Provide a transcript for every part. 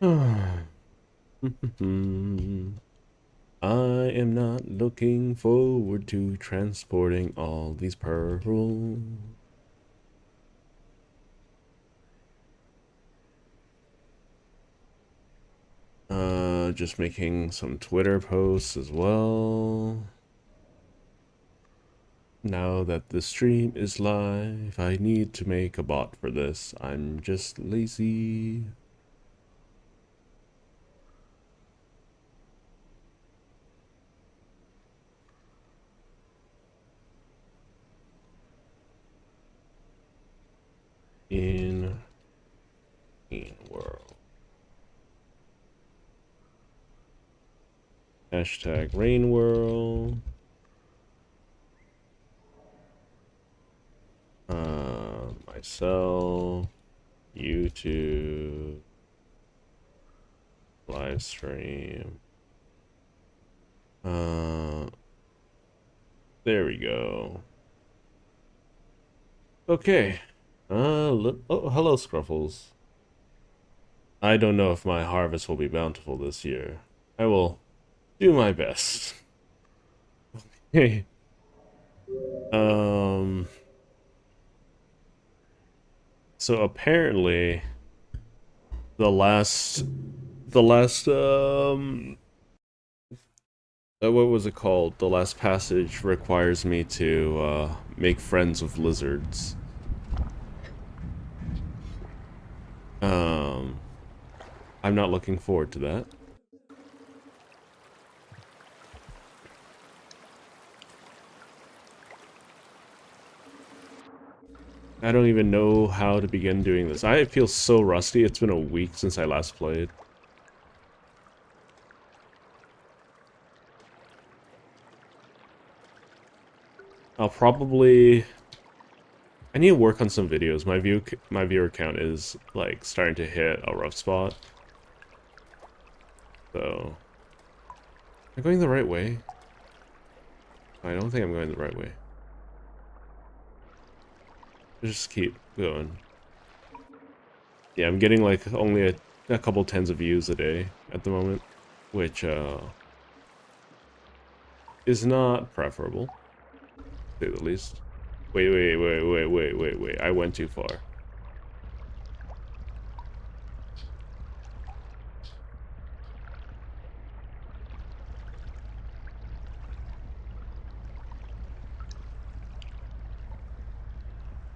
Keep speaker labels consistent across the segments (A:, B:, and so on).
A: I am not looking forward to transporting all these pearls. Just making some Twitter posts as well. Now that the stream is live, I need to make a bot for this. I'm just lazy. In world. Hashtag rain world. Myself. YouTube. Live stream. There we go. Okay. Oh, hello, Scruffles. I don't know if my harvest will be bountiful this year. I will do my best. Hey. So apparently, the last, what was it called? The last passage requires me to, make friends with lizards. Um, I'm not looking forward to that. I don't even know how to begin doing this. I feel so rusty. It's been a week since I last played. I'll probably... I need to work on some videos. My viewer count is, like, starting to hit a rough spot. So... Am I going the right way? I don't think I'm going the right way. Just keep going. Yeah, I'm getting, like, only a couple tens of views a day at the moment. Which, is not preferable, to say the least. Wait. I went too far.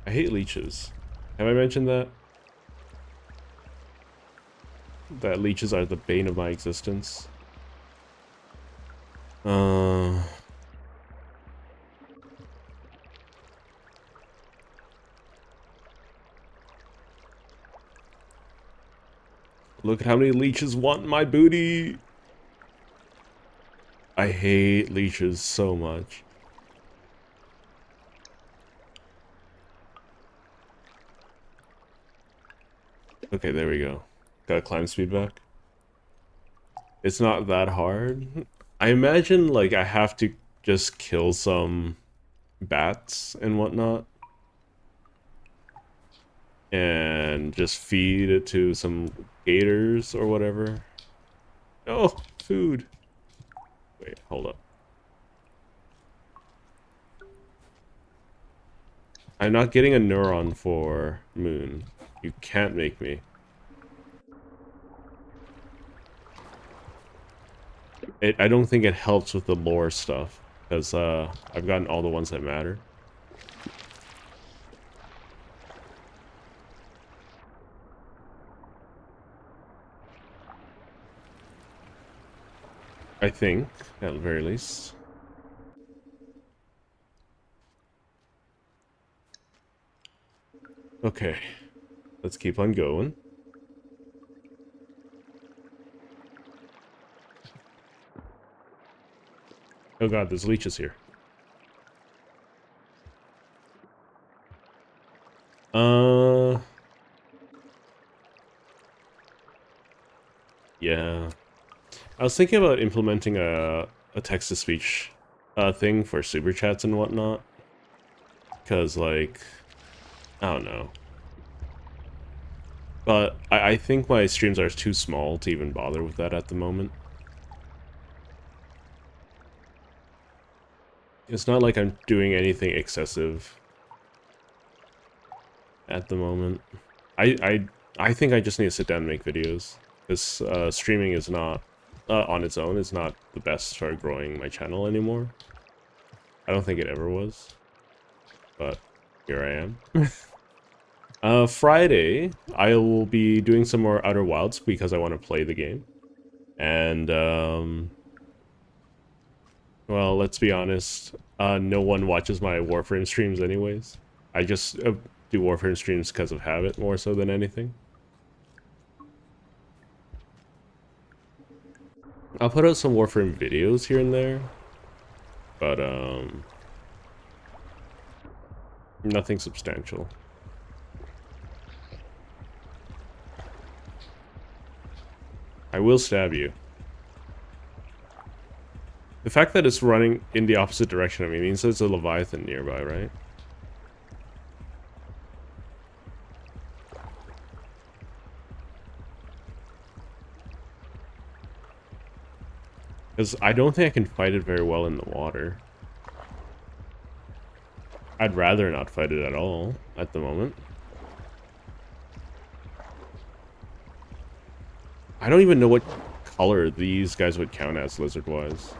A: I hate leeches. Have I mentioned that? That leeches are the bane of my existence. Uh... Look at how many leeches want my booty! I hate leeches so much. Okay, there we go. Got climb speed back. It's not that hard. I imagine, like, I have to just kill some bats and whatnot. And just feed it to some gators or whatever. Oh, food. Wait, hold up. I'm not getting a neuron for Moon. You can't make me. I don't think it helps with the lore stuff, because I've gotten all the ones that matter. I think, at the very least. Okay, let's keep on going. Oh god, there's leeches here. Yeah. I was thinking about implementing a text-to-speech thing for super chats and whatnot. Because, like, I don't know. But I think my streams are too small to even bother with that at the moment. It's not like I'm doing anything excessive at the moment. I think I just need to sit down and make videos. Because streaming is not, on its own, is not the best for growing my channel anymore. I don't think it ever was. But here I am. Friday, I will be doing some more Outer Wilds because I want to play the game. And, well, let's be honest, no one watches my Warframe streams anyways. I just do Warframe streams because of habit more so than anything. I'll put out some Warframe videos here and there, but nothing substantial. I will stab you. The fact that it's running in the opposite direction of me means there's a Leviathan nearby, right? Because I don't think I can fight it very well in the water. I'd rather not fight it at all at the moment. I don't even know what color these guys would count as lizard-wise.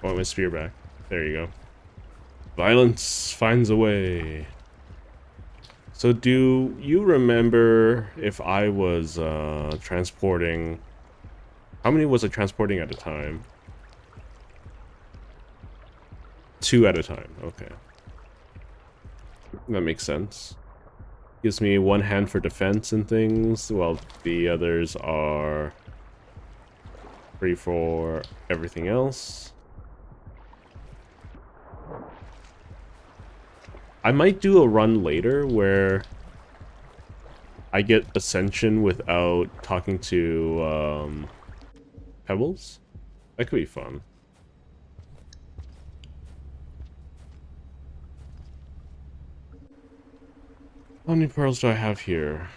A: I want my spear back. There you go. Violence finds a way. So do you remember if I was transporting... How many was I transporting at a time? 2 at a time, okay. That makes sense. Gives me 1 hand for defense and things, while the others are free for everything else. I might do a run later where I get Ascension without talking to Pebbles. That could be fun. How many pearls do I have here?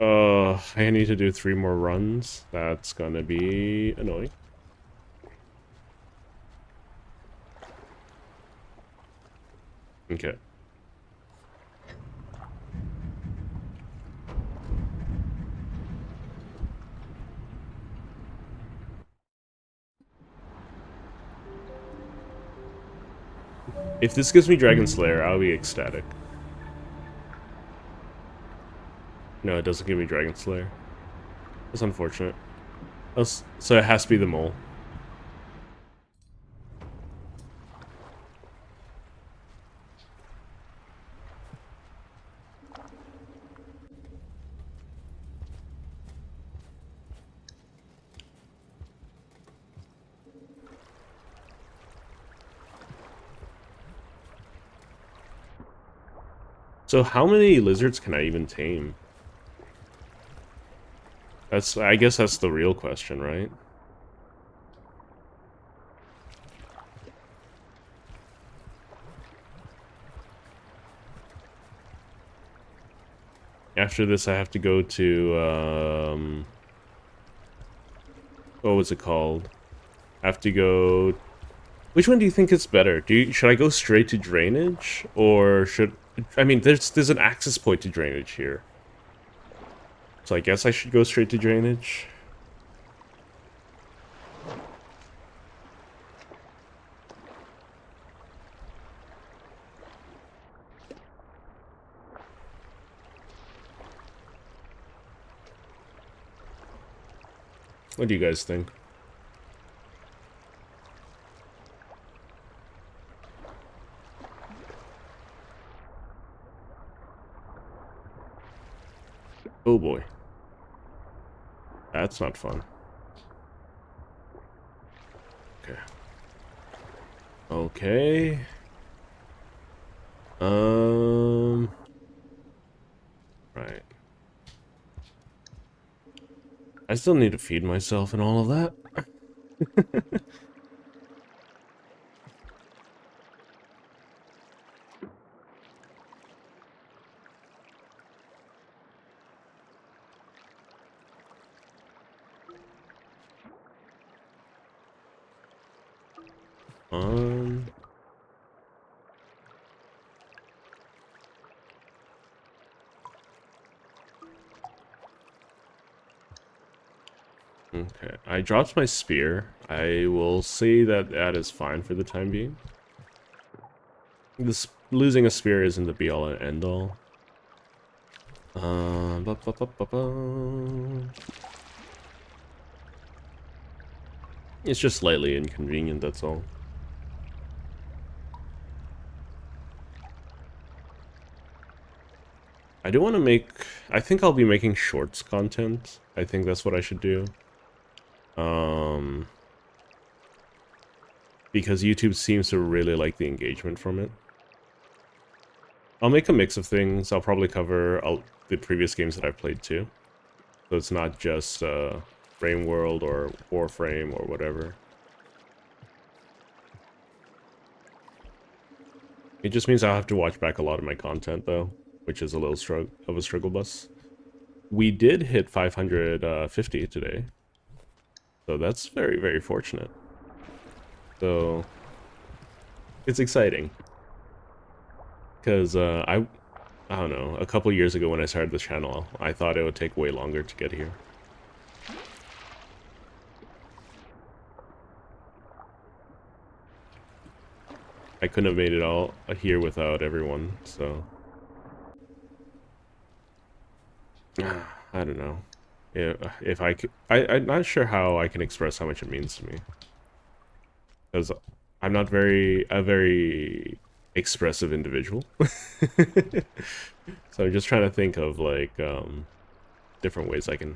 A: I need to do 3 more runs. That's gonna be annoying. Okay. If this gives me Dragon Slayer, I'll be ecstatic. No, it doesn't give me Dragon Slayer. That's unfortunate. So it has to be the mole. So how many lizards can I even tame? I guess that's the real question, right? After this, I have to go to, what was it called? I have to go... Which one do you think is better? Should I go straight to drainage? Or should... I mean, there's an access point to drainage here. So I guess I should go straight to drainage. What do you guys think? Oh boy. That's not fun. Okay. Okay. Right. I still need to feed myself and all of that. Okay, I dropped my spear. I will say that that is fine for the time being. This losing a spear isn't the be all and end all. Ba, ba, ba, ba, ba. It's just slightly inconvenient, that's all. I do want to make... I think I'll be making shorts content. I think that's what I should do. Because YouTube seems to really like the engagement from it. I'll make a mix of things. I'll probably cover the previous games that I've played too. So it's not just Frame World or Warframe or whatever. It just means I'll have to watch back a lot of my content though, which is a little struggle bus. We did hit 550 today. So that's very, very fortunate. So it's exciting. Because I don't know, a couple years ago when I started the channel, I thought it would take way longer to get here. I couldn't have made it all here without everyone, so... I don't know. If I could... I'm not sure how I can express how much it means to me. Because I'm not a very expressive individual. So I'm just trying to think of, like, different ways I can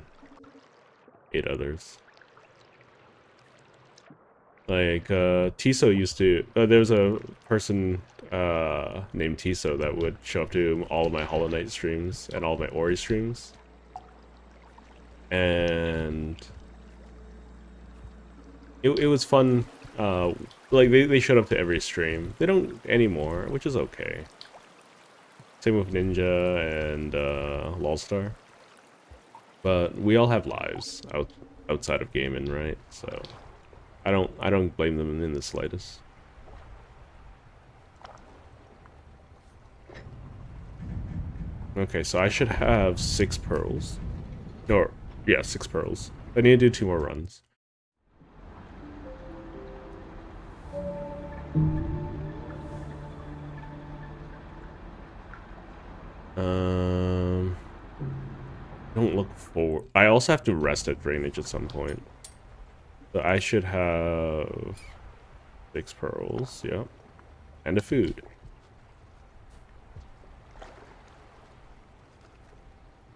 A: aid others. Like, Tiso used to... there's a person named Tiso that would show up to all of my Hollow Knight streams and all of my Ori streams. And... It was fun. Like, they showed up to every stream. They don't anymore, which is okay. Same with Ninja and Lolstar. But we all have lives outside of gaming, right? So... I don't blame them in the slightest. Okay, so I should have 6 pearls. Or, yeah, 6 pearls. I need to do 2 more runs. Don't look forward. I also have to rest at drainage at some point. So I should have 6 pearls, yep. And a food.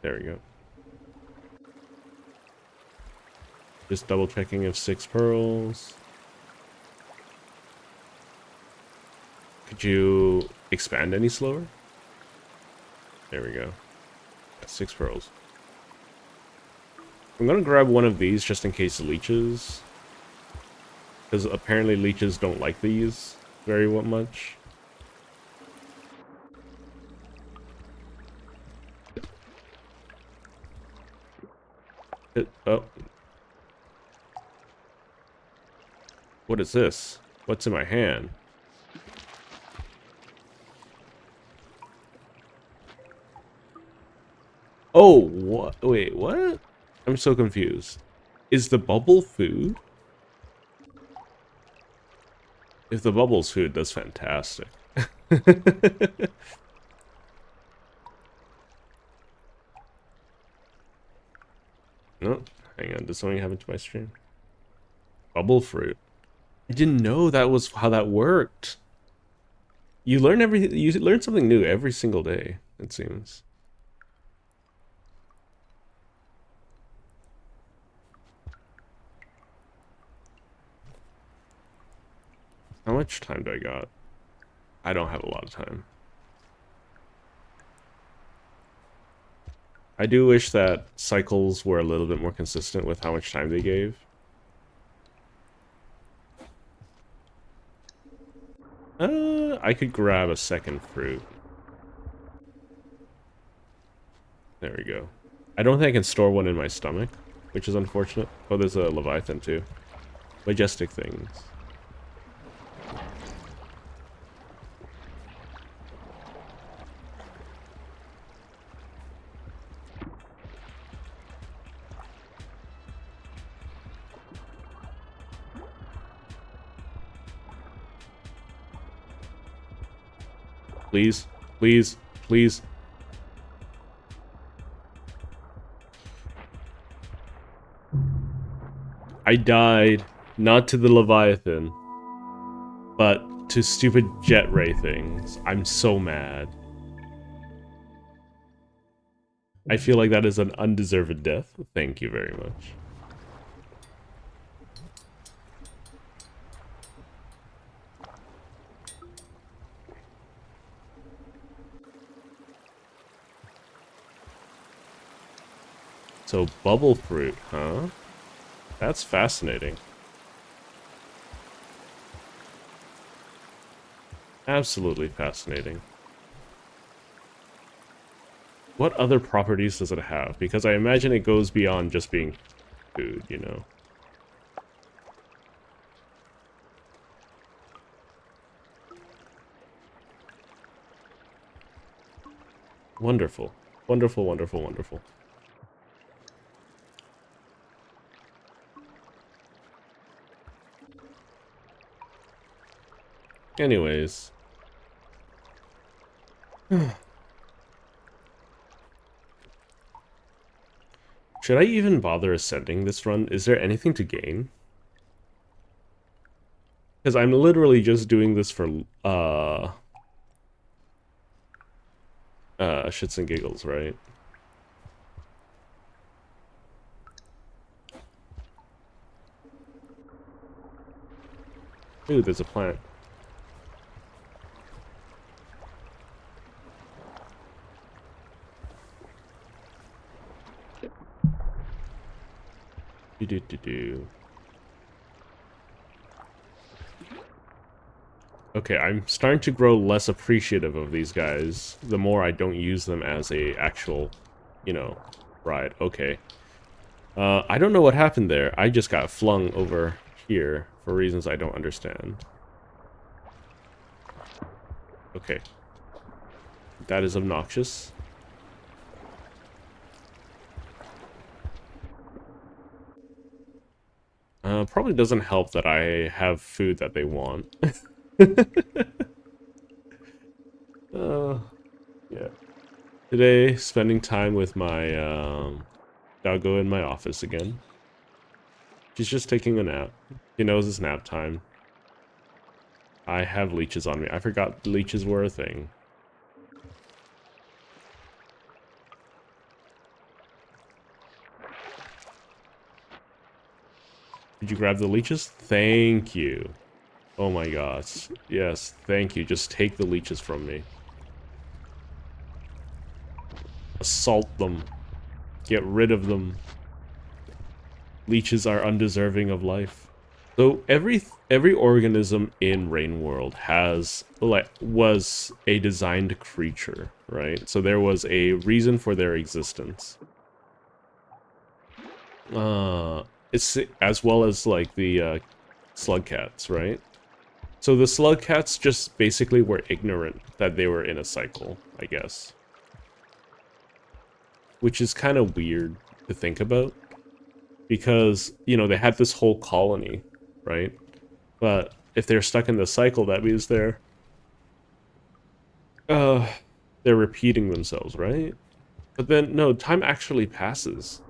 A: There we go. Just double checking if 6 pearls. Could you expand any slower? There we go. 6 pearls. I'm gonna grab one of these just in case leeches. Because apparently leeches don't like these very much. Oh. What is this? What's in my hand? Oh, what? Wait, what? I'm so confused. Is the bubble food? If the bubble's food, that's fantastic. No, hang on. Did something happen to my stream? Bubble fruit. I didn't know that was how that worked. You learn something new every single day, it seems. How much time do I got? I don't have a lot of time. I do wish that cycles were a little bit more consistent with how much time they gave. I could grab a second fruit. There we go. I don't think I can store one in my stomach, which is unfortunate. Oh, there's a Leviathan too. Majestic things. Please, please, please. I died, not to the Leviathan, but to stupid jet ray things. I'm so mad. I feel like that is an undeserved death. Thank you very much. So, bubble fruit, huh? That's fascinating. Absolutely fascinating. What other properties does it have? Because I imagine it goes beyond just being food, you know? Wonderful. Wonderful, wonderful, wonderful. Anyways. Should I even bother ascending this run? Is there anything to gain? Because I'm literally just doing this for, shits and giggles, right? Ooh, there's a plant. Do. Okay, I'm starting to grow less appreciative of these guys the more I don't use them as a actual, you know, ride. Okay. I don't know what happened there. I just got flung over here for reasons I don't understand. Okay. That is obnoxious. Probably doesn't help that I have food that they want. Yeah. Today, spending time with my doggo in my office again. She's just taking a nap. She knows it's nap time. I have leeches on me. I forgot leeches were a thing. Did you grab the leeches? Thank you. Oh my gosh. Yes, thank you. Just take the leeches from me. Assault them. Get rid of them. Leeches are undeserving of life. So every organism in Rain World was a designed creature, right? So there was a reason for their existence. It's as well as like the slug cats, right? So the slug cats just basically were ignorant that they were in a cycle, I guess. Which is kind of weird to think about. Because, you know, they had this whole colony, right? But if they're stuck in the cycle, that means they're repeating themselves, right? But then, no, time actually passes.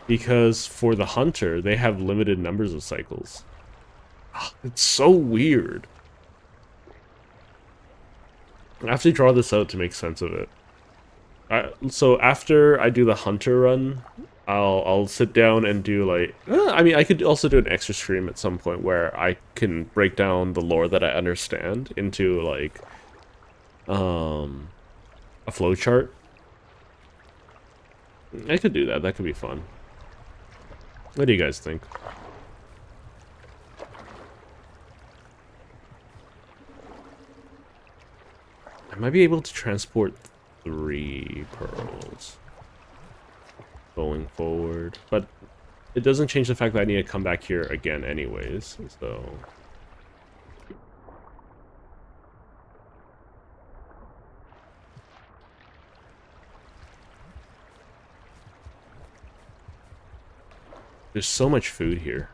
A: Because for the hunter, they have limited numbers of cycles. It's so weird. I have to draw this out to make sense of it. So after I do the hunter run, I'll sit down and do like I mean I could also do an extra stream at some point where I can break down the lore that I understand into like a flowchart. I could do that. That could be fun. What do you guys think? I might be able to transport 3 pearls going forward, but it doesn't change the fact that I need to come back here again anyways, so... There's so much food here.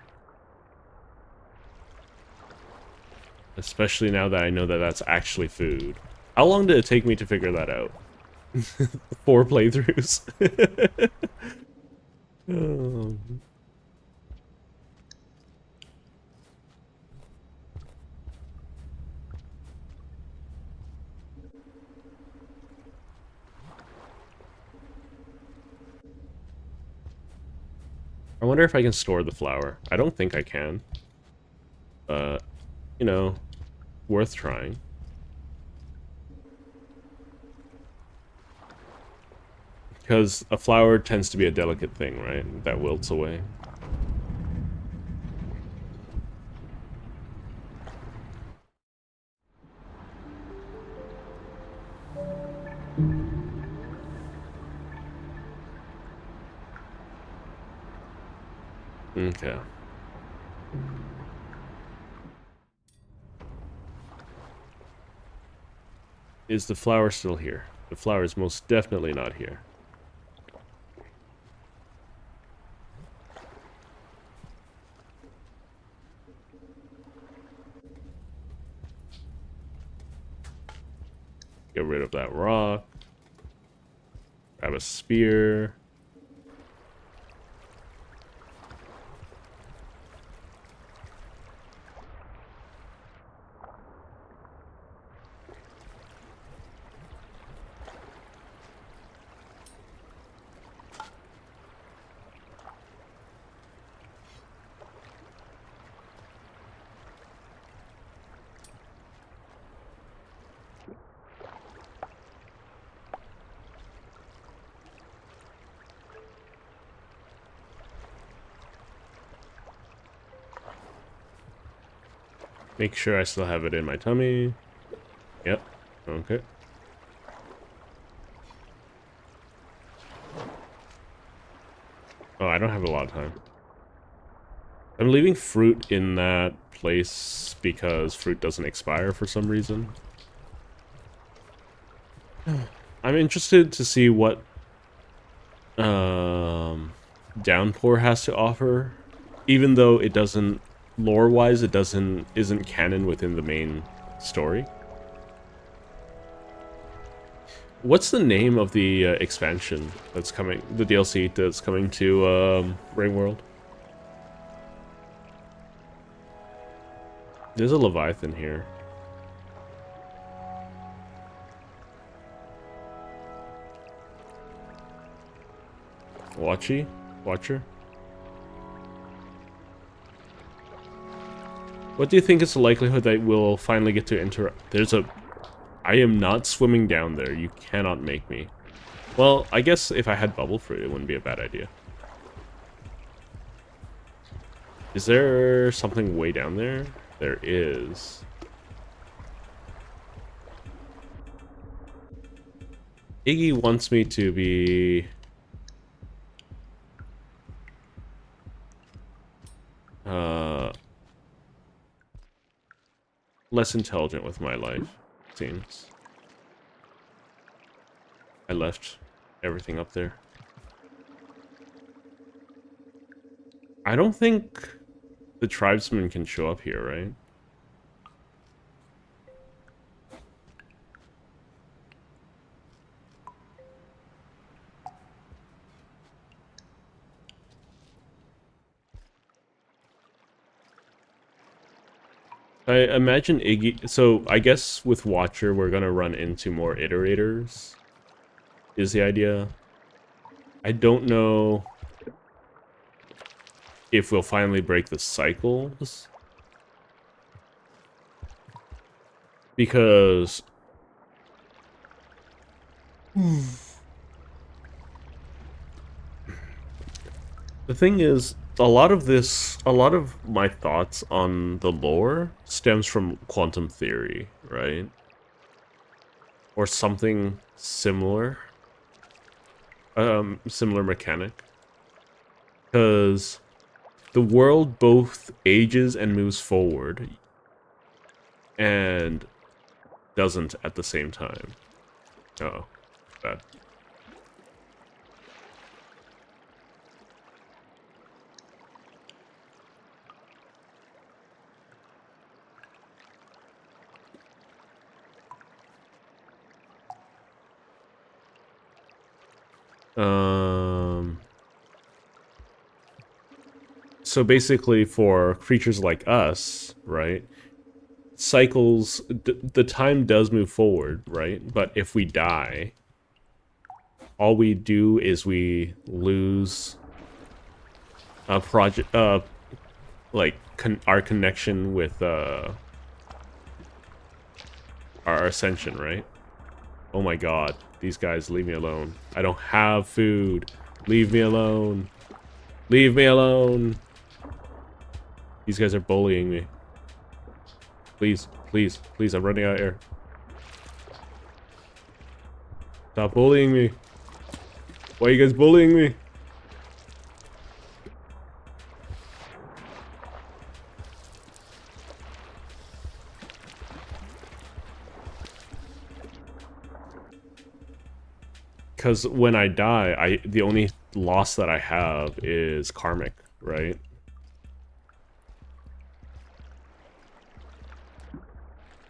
A: Especially now that I know that that's actually food. How long did it take me to figure that out? 4 playthroughs. Oh. I wonder if I can store the flour. I don't think I can. But, you know, worth trying. Because a flower tends to be a delicate thing, right? That wilts away. Okay. Is the flower still here? The flower is most definitely not here. Get rid of that rock. Grab a spear. Make sure I still have it in my tummy. Yep. Okay. Oh, I don't have a lot of time. I'm leaving fruit in that place because fruit doesn't expire for some reason. I'm interested to see what Downpour has to offer, even though it doesn't, lore-wise, it isn't canon within the main story. What's the name of the expansion that's coming, the DLC that's coming to Ringworld? There's a Leviathan here. Watcher? What do you think is the likelihood that we'll finally get to enter? I am not swimming down there. You cannot make me. Well, I guess if I had bubble fruit, it wouldn't be a bad idea. Is there something way down there? There is. Iggy wants me to be... less intelligent with my life, it seems. I left everything up there. I don't think the tribesmen can show up here, right? I imagine Iggy... So, I guess with Watcher, we're gonna run into more iterators, is the idea. I don't know if we'll finally break the cycles. Because the thing is, a lot of my thoughts on the lore stems from quantum theory, right? Or something similar. Similar mechanic. Because the world both ages and moves forward and doesn't at the same time. Oh, bad. So basically for creatures like us, right? Cycles, the time does move forward, right? But if we die, all we do is we lose a project, like our connection with our ascension, right? Oh my god, these guys, leave me alone. I don't have food. Leave me alone. Leave me alone. These guys are bullying me. Please, please, please, I'm running out of air. Stop bullying me. Why are you guys bullying me? Because when I die, the only loss that I have is karmic, right?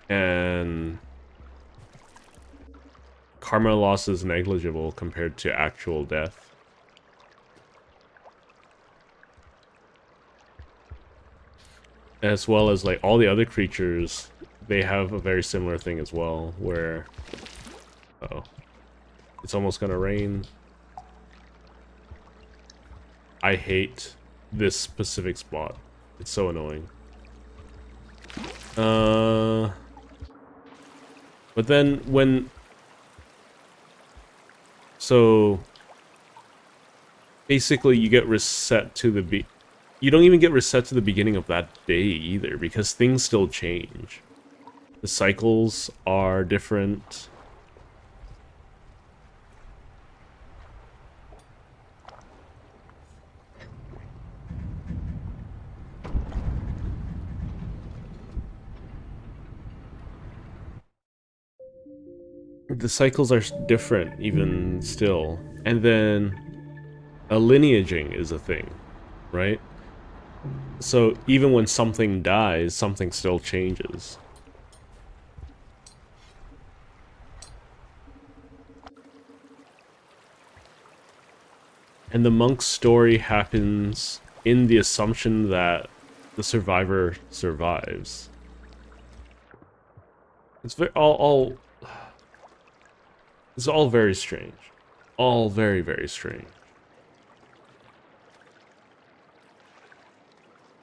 A: And karma loss is negligible compared to actual death. As well as like all the other creatures, they have a very similar thing as well, where uh-oh, it's almost gonna rain. I hate this specific spot. It's so annoying. But then when... So... Basically, you get reset to the... You don't even get reset to the beginning of that day either, because things still change. The cycles are different. The cycles are different, even still. And then a lineaging is a thing, right? So even when something dies, something still changes. And the monk's story happens in the assumption that the survivor survives. It's it's all very strange. All very, very strange.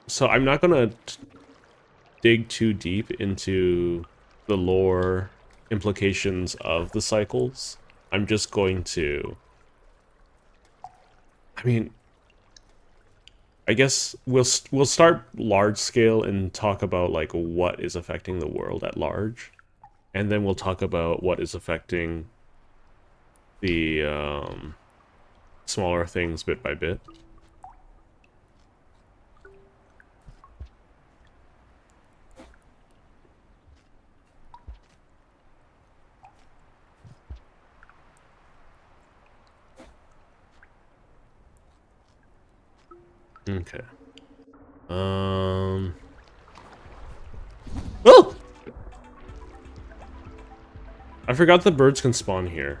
A: So I'm not gonna dig too deep into the lore implications of the cycles. I'm just going to... I mean, I guess we'll start large scale and talk about like what is affecting the world at large, and then we'll talk about what is affecting the smaller things bit by bit. Okay. Oh! I forgot the birds can spawn here.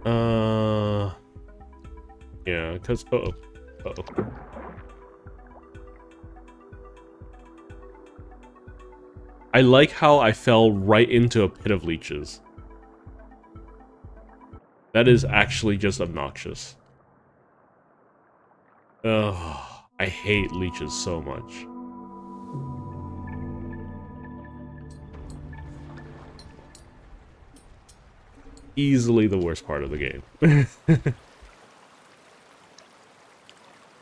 A: Yeah, because uh-oh. I like how I fell right into a pit of leeches. That is actually just obnoxious. Ugh, I hate leeches so much. Easily the worst part of the game.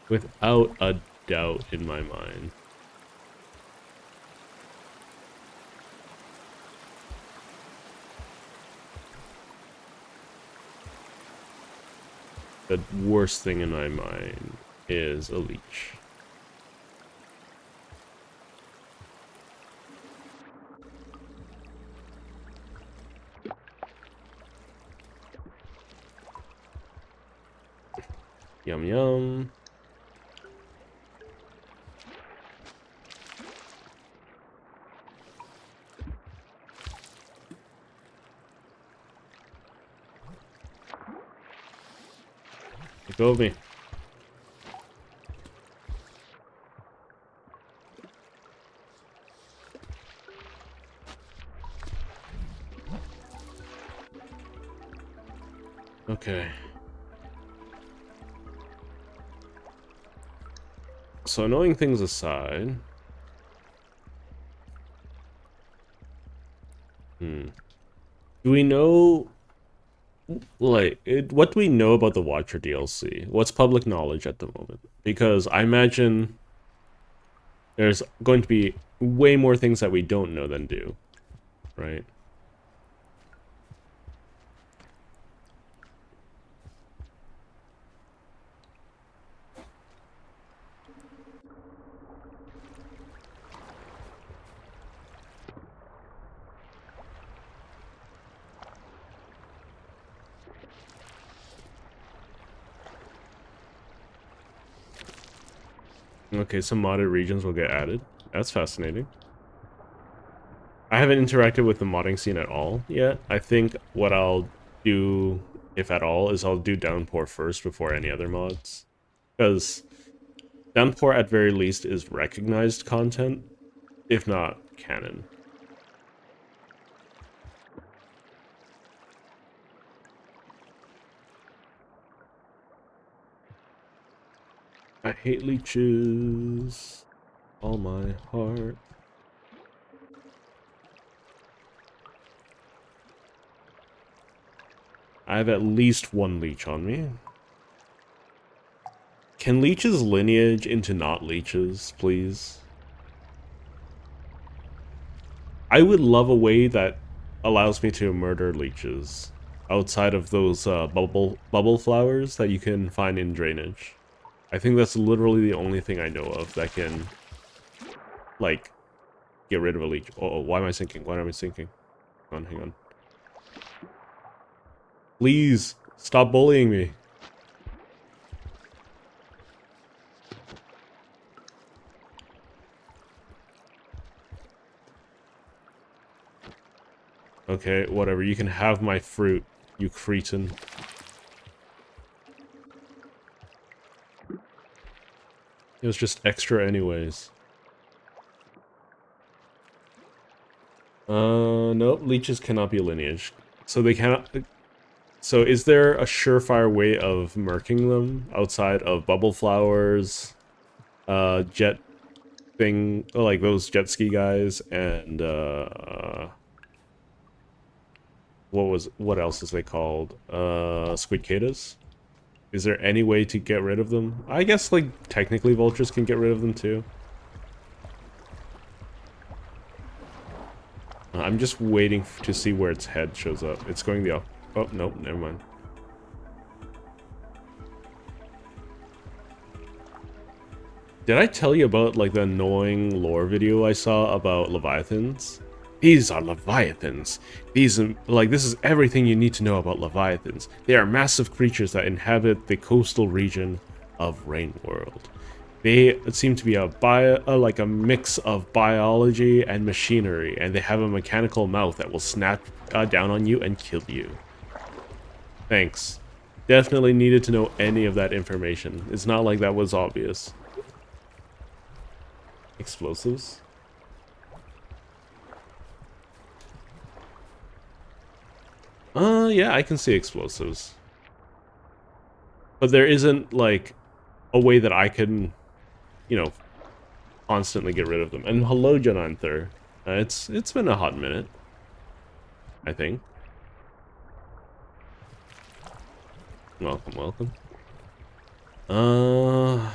A: Without a doubt in my mind. The worst thing in my mind is a leech. Yum yum. Let go of me. Okay. So annoying things aside. Do we know, like, what do we know about the Watcher DLC? What's public knowledge at the moment? Because I imagine there's going to be way more things that we don't know than do, right? Okay, some modded regions will get added. That's fascinating. I haven't interacted with the modding scene at all yet. I think what I'll do, if at all, is I'll do Downpour first before any other mods. Because Downpour, at very least, is recognized content, if not canon. I hate leeches. All my heart. I have at least one leech on me. Can leeches lineage into not leeches, please? I would love a way that allows me to murder leeches outside of those bubble flowers that you can find in drainage. I think that's literally the only thing I know of that can, like, get rid of a leech. Oh, why am I sinking? Why am I sinking? Hang on. Please, stop bullying me. Okay, whatever. You can have my fruit, you cretin. It was just extra anyways. Nope, leeches cannot be lineage. So they cannot... So is there a surefire way of murking them outside of bubble flowers, jet thing, like those jet ski guys, and, what else is they called? Squidcadas? Is there any way to get rid of them? I guess, like, technically vultures can get rid of them, too. I'm just waiting to see where its head shows up. It's going the... Oh, nope, never mind. Did I tell you about, like, the annoying lore video I saw about Leviathans? These are Leviathans. This is everything you need to know about Leviathans. They are massive creatures that inhabit the coastal region of Rainworld. They seem to be like a mix of biology and machinery, and they have a mechanical mouth that will snap down on you and kill you. Thanks. Definitely needed to know any of that information. It's not like that was obvious. Explosives? Yeah, I can see explosives. But there isn't, like, a way that I can, you know, constantly get rid of them. And hello, Jananther. It's been a hot minute, I think. Welcome, welcome. I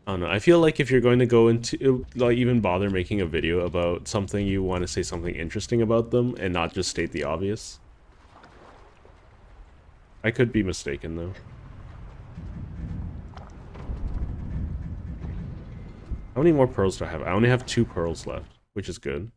A: don't know. I feel like if you're going to go into, like, even bother making a video about something, you want to say something interesting about them and not just state the obvious. I could be mistaken, though. How many more pearls do I have? I only have 2 pearls left, which is good.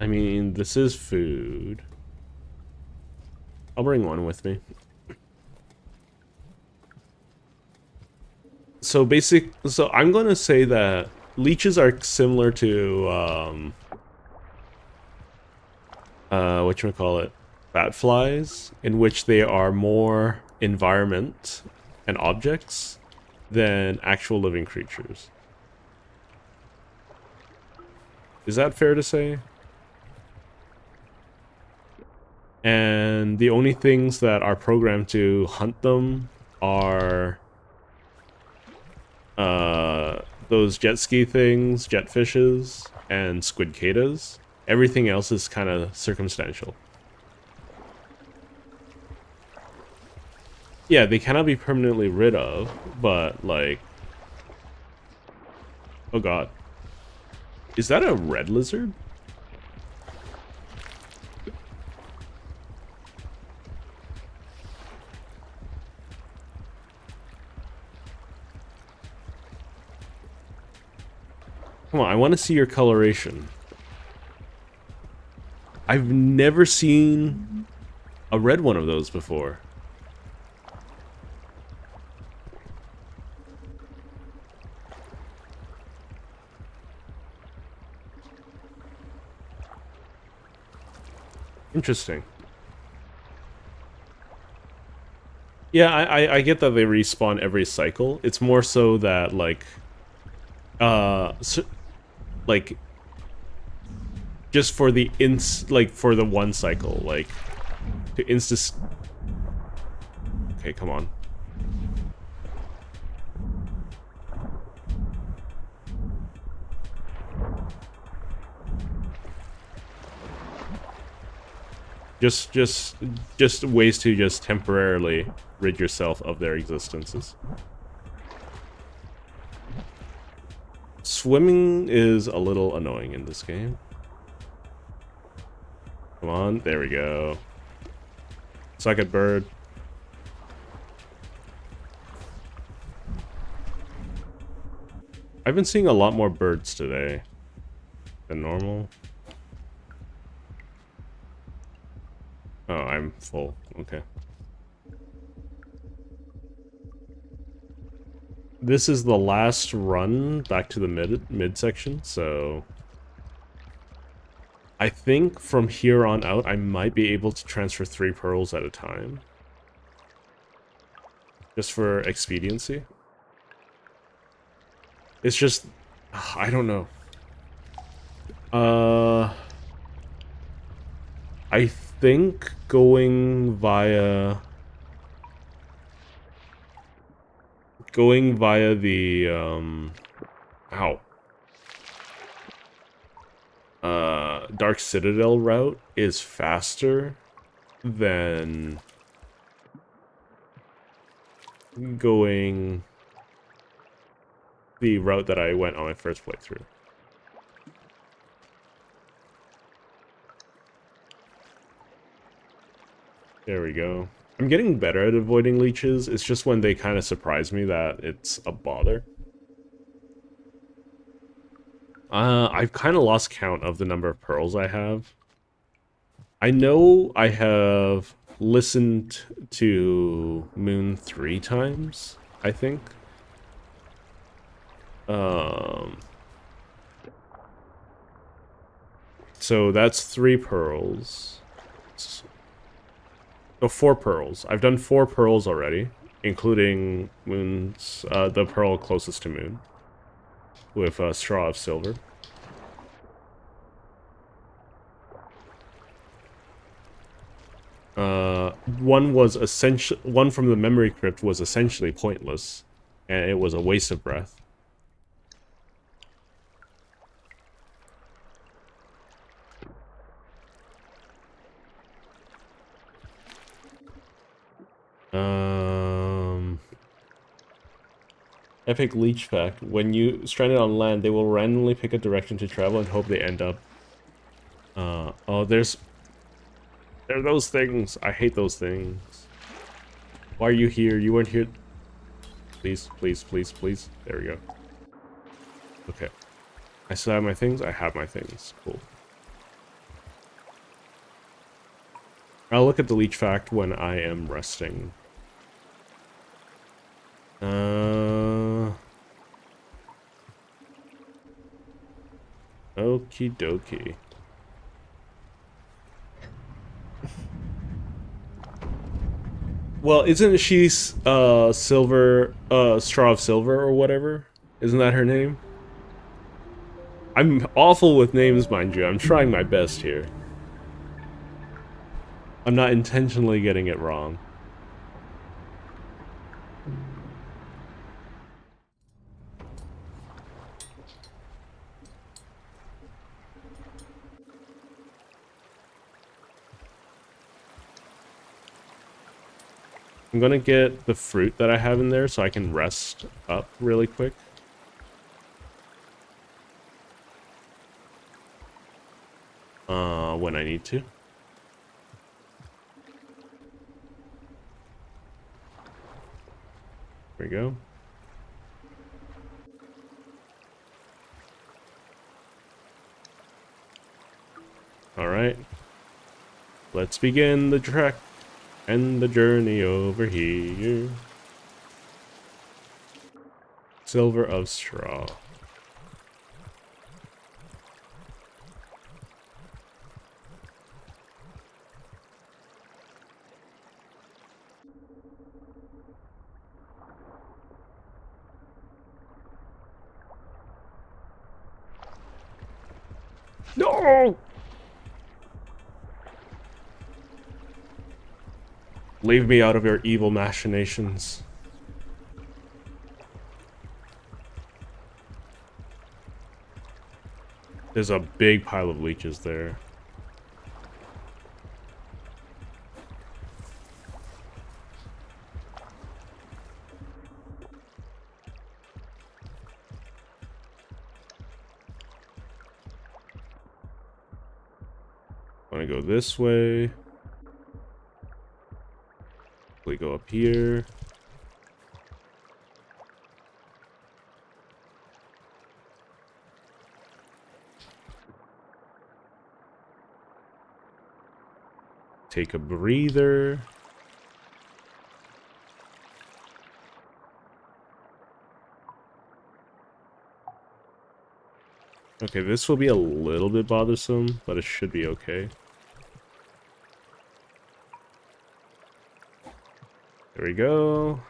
A: I mean, this is food. I'll bring one with me. So I'm gonna say that leeches are similar to, whatchamacallit, bat flies, in which they are more environment and objects than actual living creatures. Is that fair to say? And the only things that are programmed to hunt them are those jet ski things, jetfishes, and squidcadas. Everything else is kind of circumstantial. Yeah, they cannot be permanently rid of, but, like... Oh god. Is that a red lizard? Come on, I want to see your coloration. I've never seen a red one of those before. Interesting. Yeah, I get that they respawn every cycle. It's more so that, like... like... Just for the for the one cycle, like... To insta... Okay, come on. Just ways to just temporarily rid yourself of their existences. Swimming is a little annoying in this game. Come on, there we go. Second bird. I've been seeing a lot more birds today than normal. Oh, I'm full. Okay. This is the last run back to the mid section, so I think from here on out I might be able to transfer 3 pearls at a time. Just for expediency. It's just I don't know. I think going via the Dark Citadel route is faster than going the route that I went on my first playthrough. There we go. I'm getting better at avoiding leeches. It's just when they kind of surprise me that it's a bother. I've kind of lost count of the number of pearls I have. I know I have listened to Moon 3 times, I think. So that's 3 pearls. Oh, 4 pearls. I've done 4 pearls already, including Moon's, the pearl closest to Moon, with Straw of Silver. One from the memory crypt was essentially pointless, and it was a waste of breath. Epic leech fact. When you stranded on land, they will randomly pick a direction to travel and hope they end up. Oh, there are those things. I hate those things. Why are you here? You weren't here. Please, please, please, please. There we go. Okay. I still have my things. I have my things. Cool. I'll look at the leech fact when I am resting. Okie dokie. Well, isn't she Silver, Straw of Silver or whatever? Isn't that her name? I'm awful with names, mind you. I'm trying my best here. I'm not intentionally getting it wrong. I'm gonna get the fruit that I have in there so I can rest up really quick. When I need to. There we go. Alright. Let's begin the trek and the journey over here. Silver of Straw. No! Leave me out of your evil machinations. There's a big pile of leeches there. Want to go this way. We go up here. Take a breather. Okay, this will be a little bit bothersome, but it should be okay. There we go.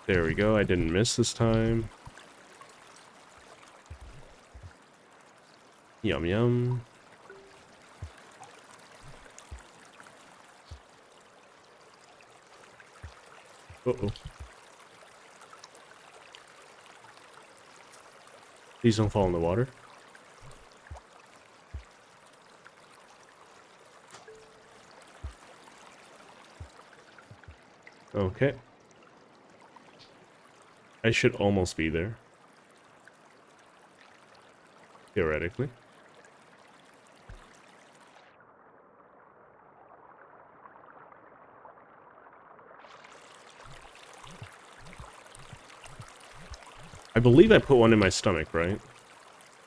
A: There we go. I didn't miss this time. Yum yum. Uh-oh. Please don't fall in the water. Okay. I should almost be there. Theoretically. I believe I put one in my stomach, right?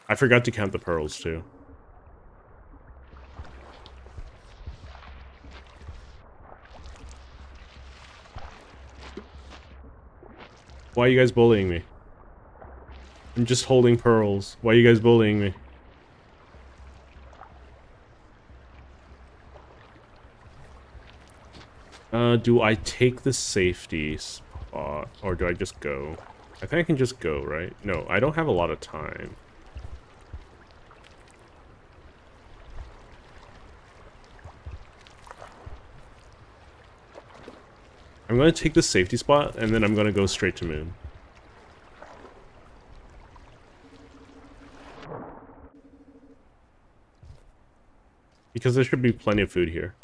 A: I forgot to count the pearls, too. Why are you guys bullying me? I'm just holding pearls. Why are you guys bullying me? Do I take the safety spot, or do I just go? I think I can just go, right? No, I don't have a lot of time. I'm going to take the safety spot, and then I'm going to go straight to moon. Because there should be plenty of food here.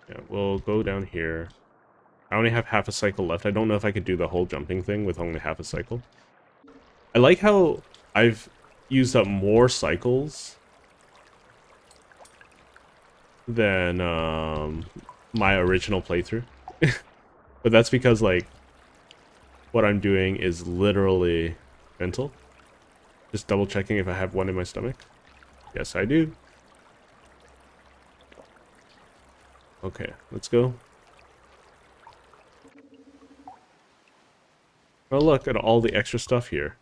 A: Yeah, we'll go down here. I only have half a cycle left. I don't know if I could do the whole jumping thing with only half a cycle. I like how I've used up more cycles than my original playthrough. But that's because, like, what I'm doing is literally mental. Just double checking if I have one in my stomach. Yes, I do. Okay, let's go. Oh, look at all the extra stuff here.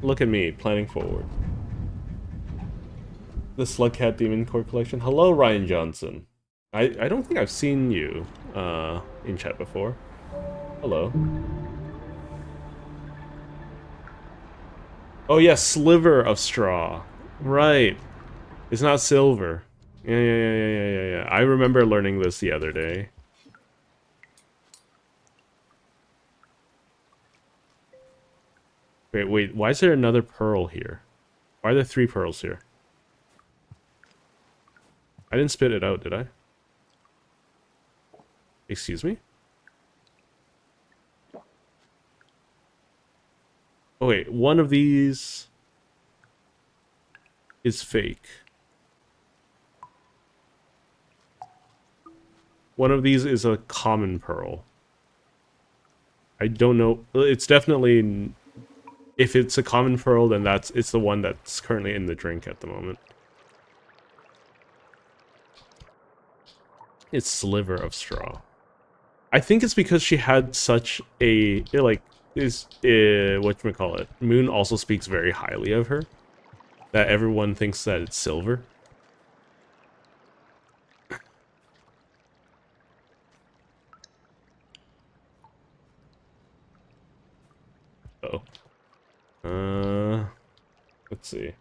A: Look at me, planning forward. The Slugcat Demon Core Collection. Hello, Ryan Johnson. I don't think I've seen you in chat before. Hello. Oh, yeah, sliver of straw. Right. It's not silver. Yeah. I remember learning this the other day. Wait, why is there another pearl here? Why are there 3 pearls here? I didn't spit it out, did I? Excuse me? Oh wait, one of these is fake. One of these is a common pearl. I don't know. It's definitely... If it's a common pearl, then it's the one that's currently in the drink at the moment. It's sliver of straw. I think it's because she had such a, like, whatchamacallit, Moon also speaks very highly of her, that everyone thinks that it's silver. Let's see.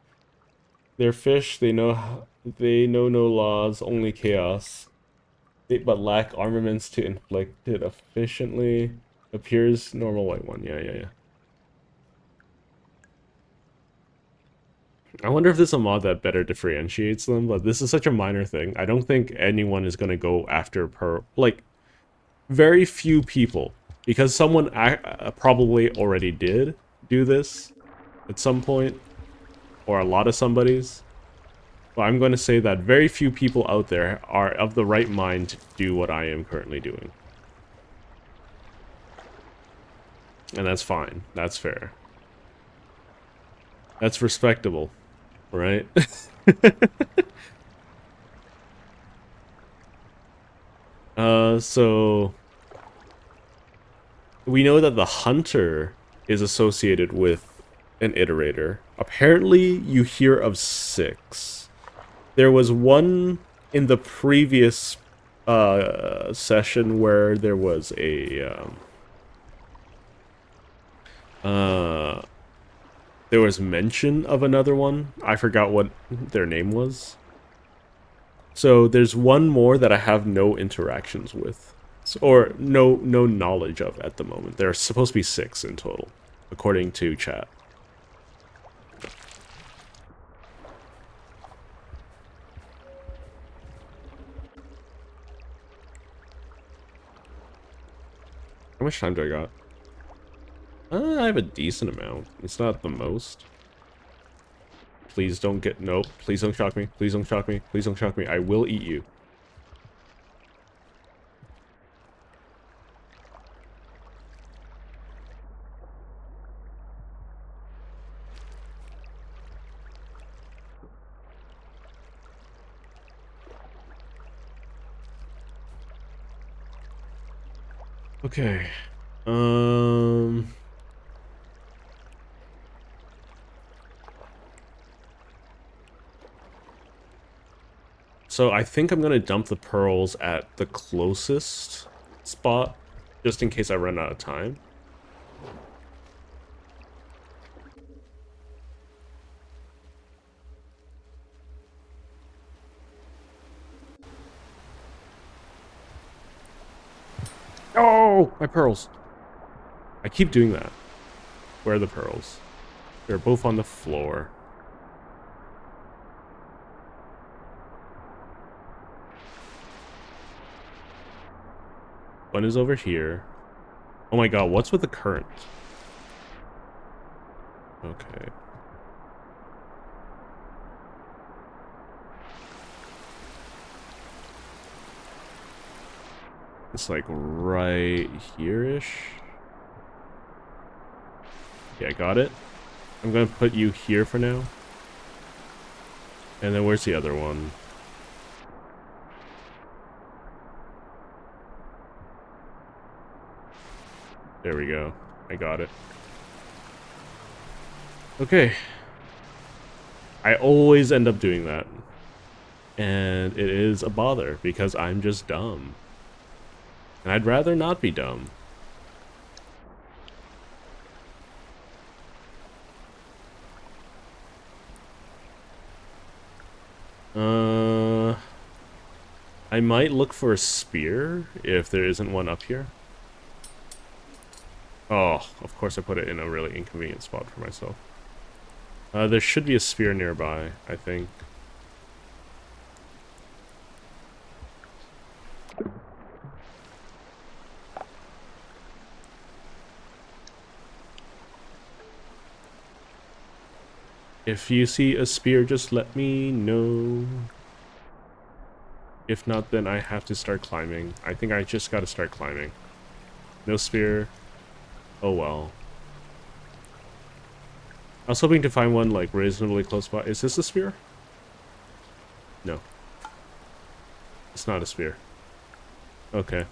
A: They're fish, they know no laws, only chaos. But lack armaments to inflict it efficiently. Appears normal white one. Yeah. I wonder if there's a mod that better differentiates them, but this is such a minor thing. I don't think anyone is going to go after like, very few people. Because someone probably already did do this at some point. Or a lot of somebodies. But I'm going to say that very few people out there are of the right mind to do what I am currently doing. And that's fine. That's fair. That's respectable. Right? So... We know that the hunter is associated with an iterator. Apparently, you hear of 6. There was one in the previous session where there was a there was mention of another one. I forgot what their name was. So there's one more that I have no interactions with, or no knowledge of at the moment. There are supposed to be 6 in total, according to chat. How much time do I got? I have a decent amount. It's not the most. Please don't get... Nope. Please don't shock me. Please don't shock me. Please don't shock me. I will eat you. Okay. So I think I'm gonna dump the pearls at the closest spot, just in case I run out of time. Oh, my pearls. I keep doing that. Where are the pearls? They're both on the floor. One is over here. Oh my god, what's with the current? Okay. It's like right here-ish. Yeah, I got it. I'm gonna put you here for now. And then where's the other one? There we go. I got it. Okay. I always end up doing that. And it is a bother because I'm just dumb. And I'd rather not be dumb. I might look for a spear if there isn't one up here. Oh, of course I put it in a really inconvenient spot for myself. There should be a spear nearby, I think. If you see a spear, just let me know. If not, then I have to start climbing. I think I just gotta start climbing. No spear. Oh well. I was hoping to find one like reasonably close by. Is this a spear? No. It's not a spear. Okay.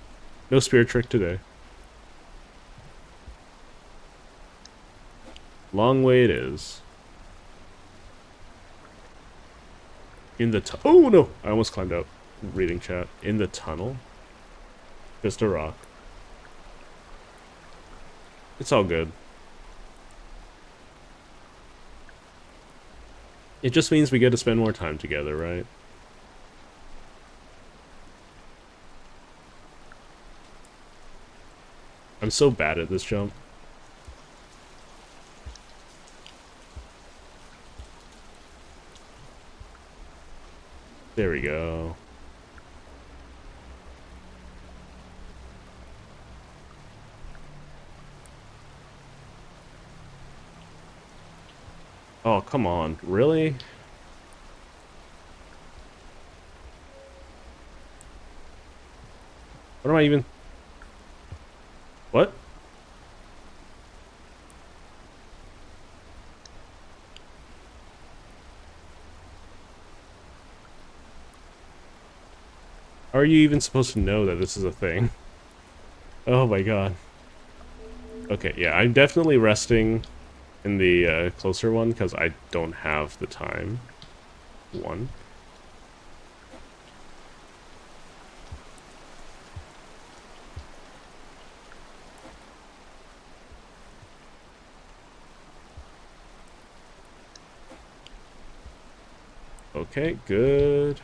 A: No spear trick today. Long way it is. In the oh no! I almost climbed out. Reading chat. In the tunnel? Just a rock. It's all good. It just means we get to spend more time together, right? I'm so bad at this jump. There we go. Oh, come on. Really? What am I even... What? How are you even supposed to know that this is a thing? Oh my god. Okay, yeah, I'm definitely resting in the closer one because I don't have the time. One. Okay, good.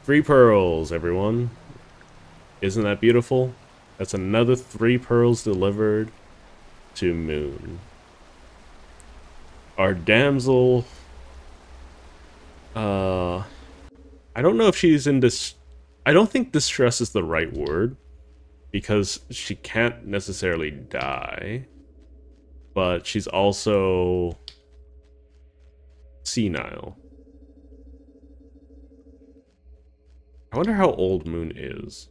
A: Three pearls, everyone. Isn't that beautiful? That's another 3 pearls delivered to Moon. Our damsel... I don't know if she's in this... I don't think distress is the right word. because she can't necessarily die, but she's also senile. I wonder how old Moon is.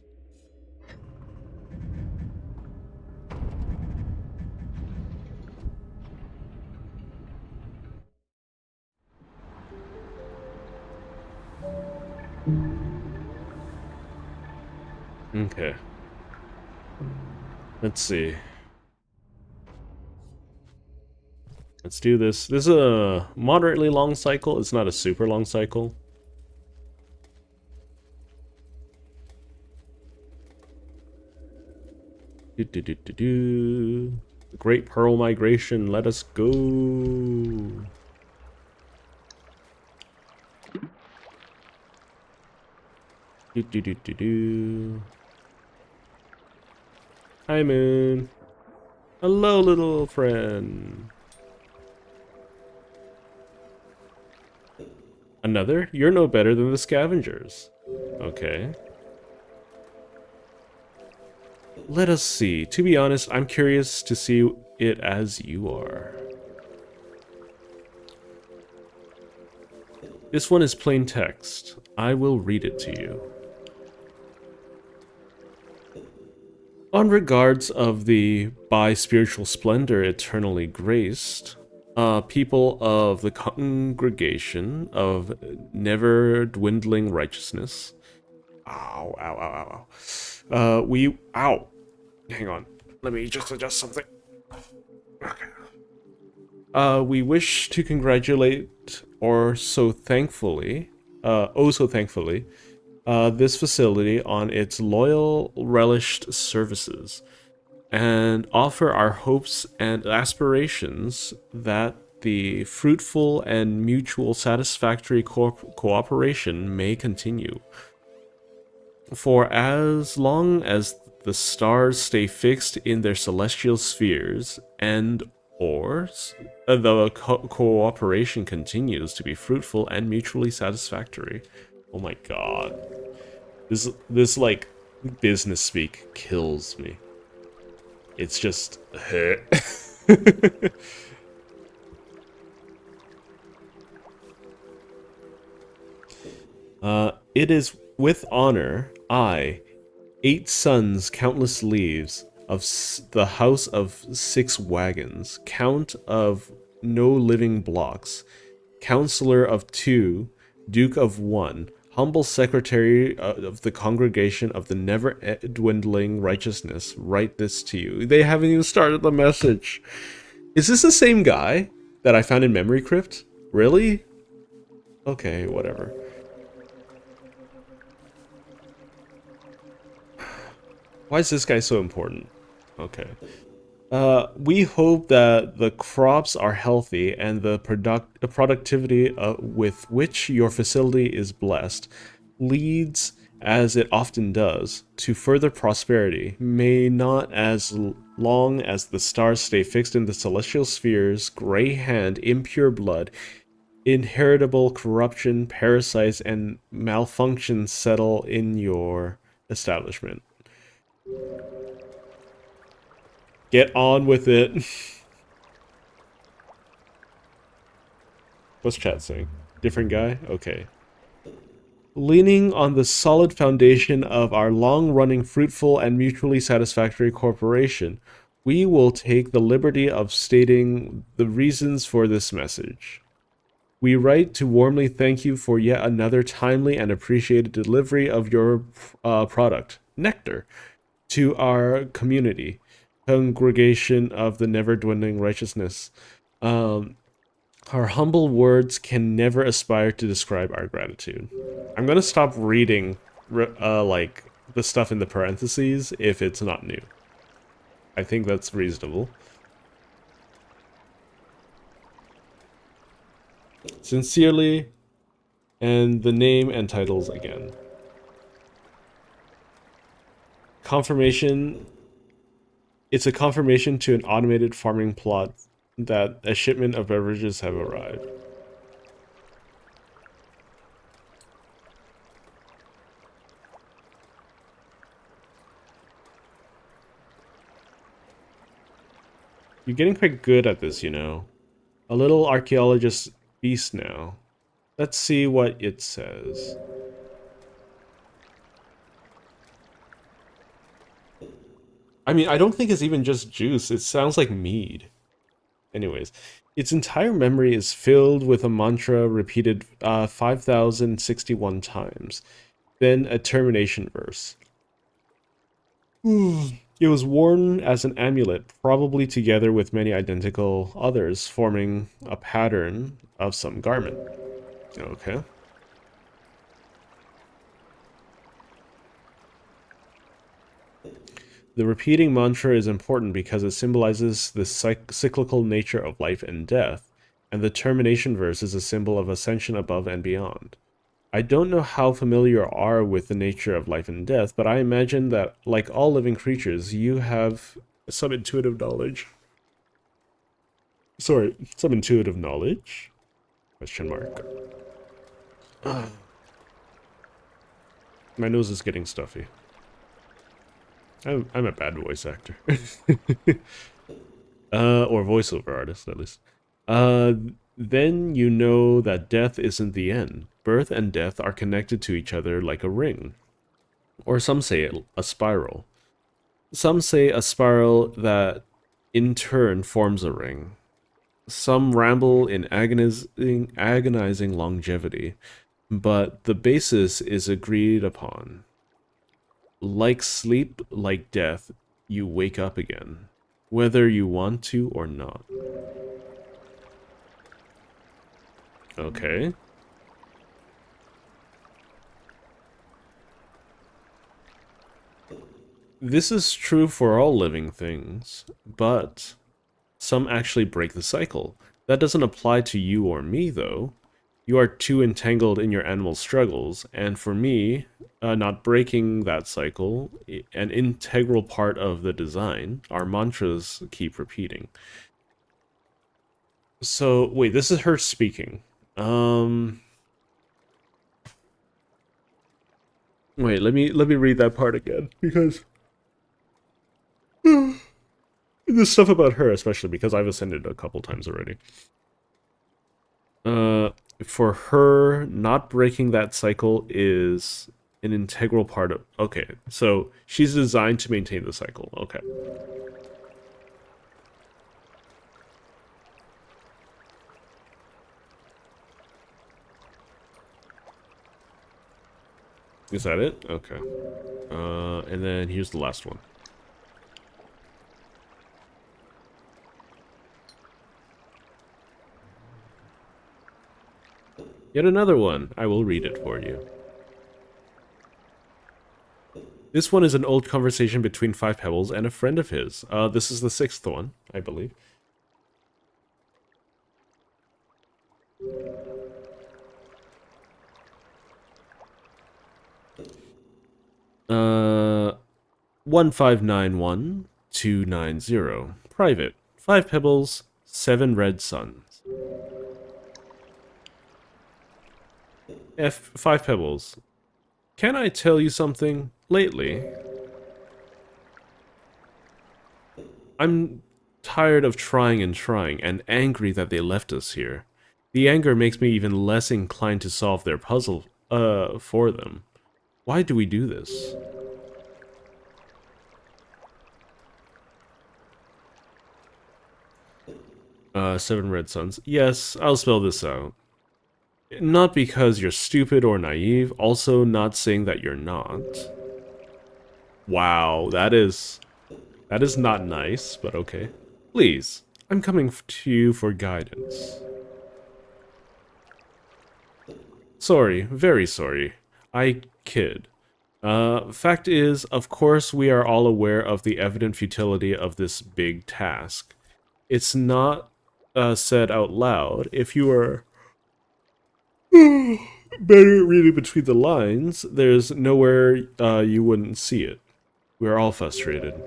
A: Okay. Let's see. Let's do this. This is a moderately long cycle. It's not a super long cycle. The Great Pearl Migration. Let us go. Hi, Moon. Hello, little friend. Another? You're no better than the scavengers. Okay. Let us see. To be honest, I'm curious to see it as you are. This one is plain text. I will read it to you. On regards of the by spiritual splendor eternally graced, people of the congregation of never dwindling righteousness. Ow, ow, ow, ow, ow. Ow. Hang on. Let me just adjust something. Okay. We wish to congratulate, or so thankfully, this facility on its loyal, relished services, and offer our hopes and aspirations that the fruitful and mutual satisfactory cooperation may continue. For as long as the stars stay fixed in their celestial spheres, and the cooperation continues to be fruitful and mutually satisfactory. Oh my god. This like business speak kills me. It's just it is with honor I, 8 sons, countless leaves, of the house of 6 wagons, count of no living blocks, counselor of 2, duke of 1, humble secretary of the congregation of the never-dwindling righteousness, write this to you. They haven't even started the message. Is this the same guy that I found in Memory Crypt? Really? Okay, whatever. Why is this guy so important? Okay. We hope that the crops are healthy and the productivity with which your facility is blessed leads, as it often does, to further prosperity. May not as long as the stars stay fixed in the celestial spheres, gray hand, impure blood, inheritable corruption, parasites, and malfunctions settle in your establishment. Get on with it. What's chat saying? Different guy? Okay. Leaning on the solid foundation of our long-running, fruitful, and mutually satisfactory cooperation, we will take the liberty of stating the reasons for this message. We write to warmly thank you for yet another timely and appreciated delivery of your product, Nectar, to our community, congregation of the never-dwindling righteousness. Our humble words can never aspire to describe our gratitude. I'm gonna stop reading, like, the stuff in the parentheses if it's not new. I think that's reasonable. Sincerely, and the name and titles again. Confirmation. It's a confirmation to an automated farming plot that a shipment of beverages have arrived. You're getting quite good at this, you know. A little archaeologist beast now. Let's see what it says. I mean, I don't think it's even just juice. It sounds like mead. Anyways, its entire memory is filled with a mantra repeated 5,061 times. Then a termination verse. It was worn as an amulet, probably together with many identical others, forming a pattern of some garment. Okay. The repeating mantra is important because it symbolizes the cyclical nature of life and death, and the termination verse is a symbol of ascension above and beyond. I don't know how familiar you are with the nature of life and death, but I imagine that, like all living creatures, you have some intuitive knowledge. Sorry, some intuitive knowledge? Question mark. My nose is getting stuffy. I'm a bad voice actor. Or voiceover artist, at least. Then you know that death isn't the end. Birth and death are connected to each other like a ring. Or some say a spiral. Some say a spiral that in turn forms a ring. Some ramble in agonizing longevity, but the basis is agreed upon. Like sleep, like death, you wake up again, whether you want to or not. Okay. This is true for all living things, but some actually break the cycle. That doesn't apply to you or me, though. You are too entangled in your animal struggles, and for me, not breaking that cycle, an integral part of the design, our mantras keep repeating. So, wait, this is her speaking. Wait, let me read that part again, because the stuff about her, especially because I've ascended a couple times already. For her, not breaking that cycle is an integral part of... Okay, so she's designed to maintain the cycle. Okay. Is that it? Okay. And then here's the last one. Yet another one. I will read it for you. This one is an old conversation between Five Pebbles and a friend of his. This is the sixth one, I believe. Uh, 1591290. Private. Five Pebbles, 7 red suns. Five Pebbles. Can I tell you something? Lately, I'm tired of trying and angry that they left us here. The anger makes me even less inclined to solve their puzzle, for them. Why do we do this? Seven red suns. Yes, I'll spell this out. Not because you're stupid or naive, also not saying that you're not. Wow, that is not nice, but okay. Please, I'm coming to you for guidance. Sorry, very sorry. I kid. Fact is, of course, we are all aware of the evident futility of this big task. It's not said out loud. If you were better reading between the lines, there's nowhere you wouldn't see it. We're all frustrated.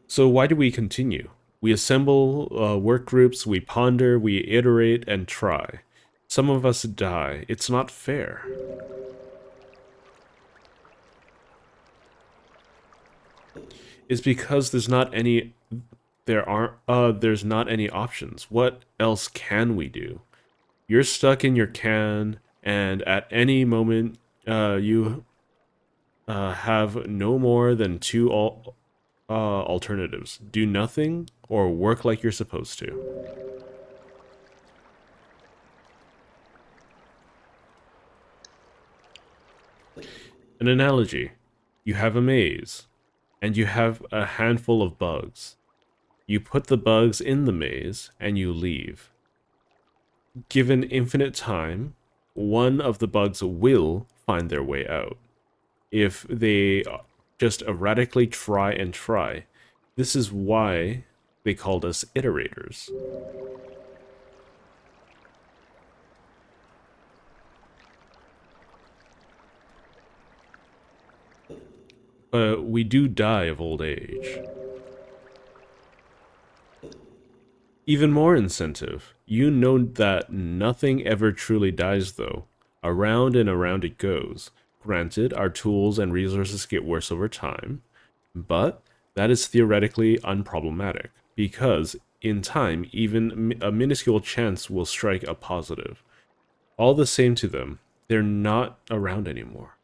A: So why do we continue? We assemble work groups, we ponder, we iterate, and try. Some of us die. It's not fair. is because there's not any options. What else can we do? You're stuck in your can, and at any moment, you have no more than alternatives: do nothing or work like you're supposed to. An analogy: you have a maze, and you have a handful of bugs. You put the bugs in the maze, and you leave. Given infinite time, one of the bugs will find their way out. If they just erratically try and try. This is why they called us iterators. But we do die of old age. Even more incentive. You know that nothing ever truly dies, though. Around and around it goes. Granted, our tools and resources get worse over time, but that is theoretically unproblematic, because in time, even a minuscule chance will strike a positive. All the same to them, they're not around anymore.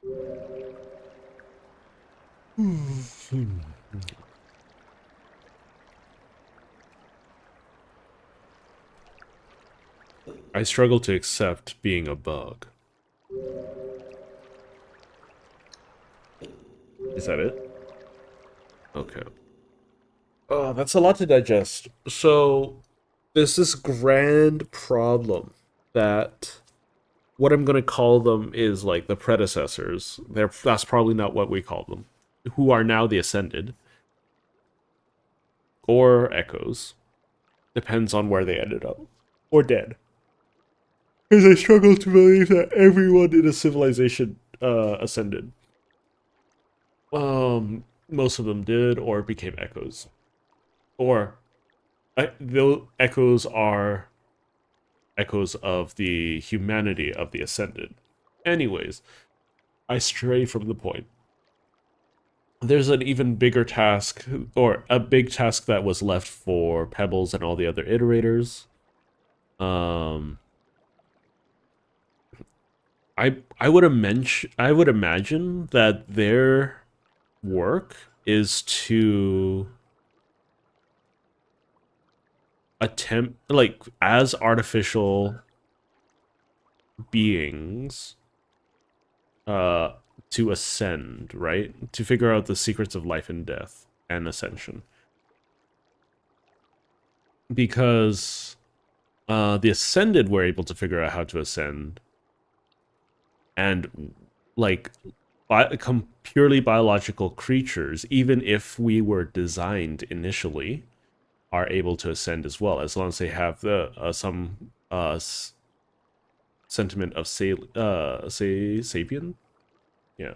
A: I struggle to accept being a bug. Is that it? Okay. Oh, that's a lot to digest. So, there's this grand problem that what I'm gonna call them is like the predecessors. That's probably not what we call them, who are now the Ascended or Echoes. Depends on where they ended up or dead. Because I struggle to believe that everyone in a civilization ascended. Most of them did or became Echoes, or the Echoes are echoes of the humanity of the Ascended. Anyways, I stray from the point. There's an even bigger task, or a big task that was left for Pebbles and all the other iterators. Um, I would imagine that their work is to attempt, like, as artificial beings, uh to ascend, right? To figure out the secrets of life and death and ascension. Because the ascended were able to figure out how to ascend, and like purely biological creatures, even if we were designed initially, are able to ascend as well, as long as they have the some sentiment of sapien. Yeah,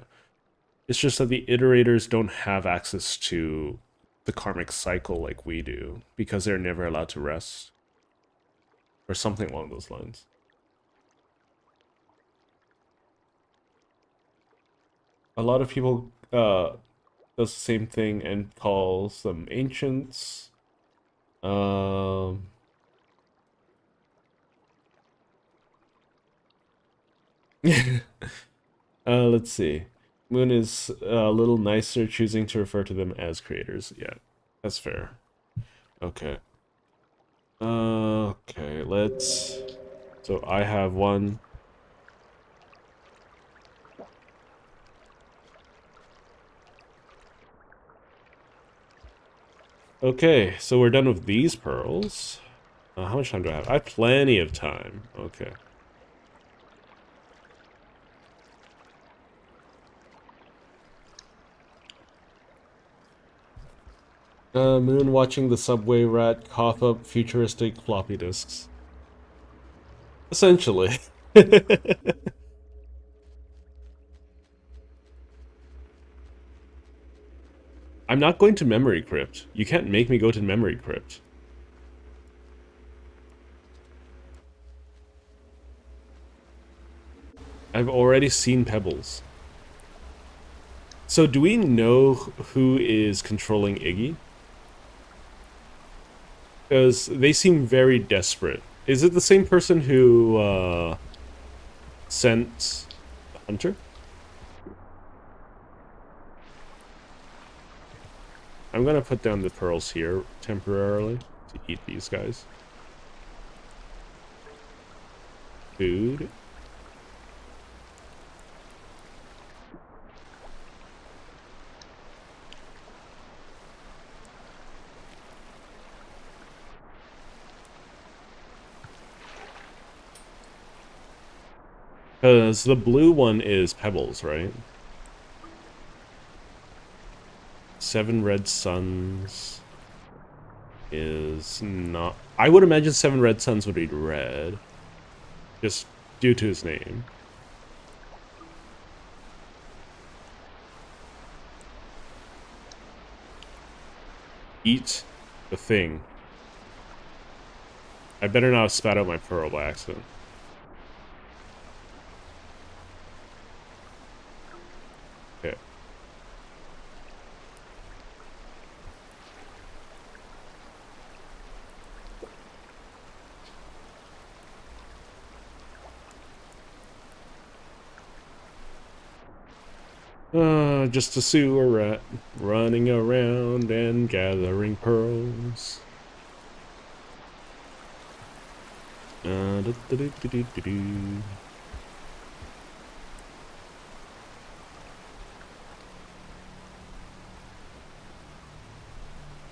A: it's just that the iterators don't have access to the karmic cycle like we do because they're never allowed to rest, or something along those lines. A lot of people does the same thing and calls them ancients. Um, let's see. Moon is a little nicer, choosing to refer to them as creators. Yeah, that's fair. Okay. Okay, let's. So I have one. Okay, so we're done with these pearls. How much time do I have? I have plenty of time. Okay. Moon watching the subway rat cough up futuristic floppy disks. Essentially. I'm not going to memory crypt. You can't make me go to memory crypt. I've already seen Pebbles. So do we know who is controlling Iggy? Because they seem very desperate. Is it the same person who sent Hunter? I'm gonna put down the pearls here temporarily to eat these guys. Food. Because the blue one is pebbles, right? 7 red suns is not... I would imagine 7 red suns would be red. Just due to his name. Eat the thing. I better not have spat out my pearl by accident. Okay. Just a sewer rat running around and gathering pearls.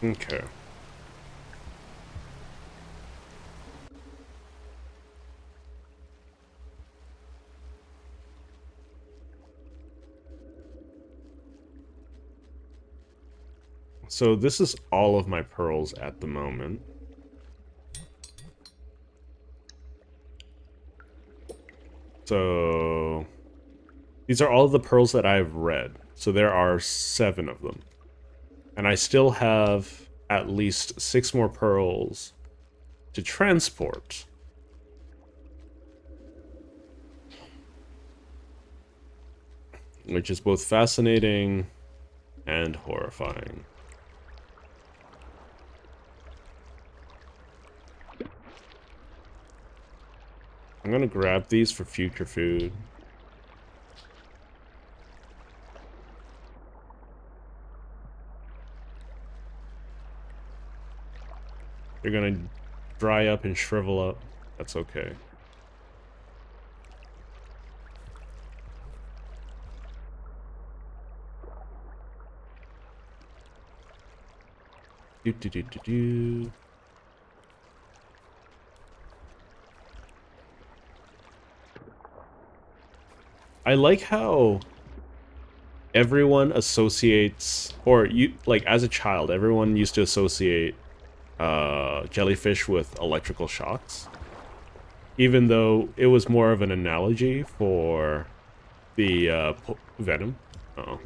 A: Okay. So this is all of my pearls at the moment. So these are all the pearls that I've read. So there are 7 of them. And I still have at least 6 more pearls to transport. Which is both fascinating and horrifying. I'm gonna grab these for future food. They're gonna dry up and shrivel up. That's okay. Do. I like how everyone associates, or you like as a child, everyone used to associate jellyfish with electrical shocks, even though it was more of an analogy for the venom. Uh-oh.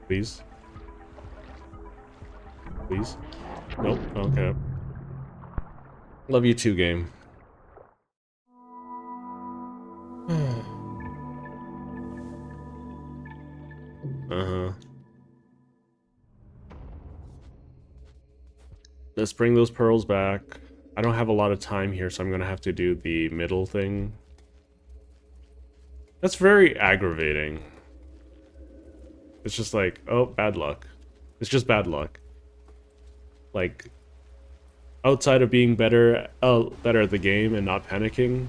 A: Please. Please. Nope. Okay. Love you too, game. Uh-huh. Let's bring those pearls back. I don't have a lot of time here, so I'm gonna have to do the middle thing. That's very aggravating. It's just like, oh, bad luck. It's just bad luck. Like, outside of being better at the game and not panicking,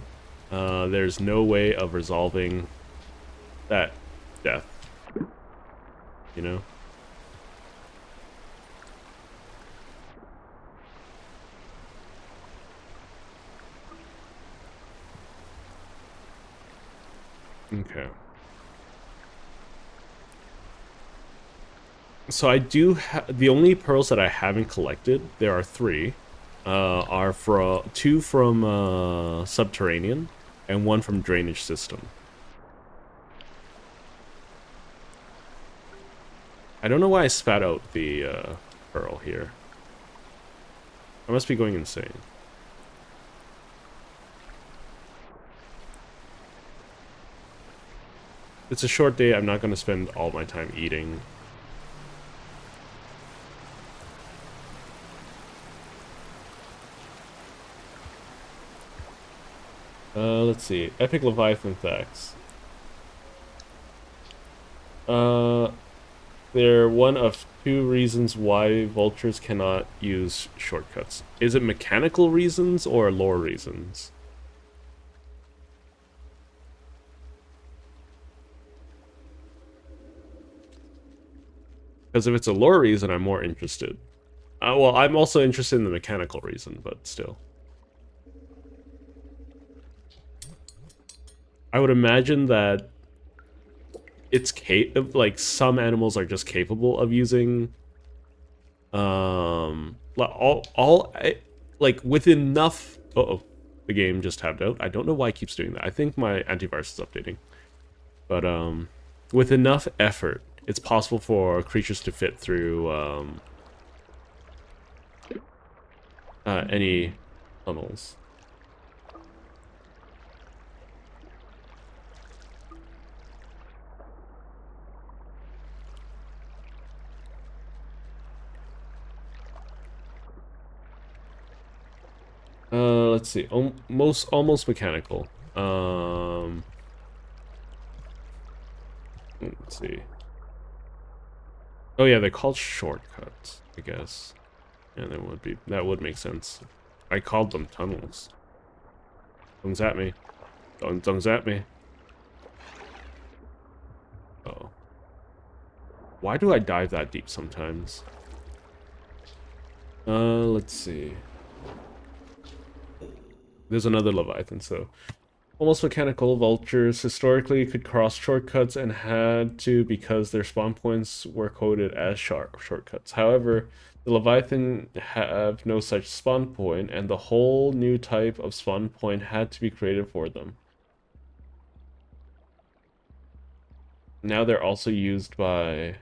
A: there's no way of resolving that death. You know? Okay. So I do have... The only pearls that I haven't collected, there are 3, are 2 from Subterranean and 1 from Drainage System. I don't know why I spat out the pearl here. I must be going insane. It's a short day. I'm not going to spend all my time eating. Let's see. Epic Leviathan Thax. They're one of two reasons why vultures cannot use shortcuts. Is it mechanical reasons or lore reasons? Because if it's a lore reason, I'm more interested. Well, I'm also interested in the mechanical reason, but still. I would imagine that it's like some animals are just capable of using like with enough. Uh-oh, the game just tabbed out. I don't know why it keeps doing that. I think my antivirus is updating. But with enough effort, it's possible for creatures to fit through any tunnels. Let's see. Almost mechanical. Let's see. Oh yeah, they're called shortcuts, I guess. Yeah, that would make sense. I called them tunnels. Don't zap me. Don't zap me. Oh. Why do I dive that deep sometimes? Let's see. There's another Leviathan, so... Almost mechanical vultures historically could cross shortcuts and had to because their spawn points were coded as shortcuts. However, the Leviathan have no such spawn point, and the whole new type of spawn point had to be created for them. Now they're also used by...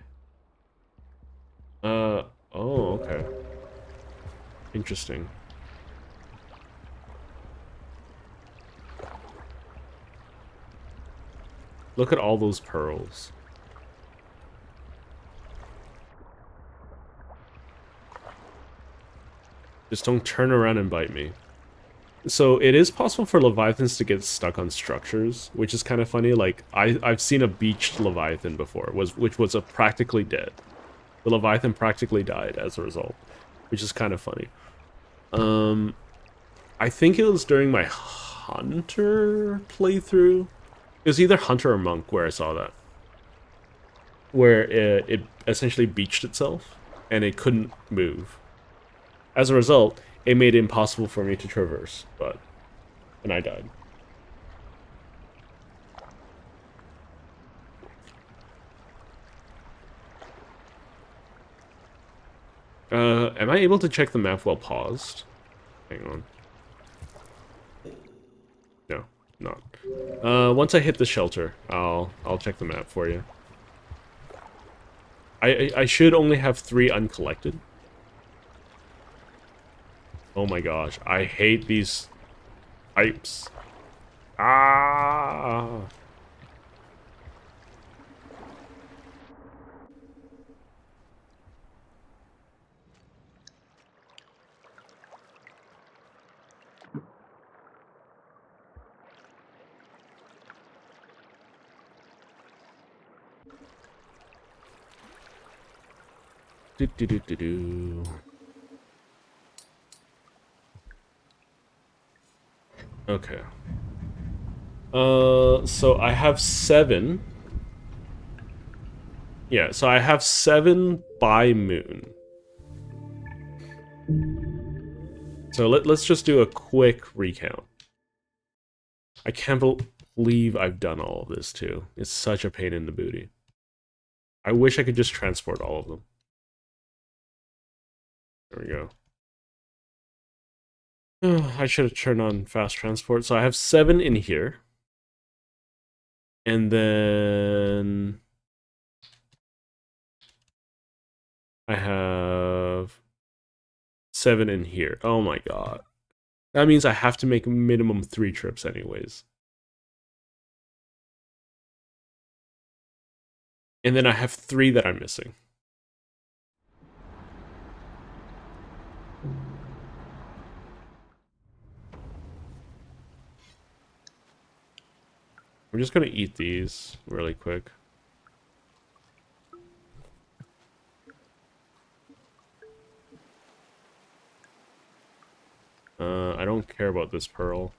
A: oh, okay. Interesting. Look at all those pearls. Just don't turn around and bite me. So it is possible for Leviathans to get stuck on structures, which is kind of funny. Like, I've seen a beached Leviathan before, which was practically dead. The Leviathan practically died as a result, which is kind of funny. I think it was during my Hunter playthrough. It was either Hunter or Monk where I saw that. Where it essentially beached itself, and it couldn't move. As a result, it made it impossible for me to traverse, and I died. Am I able to check the map while paused? Hang on. No, not. Once I hit the shelter, I'll check the map for you. I should only have 3 uncollected. Oh my gosh, I hate these pipes. Ah! Do do do do do. Okay. So I have 7. Yeah, so I have 7 by moon. So let's just do a quick recount. I can't believe I've done all of this too. It's such a pain in the booty. I wish I could just transport all of them. There we go. I should have turned on fast transport. So I have 7 in here. And then I have 7 in here. Oh my god. That means I have to make minimum 3 trips anyways. And then I have 3 that I'm missing. I'm just gonna eat these really quick. I don't care about this pearl.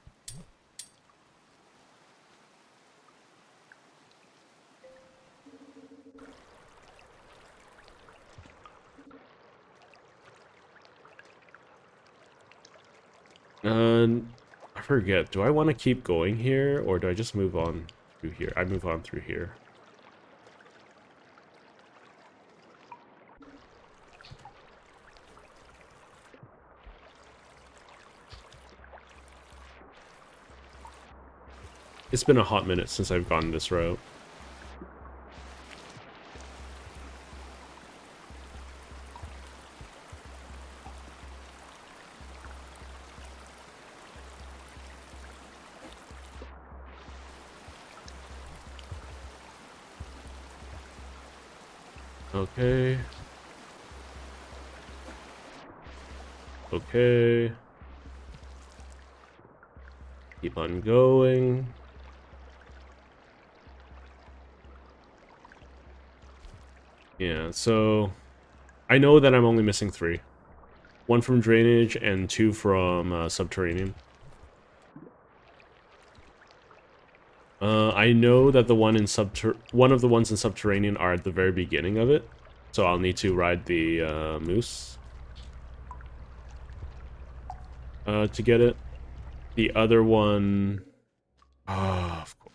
A: I forget. Do I want to keep going here, or do I just move on through here? I move on through here. It's been a hot minute since I've gone this route. Okay. Okay. Keep on going. Yeah, so I know that I'm only missing 3. 1 from drainage and 2 from subterranean. I know that the one of the ones in subterranean are at the very beginning of it, so I'll need to ride the moose to get it. The other one, of course.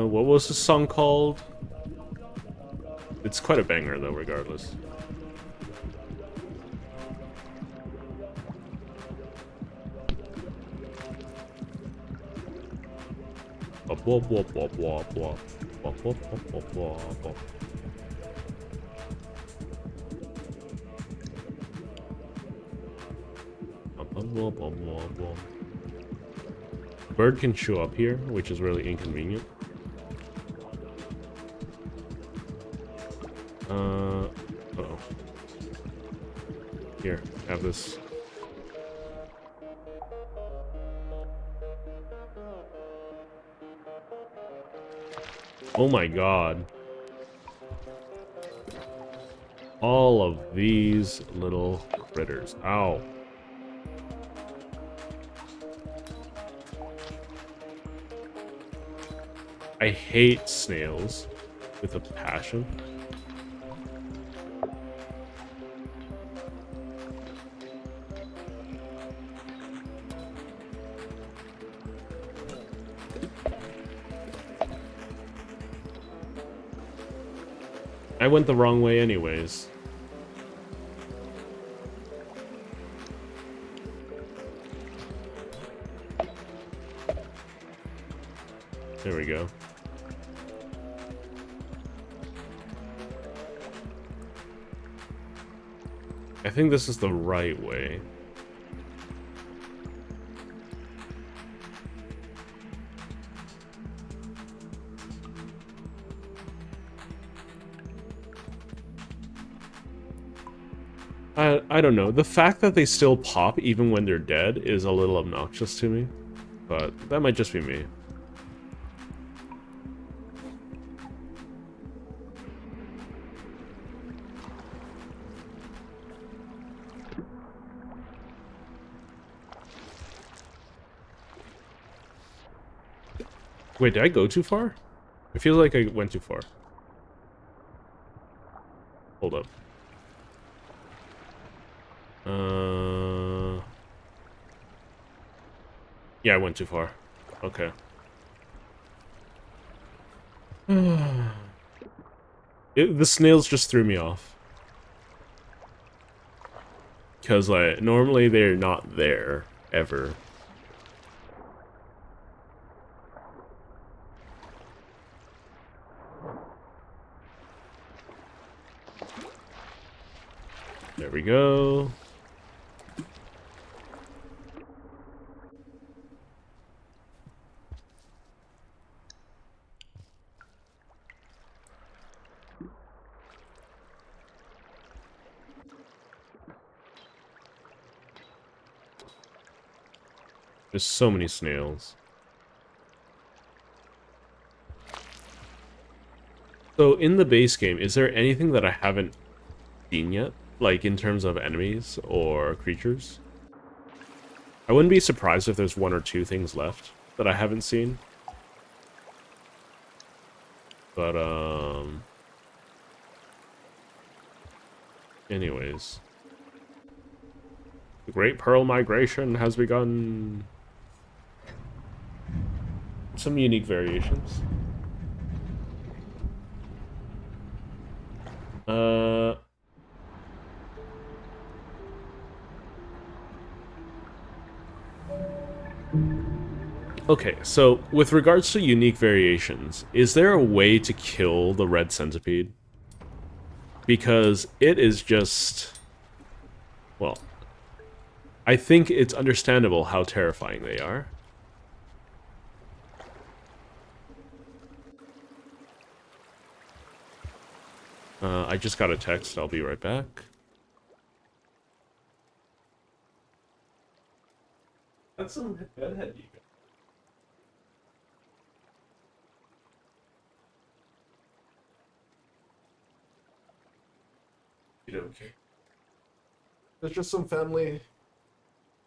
A: What was the song called? It's quite a banger though, regardless. Wop wop wop wop wop wop wop wop wop wop wop. Bird can show up here, which is really inconvenient. Uh-oh. Here, have this. Oh my god. All of these little critters. Ow. I hate snails with a passion. I went the wrong way anyways. There we go. I think this is the right way. I don't know. The fact that they still pop even when they're dead is a little obnoxious to me. But that might just be me. Wait, did I go too far? I feel like I went too far. Hold up. Yeah, I went too far. Okay. The snails just threw me off. Because, like, normally they're not there, ever. There we go. There's so many snails. So in the base game, is there anything that I haven't seen yet? Like in terms of enemies or creatures? I wouldn't be surprised if there's one or two things left that I haven't seen. But, anyways. The Great Pearl Migration has begun. Some unique variations. Okay, so with regards to unique variations, is there a way to kill the red centipede? Because it is just... Well, I think it's understandable how terrifying they are. I just got a text, I'll be right back. That's some bedhead you got. You don't care. There's just some family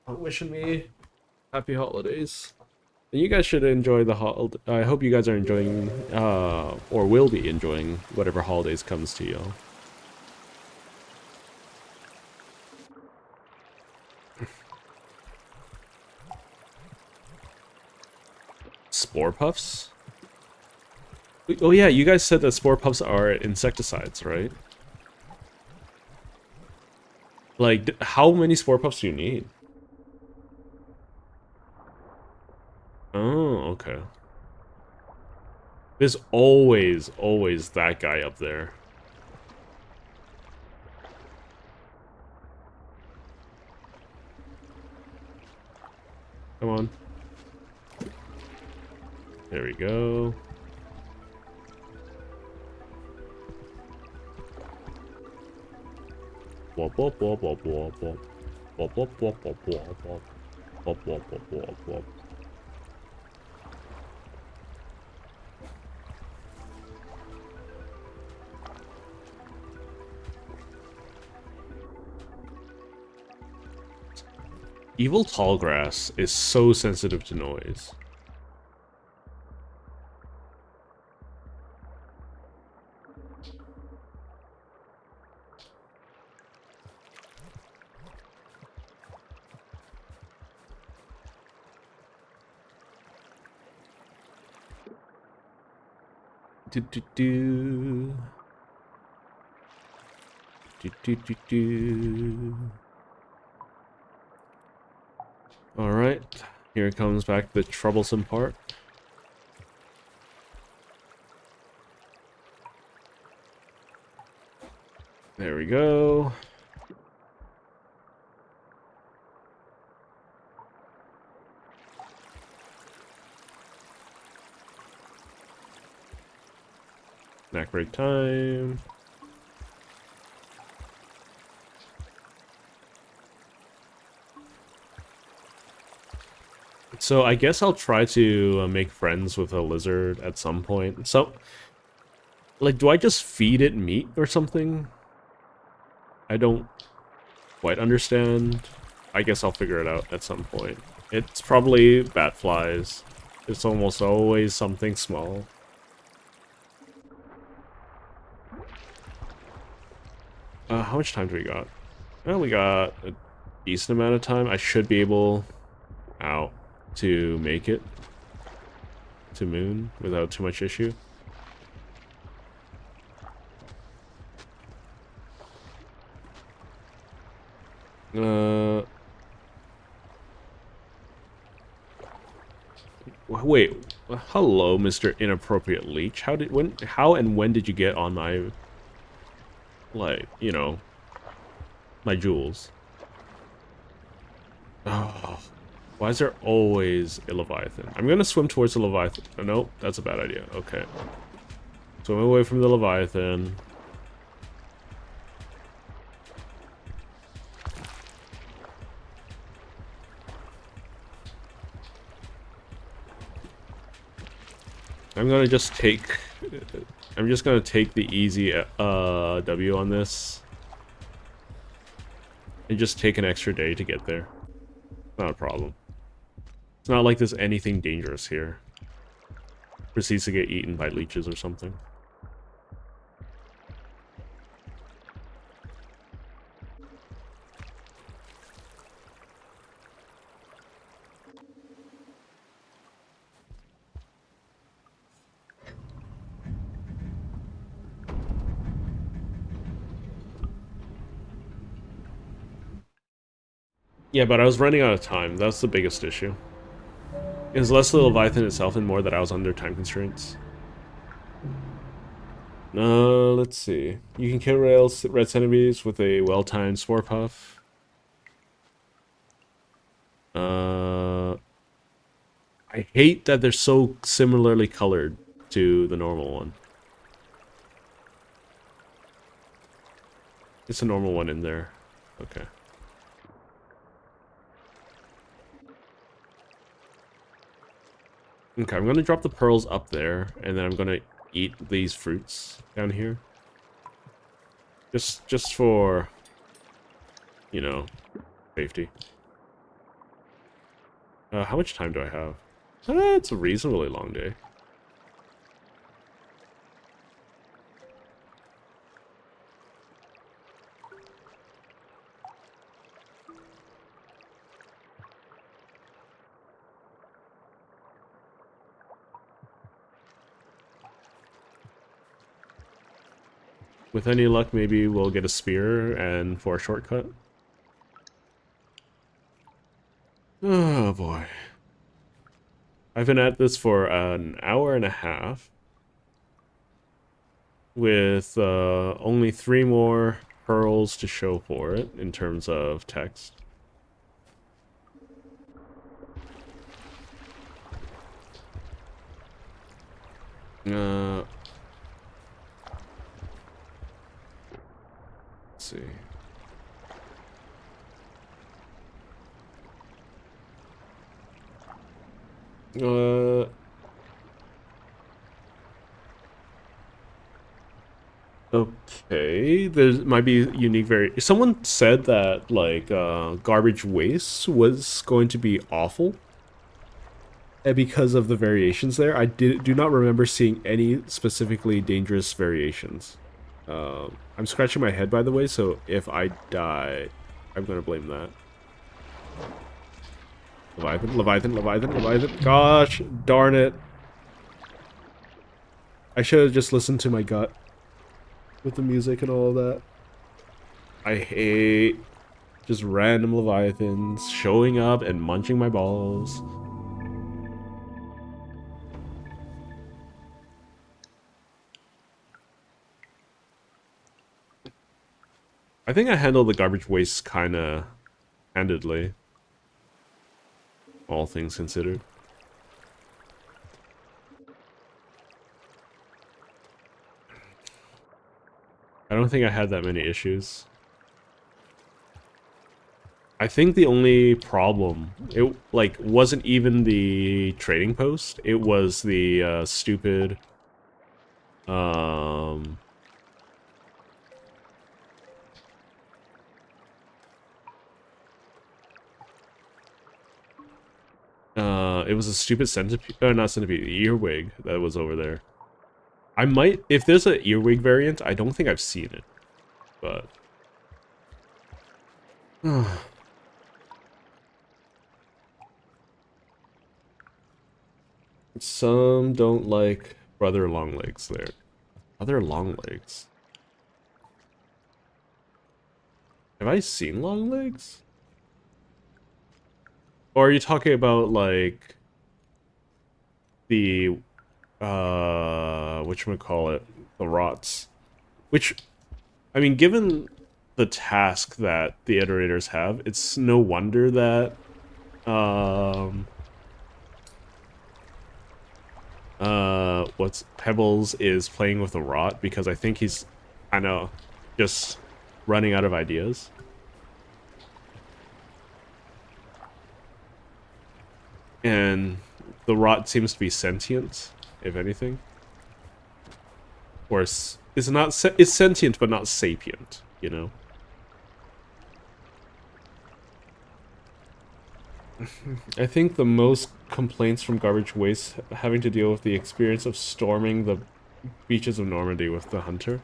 A: wishing me happy holidays. And you guys should enjoy the holiday. I hope you guys are enjoying, or will be enjoying, whatever holidays comes to you. Spore puffs? Oh yeah, you guys said that spore puffs are insecticides, right? Like, how many spore puffs do you need? Oh, okay. There's always that guy up there. Come on. There we go. Wop wop wop wop wop wop. Wop wop wop wop wop wop. Wop wop wop wop wop. Evil Tallgrass is so sensitive to noise. Do do do. Do do do do. Alright, here comes back the troublesome part. There we go. Snack break time. So I guess I'll try to make friends with a lizard at some point. So, like, do I just feed it meat or something? I don't quite understand. I guess I'll figure it out at some point. It's probably bat flies. It's almost always something small. How much time do we got? Well, we got a decent amount of time. I should be able... Ow. To make it to Moon without too much issue. Uh, wait. Hello, Mr. Inappropriate Leech. How and when did you get on my, like, you know, my jewels? Oh, why is there always a Leviathan? I'm gonna swim towards the Leviathan. Oh, no, that's a bad idea. Okay. Swim away from the Leviathan. I'm gonna just take... I'm just gonna take the easy W on this. And just take an extra day to get there. Not a problem. It's not like there's anything dangerous here. Proceeds to get eaten by leeches or something. Yeah, but I was running out of time. That's the biggest issue. It was less the Leviathan itself and more that I was under time constraints. Let's see. You can kill red centipedes with a well-timed spore puff. I hate that they're so similarly colored to the normal one. It's a normal one in there. Okay. Okay, I'm gonna drop the pearls up there, and then I'm gonna eat these fruits down here. Just for, you know, safety. How much time do I have? It's a reasonably long day. With any luck, maybe we'll get a spear and for a shortcut. Oh boy. I've been at this for an hour and a half. With only 3 more pearls to show for it in terms of text. Let's see. Okay, there might be unique someone said that, like, garbage waste was going to be awful. And because of the variations there, I do not remember seeing any specifically dangerous variations. I'm scratching my head, by the way, so if I die, I'm gonna blame that. Leviathan, Leviathan, Leviathan, Leviathan. Gosh, darn it. I should have just listened to my gut with the music and all of that. I hate just random Leviathans showing up and munching my balls. I think I handled the garbage waste kinda handedly. All things considered. I don't think I had that many issues. I think the only problem, it, like, wasn't even the trading post. It was the, stupid, it was a stupid centipede, not centipede, earwig that was over there. I might, if there's an earwig variant, I don't think I've seen it, but... Some don't like Brother Longlegs there. Brother Longlegs? Have I seen Longlegs? Or are you talking about like the whatchamacallit, the rots? Which, I mean, given the task that the iterators have, it's no wonder that um what's Pebbles is playing with the rot, because I think he's, I know, just running out of ideas. And the rot seems to be sentient, if anything. Or it's not, it's sentient but not sapient, you know? I think the most complaints from Garbage Waste having to deal with the experience of storming the beaches of Normandy with the Hunter.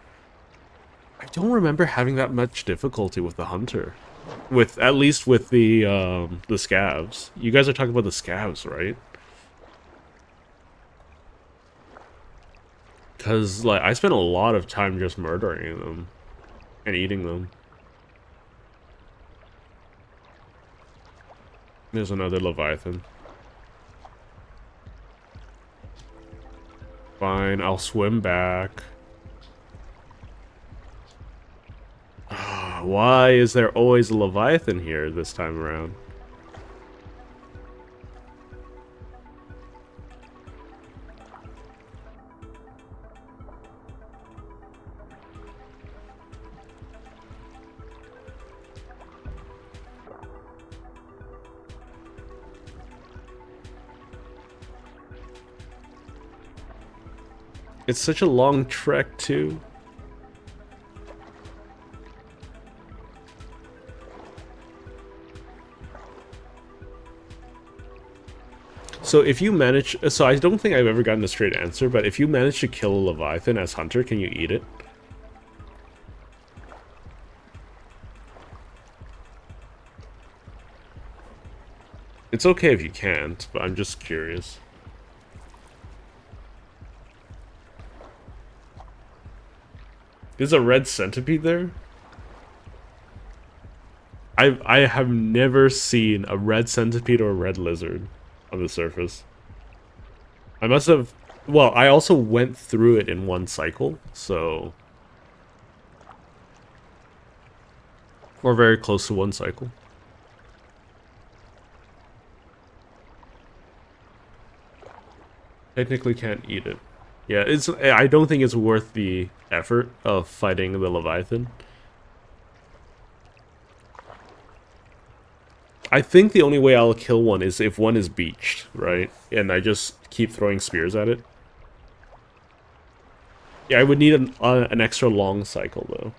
A: I don't remember having that much difficulty with the Hunter. With, at least with the scavs. You guys are talking about the scavs, right? Because, like, I spent a lot of time just murdering them and eating them. There's another Leviathan. Fine, I'll swim back. Why is there always a Leviathan here this time around? It's such a long trek, too. So if you manage... So I don't think I've ever gotten a straight answer, but if you manage to kill a Leviathan as Hunter, can you eat it? It's okay if you can't, but I'm just curious. There's a red centipede there? I have never seen a red centipede or a red lizard on the surface. I must have... Well, I also went through it in one cycle, so... Or very close to one cycle. Technically can't eat it. Yeah, it's... I don't think it's worth the effort of fighting the Leviathan. I think the only way I'll kill one is if one is beached, right? And I just keep throwing spears at it. Yeah, I would need an extra long cycle, though.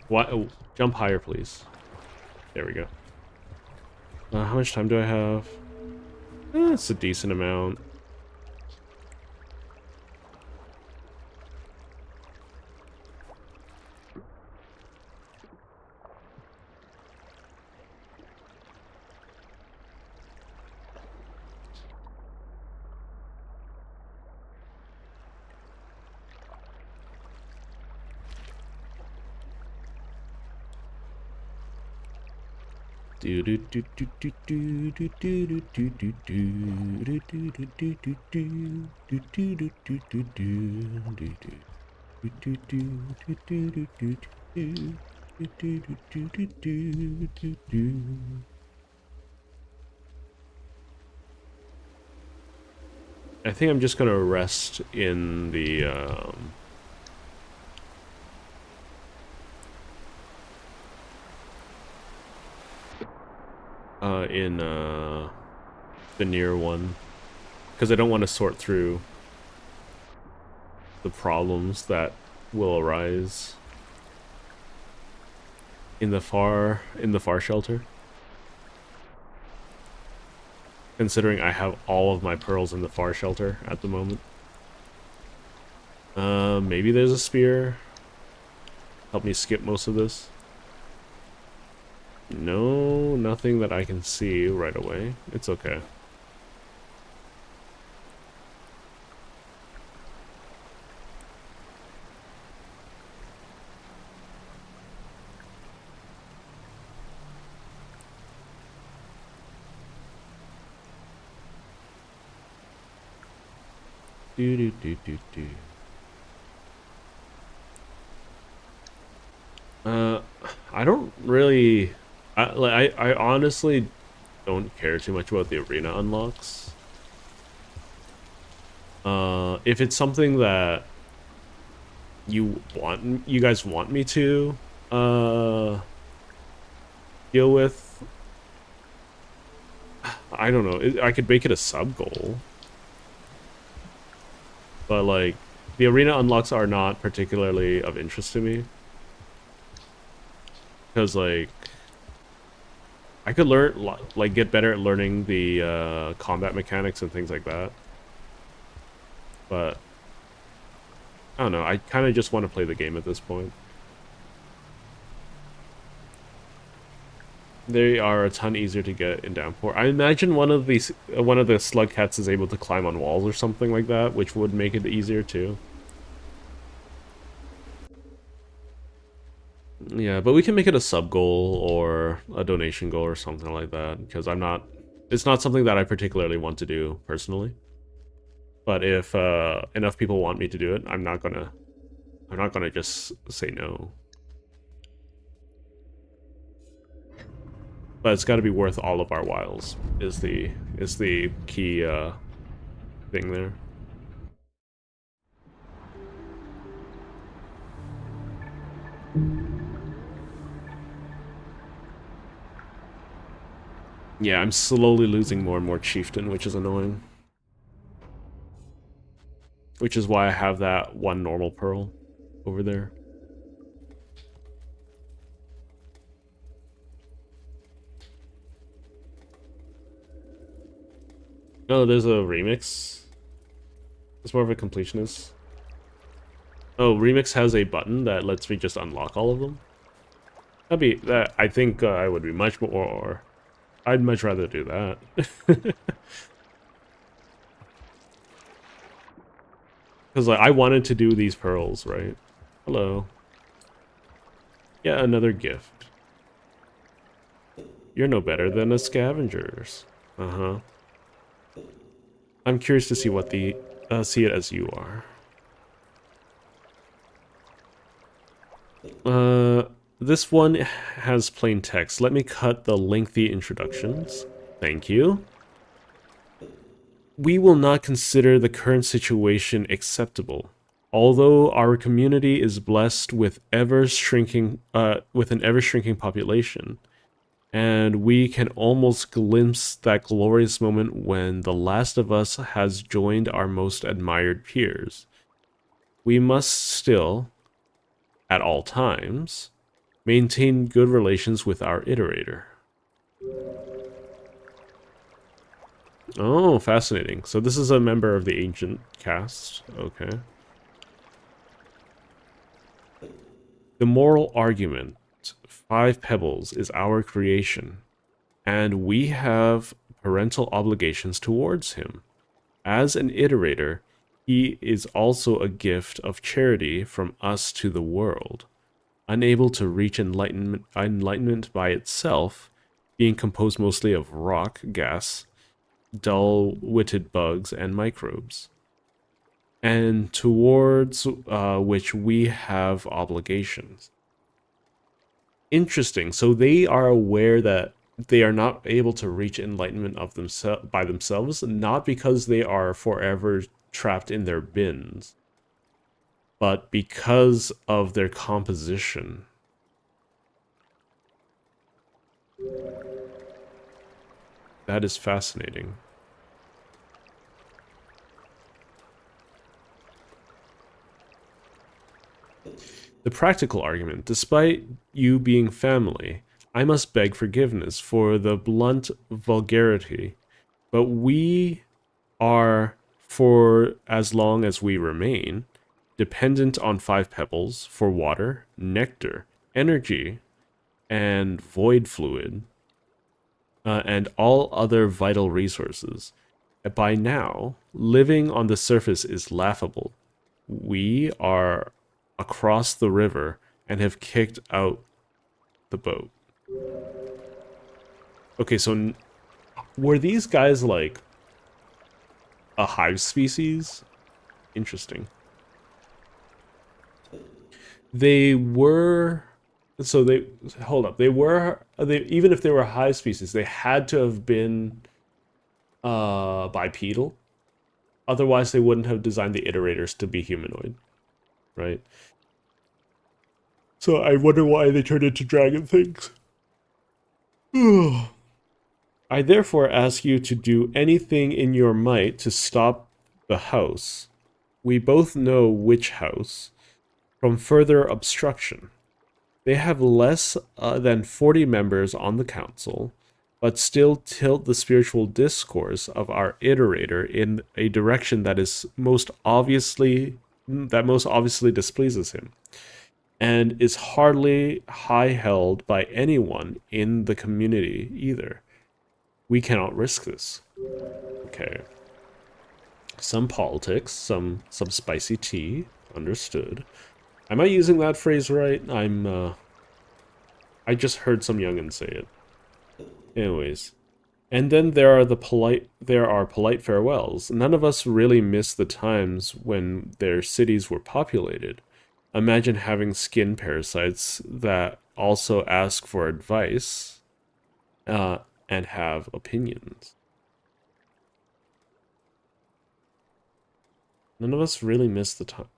A: Why? Oh, jump higher, please. There we go. How much time do I have? It's a decent amount. I think I'm just gonna rest in the the near one, because I don't want to sort through the problems that will arise in the far shelter. Considering I have all of my pearls in the far shelter at the moment. Maybe there's a spear. Help me skip most of this. No, nothing that I can see right away. It's okay. Do do do do do. I don't really. I honestly don't care too much about the arena unlocks. If it's something that you guys want me to, deal with, I don't know. I could make it a sub goal, but like, the arena unlocks are not particularly of interest to me because like, I could learn like get better at learning the combat mechanics and things like that, but I don't know. I kind of just want to play the game at this point. They are a ton easier to get in Downpour. I imagine one of the slug cats is able to climb on walls or something like that, which would make it easier too. Yeah, but we can make it a sub goal or a donation goal or something like that because it's not something that I particularly want to do personally. But if enough people want me to do it, I'm not gonna just say no. But it's got to be worth all of our whiles. Is the key thing there. Yeah, I'm slowly losing more and more chieftain, which is annoying. Which is why I have that one normal pearl over there. Oh, there's a remix. It's more of a completionist. Oh, remix has a button that lets me just unlock all of them. That'd be that. I think I would be much more. I'd much rather do that. Because like I wanted to do these pearls, right? Hello. Yeah, another gift. You're no better than the scavengers. Uh-huh. I'm curious to see what the see it as you are. This one has plain text. Let me cut the lengthy introductions. Thank you. We will not consider the current situation acceptable. Although our community is blessed with with an ever-shrinking population, and we can almost glimpse that glorious moment when the last of us has joined our most admired peers. We must still, at all times, maintain good relations with our iterator. Oh, fascinating. So this is a member of the ancient caste. Okay. The moral argument, 5 pebbles, is our creation, and we have parental obligations towards him. As an iterator, he is also a gift of charity from us to the world, unable to reach enlightenment by itself, being composed mostly of rock, gas, dull-witted bugs, and microbes, and towards which we have obligations. Interesting. So they are aware that they are not able to reach enlightenment of by themselves, not because they are forever trapped in their bins, but because of their composition. That is fascinating. The practical argument, despite you being family, I must beg forgiveness for the blunt vulgarity, but we are, for as long as we remain, dependent on 5 pebbles for water, nectar, energy, and void fluid, and all other vital resources. By now, living on the surface is laughable. We are across the river and have kicked out the boat. Okay, so were these guys like a hive species? Interesting. They were. So they hold up. They were. They even if they were a hive species, they had to have been bipedal. Otherwise, they wouldn't have designed the iterators to be humanoid, right? So I wonder why they turned into dragon things. I therefore ask you to do anything in your might to stop the house. We both know which house from further obstruction. They have less than 40 members on the council, but still tilt the spiritual discourse of our iterator in a direction that most obviously displeases him, and is hardly high held by anyone in the community either. We cannot risk this. Okay. Some politics, some spicy tea, understood. Am I using that phrase right? I just heard some youngin say it. Anyways. And then there are polite farewells. None of us really miss the times when their cities were populated. Imagine having skin parasites that also ask for advice, and have opinions. None of us really miss the time.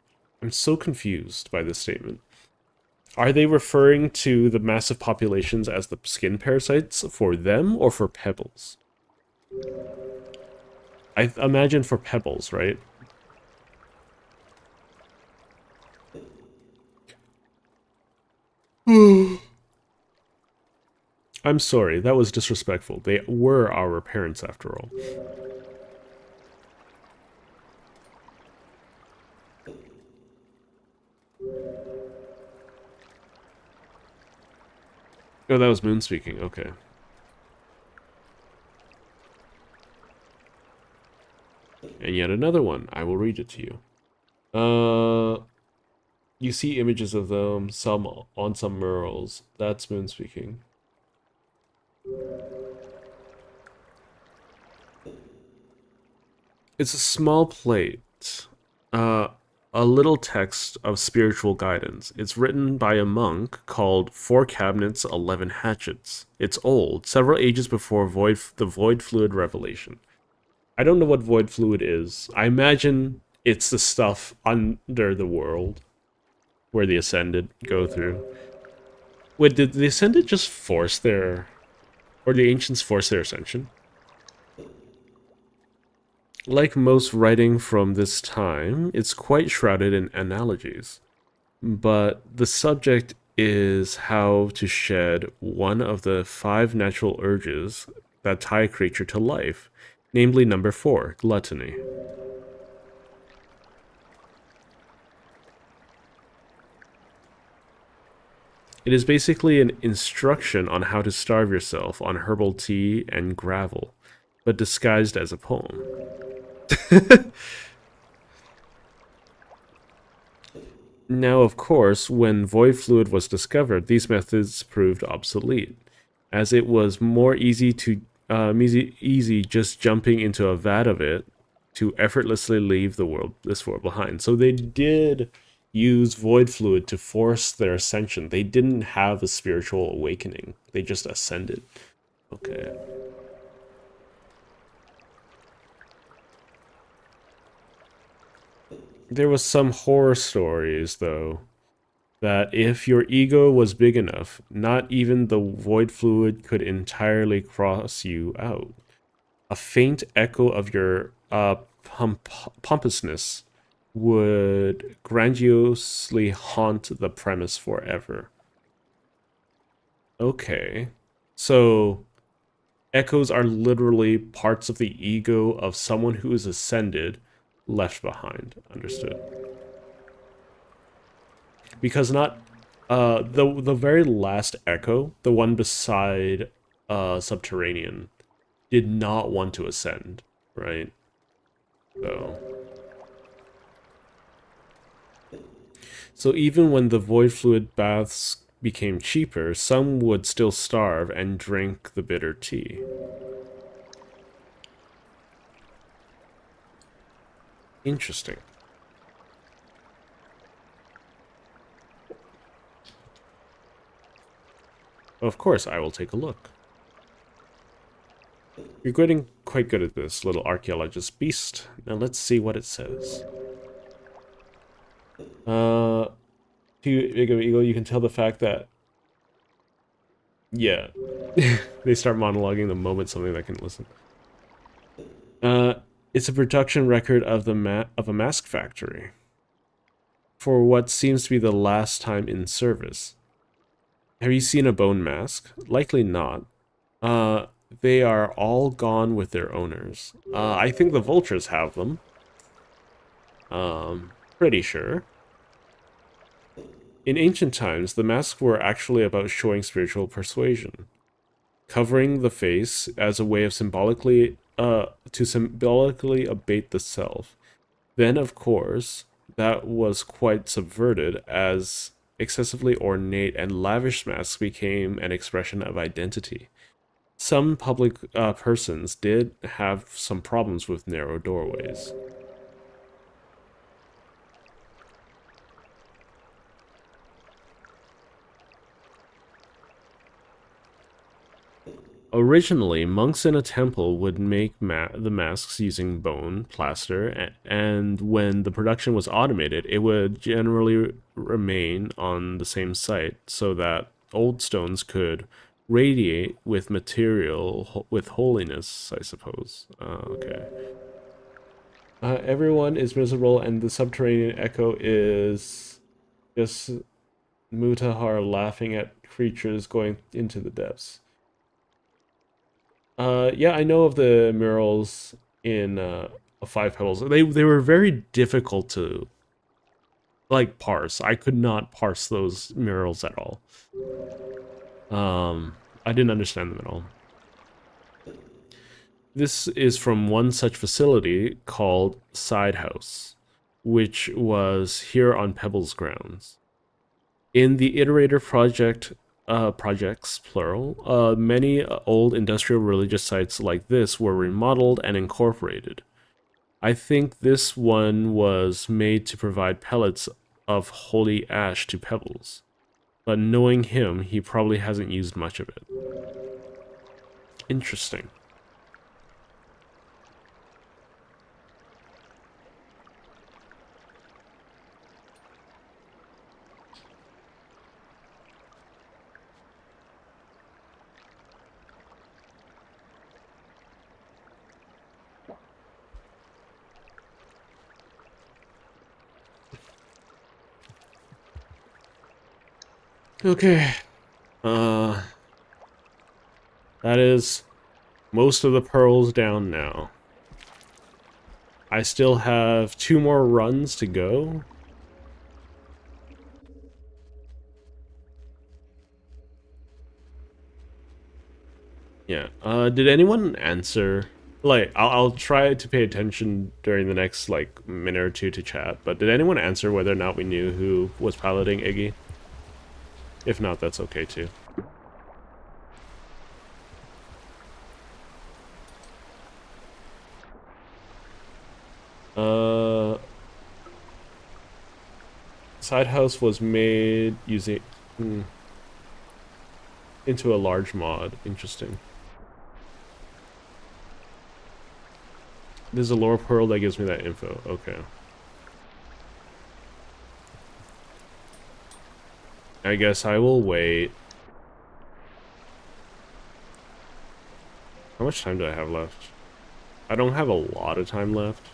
A: I'm so confused by this statement. Are they referring to the massive populations as the skin parasites for them or for pebbles? I imagine for pebbles, right? I'm sorry, that was disrespectful. They were our parents after all. Oh, that was Moon speaking. Okay. And yet another one. I will read it to you. You see images of them, some on some murals. That's Moon speaking. It's a small plate. A little text of spiritual guidance. It's written by a monk called Four Cabinets, 11 Hatchets. It's old, several ages before the Void Fluid revelation. I don't know what Void Fluid is. I imagine it's the stuff under the world where the Ascended go through. Wait, did the Ascended just force their... or the Ancients force their ascension? Like most writing from this time, it's quite shrouded in analogies. But the subject is how to shed one of the 5 natural urges that tie a creature to life, namely number 4, gluttony. It is basically an instruction on how to starve yourself on herbal tea and gravel, but disguised as a poem. Now, of course, when void fluid was discovered, these methods proved obsolete, as it was more easy just jumping into a vat of it to effortlessly leave this world behind. So they did use void fluid to force their ascension. They didn't have a spiritual awakening. They just ascended. Okay. There was some horror stories, though, that if your ego was big enough, not even the void fluid could entirely cross you out. A faint echo of your pompousness would grandiosely haunt the premise forever. Okay. So, echoes are literally parts of the ego of someone who is ascended left behind. Understood. Because not The very last echo, the one beside Subterranean, did not want to ascend, right? So even when the void fluid baths became cheaper, some would still starve and drink the bitter tea. Interesting. Of course, I will take a look. You're getting quite good at this, little archaeologist beast. Now let's see what it says. To Eagle, you can tell the fact that... Yeah. They start monologuing the moment something that can listen. It's a production record of a mask factory. For what seems to be the last time in service. Have you seen a bone mask? Likely not. They are all gone with their owners. I think the vultures have them. Pretty sure. In ancient times, the masks were actually about showing spiritual persuasion. Covering the face as a way of symbolically abate the self. Then, of course, that was quite subverted as excessively ornate and lavish masks became an expression of identity. Some public persons did have some problems with narrow doorways. Originally, monks in a temple would make the masks using bone, plaster, and when the production was automated, it would generally remain on the same site so that old stones could radiate with material with holiness, I suppose. Okay. Everyone is miserable, and the subterranean echo is just Mutahar laughing at creatures going into the depths. Yeah, I know of the murals in Five Pebbles. They were very difficult to like parse. I could not parse those murals at all. I didn't understand them at all. This is from one such facility called Side House, which was here on Pebbles grounds. In the Iterator projects, plural, many old industrial religious sites like this were remodeled and incorporated. I think this one was made to provide pellets of holy ash to Pebbles. But knowing him, he probably hasn't used much of it. Interesting. Okay. That is most of the pearls down now. I still have 2 more runs to go. Yeah. Did anyone answer? Like, I'll try to pay attention during the next, like, minute or two to chat, but did anyone answer whether or not we knew who was piloting Iggy? If not, that's okay too. Side House was made using into a large mod. Interesting. There's a lore pearl that gives me that info. Okay. I guess I will wait. How much time do I have left? I don't have a lot of time left.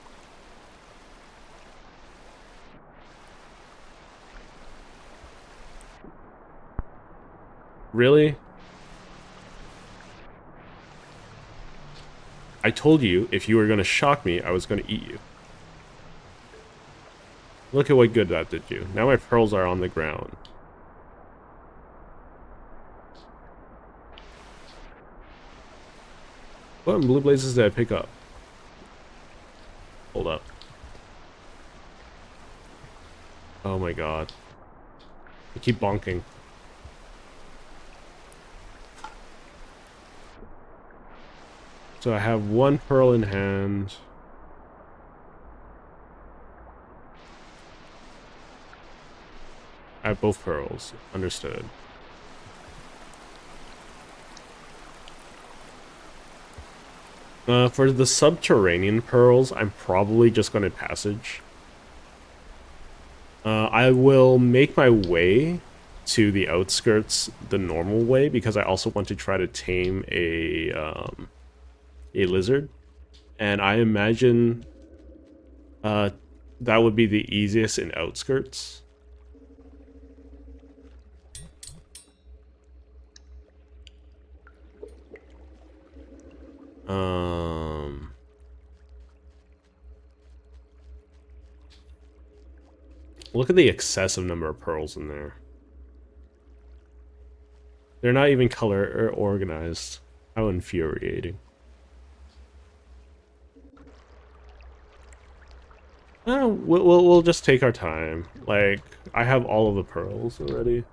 A: Really? I told you if you were going to shock me, I was going to eat you. Look at what good that did you. Now my pearls are on the ground. What blue blazes did I pick up? Hold up. Oh my god. I keep bonking. So I have one pearl in hand. I have both pearls. Understood. For the subterranean pearls, I'm probably just going to passage. I will make my way to the outskirts the normal way because I also want to try to tame a lizard, and I imagine that would be the easiest in outskirts. Look at the excessive number of pearls in there. They're not even color or organized. How infuriating. We'll just take our time. Like, I have all of the pearls already.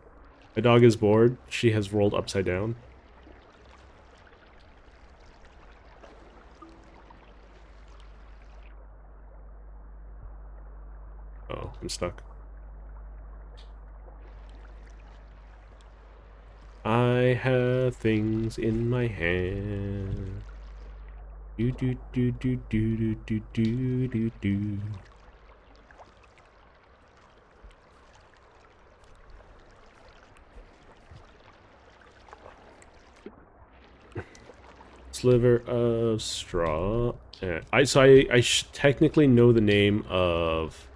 A: My dog is bored. She has rolled upside down. Oh, I'm stuck. I have things in my hand. Do do do do do do do do do. Sliver of straw. Yeah. I technically know the name of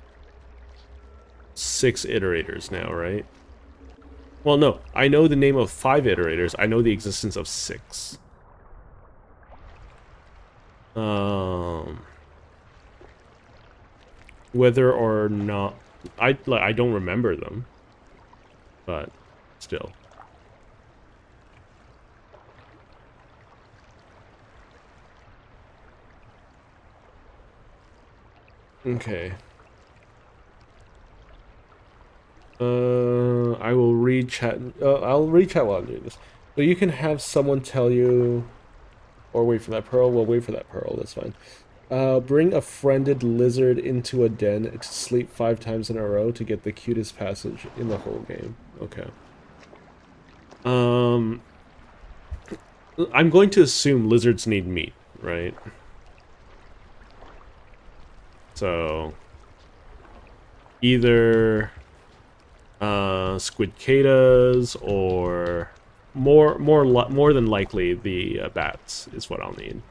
A: 6 iterators now, right? Well, no, I know the name of 5 iterators. I know the existence of 6. Whether or not I don't remember them, but still. Okay. I will read chat. I'll read chat while I'm doing this. So you can have someone tell you, or wait for that pearl. We'll wait for that pearl. That's fine. Bring a friended lizard into a den to sleep 5 times in a row to get the cutest passage in the whole game. Okay. I'm going to assume lizards need meat, right? So either squidcadas or more than likely the bats is what I'll need.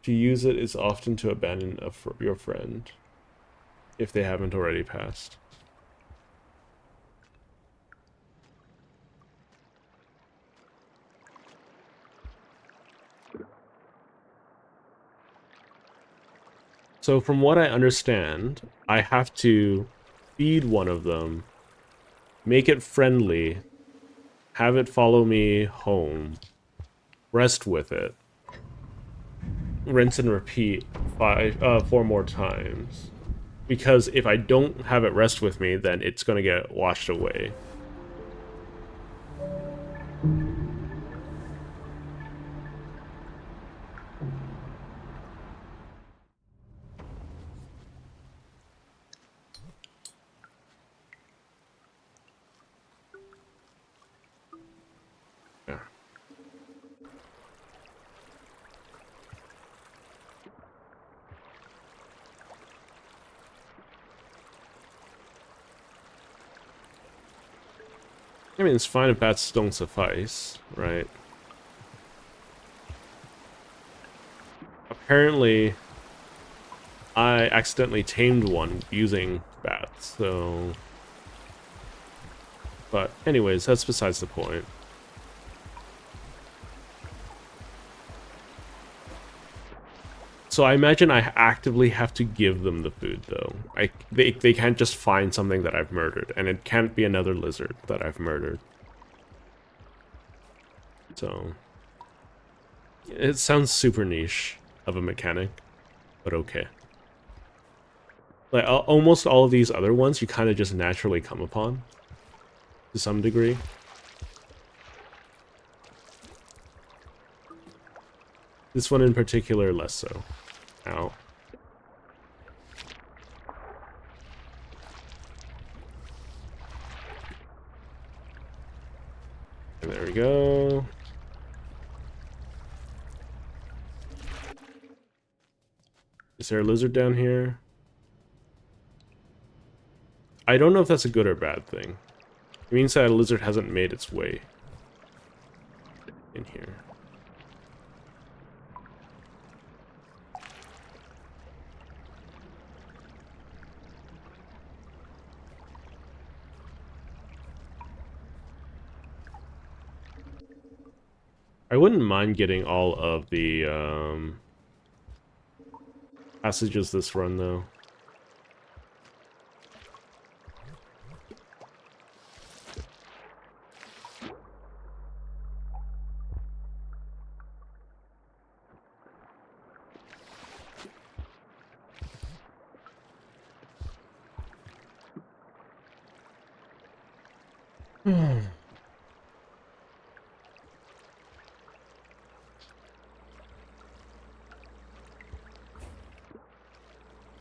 A: To use it is often to abandon your friend if they haven't already passed. So from what I understand, I have to feed one of them, make it friendly, have it follow me home, rest with it, rinse and repeat 4 more times. Because if I don't have it rest with me, then it's gonna get washed away. Yeah. I mean, it's fine if bats don't suffice, right? Apparently, I accidentally tamed one using bats, so... But anyways, that's besides the point. So I imagine I actively have to give them the food, though. They can't just find something that I've murdered, and it can't be another lizard that I've murdered. So it sounds super niche of a mechanic, but okay. Like almost all of these other ones, you kind of just naturally come upon to some degree. This one in particular, less so. Ow. And there we go. Is there a lizard down here? I don't know if that's a good or bad thing. It means that a lizard hasn't made its way in here. I wouldn't mind getting all of the passages this run, though.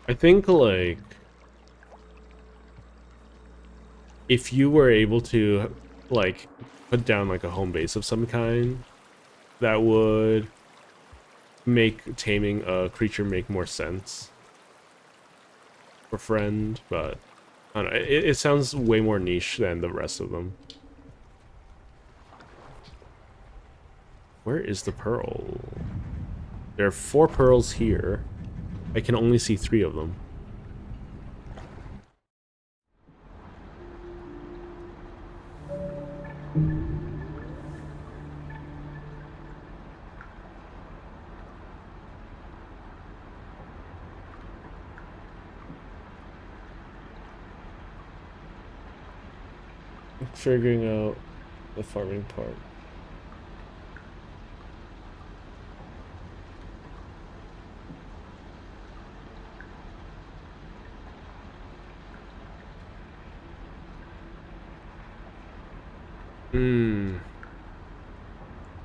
A: I think, like, if you were able to, like, put down, like, a home base of some kind, that would make taming a creature make more sense for Friend, but I don't know, it sounds way more niche than the rest of them. Where is the pearl? There are 4 pearls here. I can only see 3 of them. Figuring out the farming part.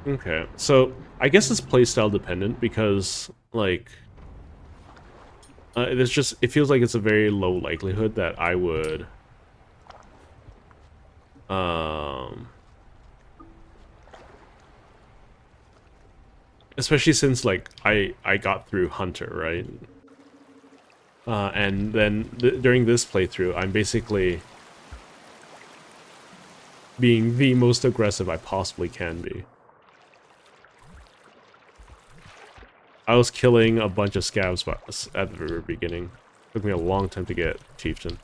A: Okay, so I guess it's playstyle dependent because, like, there's just, it feels like it's a very low likelihood that I would, especially since, like, I got through Hunter, right? And then during this playthrough, I'm basically being the most aggressive I possibly can be. I was killing a bunch of scavs at the very beginning. Took me a long time to get Chieftain.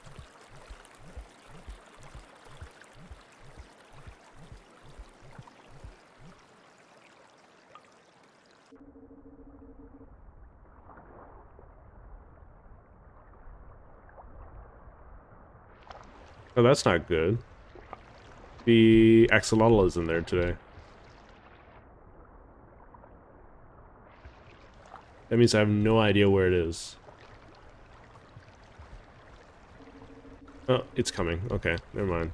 A: Oh, that's not good. The axolotl is in there today. That means I have no idea where it is. Oh, it's coming. Okay, never mind.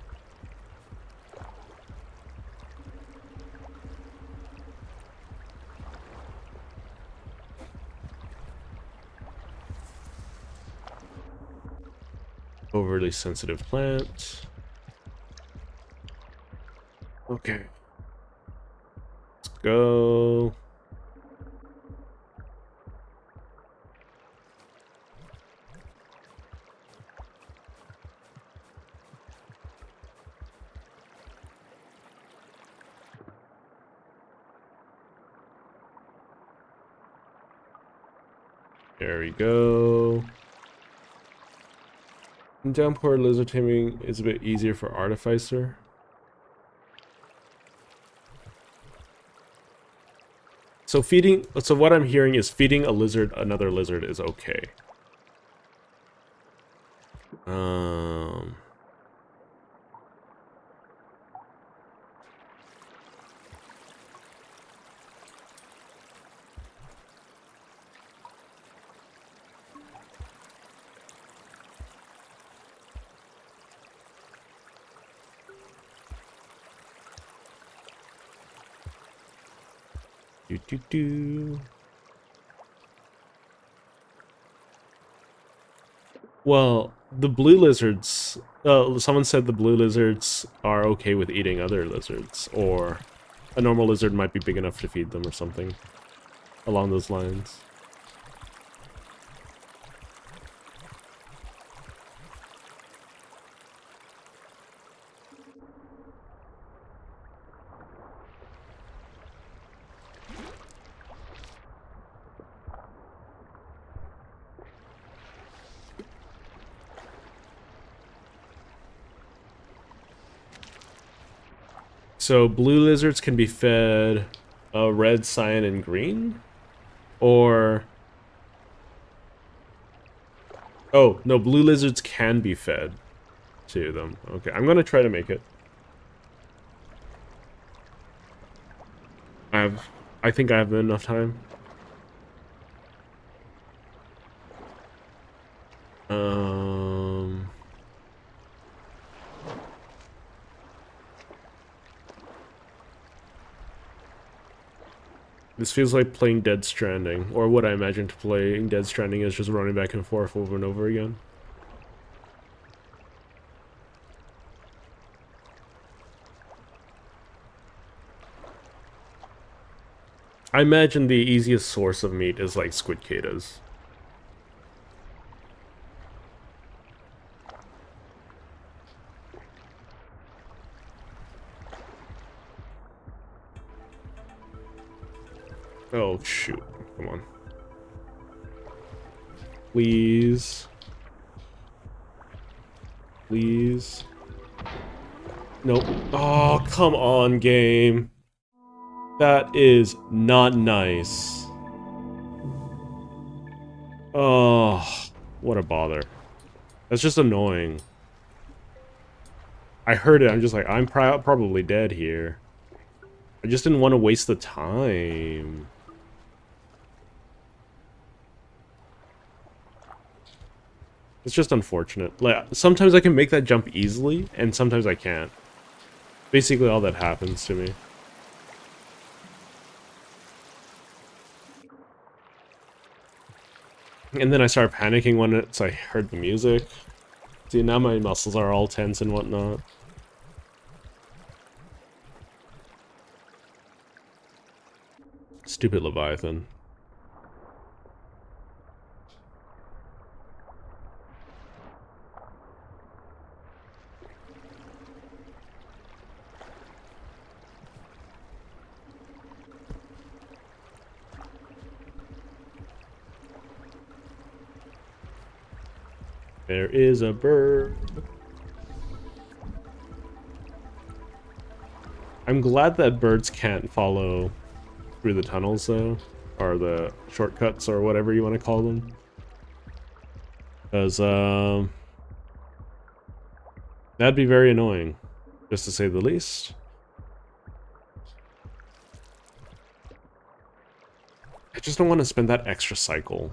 A: Overly sensitive plant. Okay. Let's go. There we go. Downpour lizard taming is a bit easier for Artificer. So feeding... So what I'm hearing is feeding a lizard another lizard is okay. Well, the blue lizards... someone said the blue lizards are okay with eating other lizards, or a normal lizard might be big enough to feed them or something along those lines. So blue lizards can be fed red, cyan, and green? Or... Oh, no, blue lizards can be fed to them. Okay, I'm gonna try to make it. I think I have enough time. This feels like playing Dead Stranding, or what I imagine to playing Dead Stranding is, just running back and forth over and over again. I imagine the easiest source of meat is like squid cicadas. Oh, shoot. Come on. Please. Please. Nope. Oh, come on, game. That is not nice. Oh, what a bother. That's just annoying. I heard it, I'm just like, I'm probably dead here. I just didn't want to waste the time. It's just unfortunate. Like, sometimes I can make that jump easily, and sometimes I can't. Basically all that happens to me. And then I started panicking when I heard the music. See, now my muscles are all tense and whatnot. Stupid Leviathan. There is a bird. I'm glad that birds can't follow through the tunnels, though. Or the shortcuts, or whatever you want to call them. Because, that'd be very annoying, just to say the least. I just don't want to spend that extra cycle.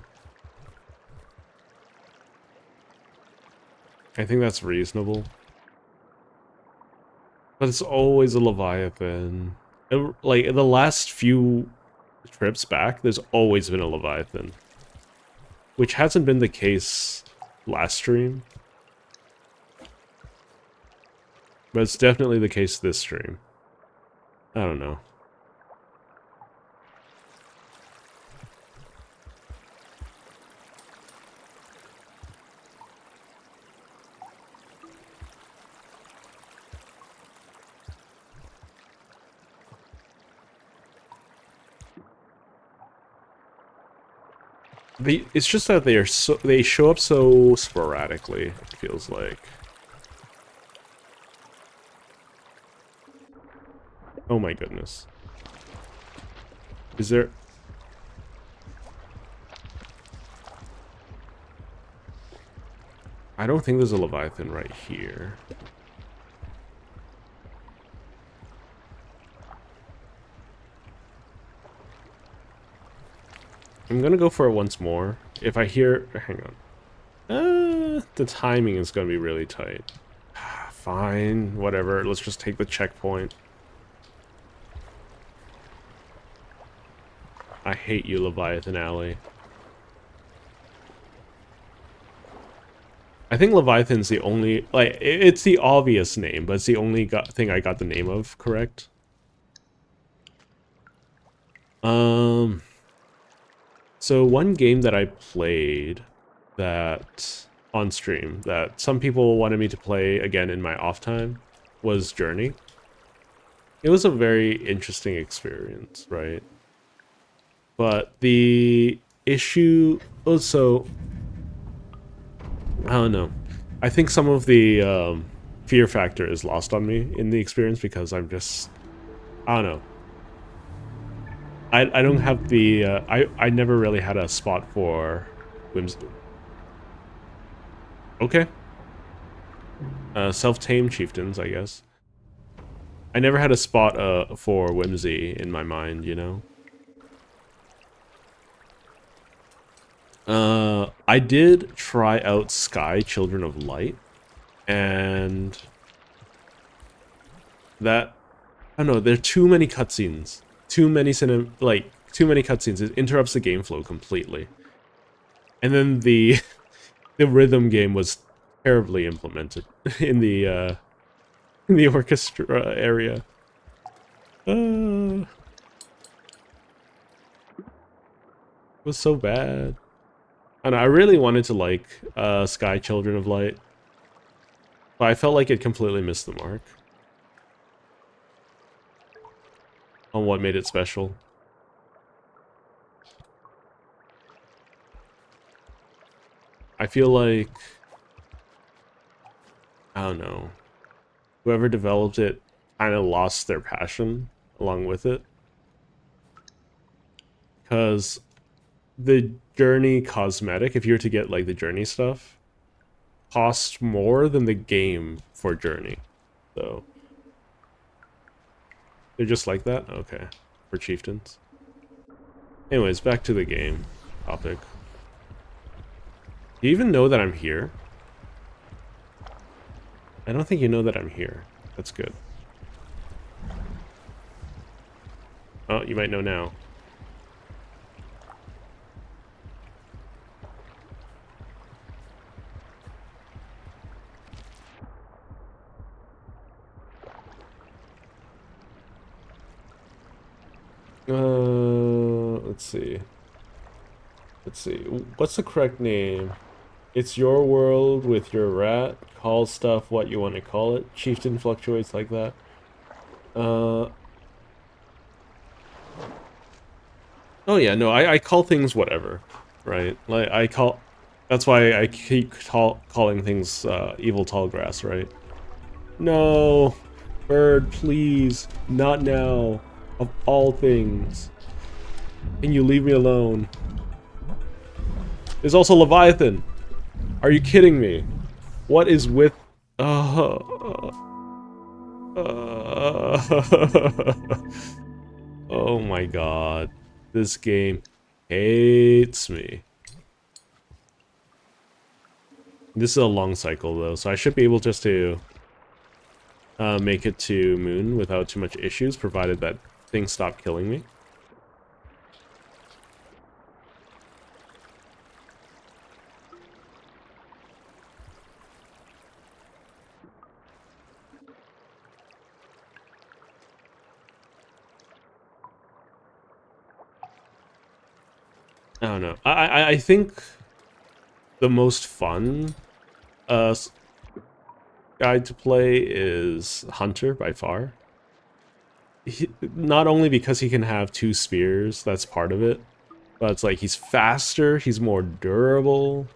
A: I think that's reasonable. But it's always a Leviathan. Like, in the last few trips back, there's always been a Leviathan. Which hasn't been the case last stream. But it's definitely the case this stream. I don't know. It's just that they show up so sporadically, it feels like. Oh my goodness. Is there... I don't think there's a Leviathan right here. I'm gonna go for it once more. If I hear... Hang on. The timing is gonna be really tight. Fine, whatever. Let's just take the checkpoint. I hate you, Leviathan Alley. I think Leviathan's the only... Like, it's the obvious name, but it's the only thing I got the name of correct. So one game that I played that... on stream, that some people wanted me to play again in my off time, was Journey. It was a very interesting experience, right? But the issue... Also... I don't know. I think some of the fear factor is lost on me in the experience because I'm just... I don't know. I don't have the... I never really had a spot for Whimsy. Okay. Self-tamed chieftains, I guess. I never had a spot for Whimsy in my mind, you know? I did try out Sky Children of Light, and that... I don't know, there are too many cutscenes. Too many cutscenes. It interrupts the game flow completely. And then the rhythm game was terribly implemented in the orchestra area. It was so bad. And I really wanted to like Sky Children of Light, but I felt like it completely missed the mark on what made it special. I feel like, I don't know, whoever developed it kind of lost their passion along with it. Because the Journey cosmetic, if you were to get like the Journey stuff, costs more than the game for Journey. So they're just like that? Okay. For chieftains. Anyways, back to the game topic. Do you even know that I'm here? I don't think you know that I'm here. That's good. Oh, you might know now. Let's see. Let's see. What's the correct name? It's your world with your rat. Call stuff what you want to call it. Chieftain fluctuates like that. Oh yeah, no, I call things whatever, right? Like I call... That's why I keep calling things evil tall grass, right? No! Bird, please. Not now. Of all things. Can you leave me alone? There's also Leviathan! Are you kidding me? What is with... Oh my god. This game hates me. This is a long cycle though, so I should be able just to make it to Moon without too much issues, provided that things stop killing me. I don't know. I think the most fun guide to play is Hunter by far. Not only because he can have 2 spears, that's part of it, but it's like he's faster, he's more durable,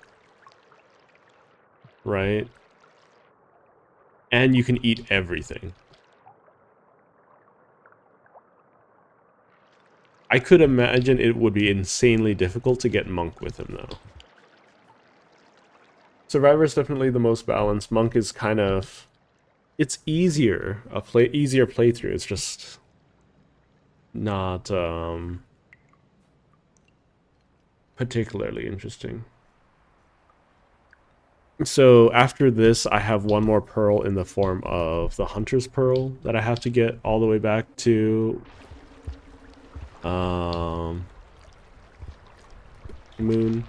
A: right? And you can eat everything. I could imagine it would be insanely difficult to get Monk with him, though. Survivor is definitely the most balanced. Monk is kind of... It's easier. Easier playthrough. It's just... not, particularly interesting. So after this, I have one more pearl in the form of the Hunter's Pearl that I have to get all the way back to Moon.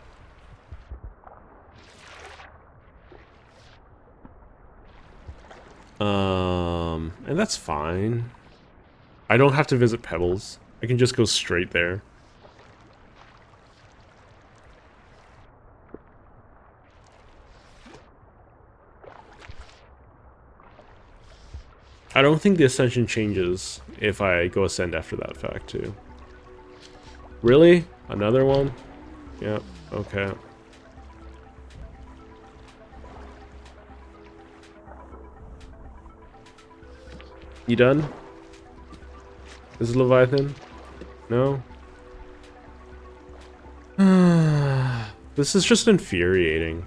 A: And that's fine. I don't have to visit Pebbles. I can just go straight there. I don't think the Ascension changes if I go Ascend after that fact, too. Really? Another one? Yep, okay. You done? This is Leviathan? No? This is just infuriating.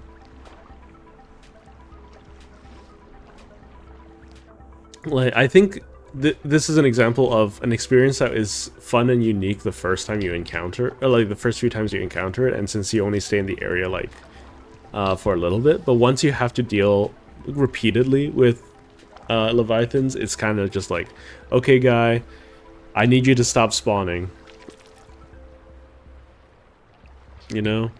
A: Like, I think this is an example of an experience that is fun and unique the first time you encounter, or like the first few times you encounter it, and since you only stay in the area like for a little bit, but once you have to deal repeatedly with Leviathans, it's kind of just like, okay, guy, I need you to stop spawning. You know?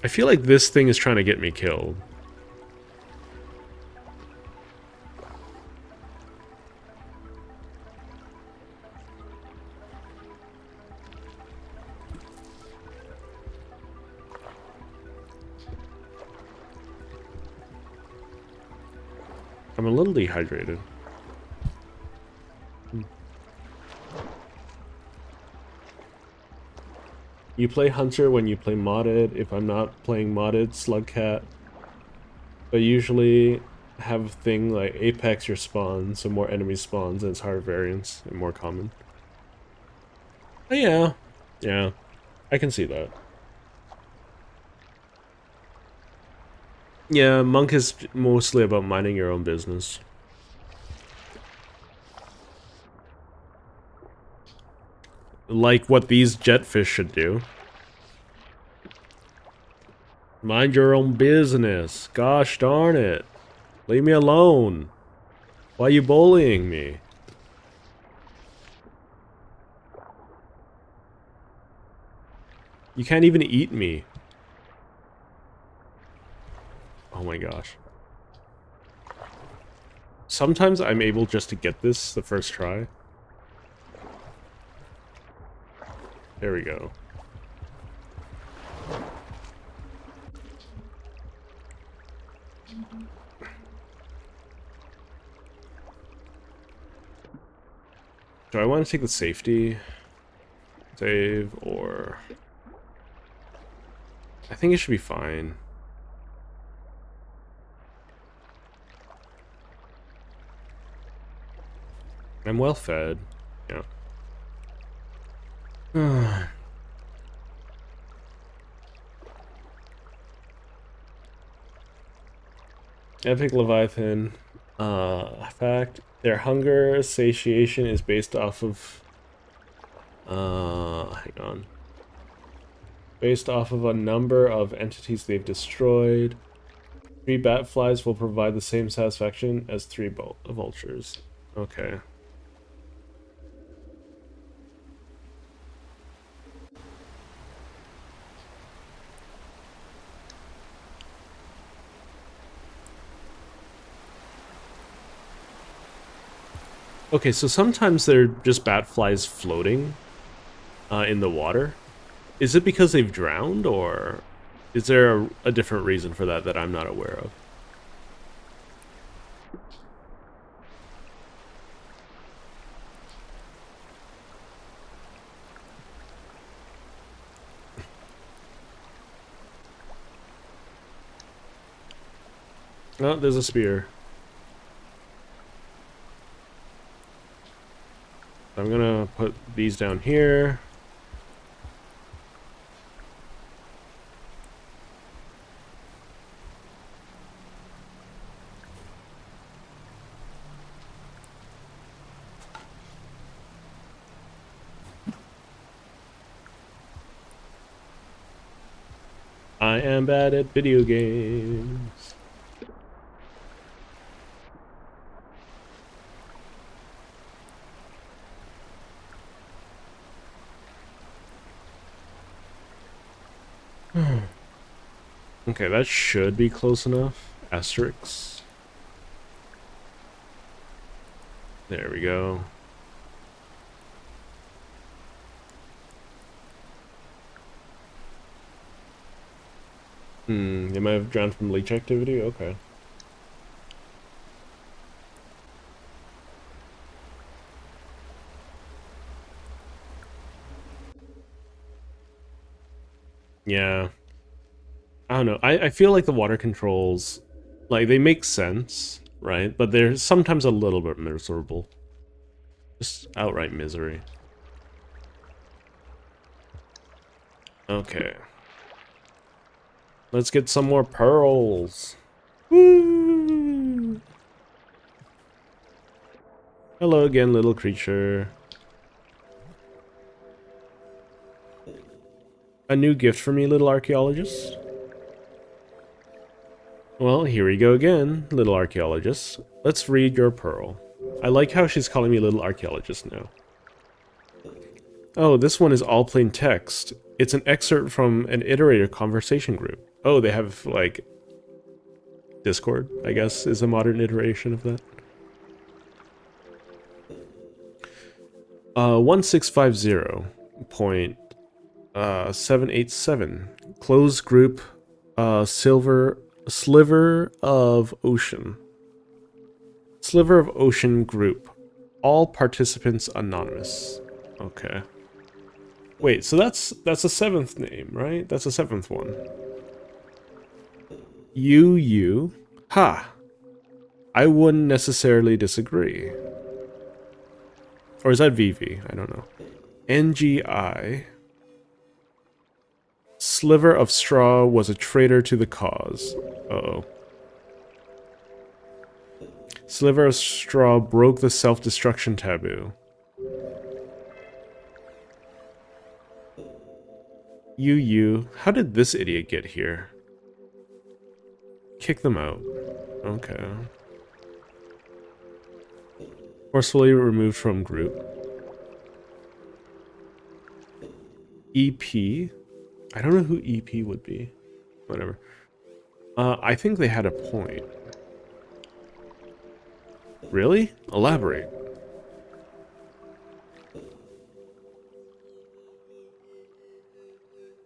A: I feel like this thing is trying to get me killed. I'm a little dehydrated. You play Hunter when you play modded. If I'm not playing modded, Slugcat. But usually have a thing like Apex your spawn, so more enemy spawns and it's higher variance and more common. But yeah, I can see that. Yeah, Monk is mostly about minding your own business. Like what these jetfish should do. Mind your own business. Gosh darn it. Leave me alone. Why are you bullying me? You can't even eat me. Oh my gosh. Sometimes I'm able just to get this the first try. There we go. Do I want to take the safety save, or... I think it should be fine. I'm well fed. Yeah. Epic Leviathan. Fact. Their hunger satiation is based off of... hang on. Based off of a number of entities they've destroyed. 3 bat flies will provide the same satisfaction as 3 vultures. Okay. Okay, so sometimes they're just bat flies floating in the water. Is it because they've drowned, or is there a different reason for that that I'm not aware of? Oh, there's a spear. I'm gonna put these down here. I am bad at video games. Okay, that should be close enough. Asterix. There we go. They might have drowned from leech activity? Okay. Yeah. I don't know. I feel like the water controls, like, they make sense, right? But they're sometimes a little bit miserable. Just outright misery. Okay. Let's get some more pearls. Woo! Hello again, little creature. A new gift for me, little archaeologist? Well, here we go again, little archaeologist. Let's read your pearl. I like how she's calling me little archaeologist now. Oh, this one is all plain text. It's an excerpt from an iterator conversation group. Oh, they have, like, Discord, I guess, is a modern iteration of that. 1650.787 closed group sliver of ocean. Sliver of ocean group. All participants anonymous. Okay. Wait, so that's a seventh name, right? That's a seventh one. You. Ha! I wouldn't necessarily disagree. Or is that VV? I don't know. NGI. Sliver of straw was a traitor to the cause. Uh-oh. Sliver of straw broke the self-destruction taboo. You. How did this idiot get here? Kick them out. Okay. Forcefully removed from group. EP? I don't know who EP would be. Whatever. I think they had a point. Really? Elaborate.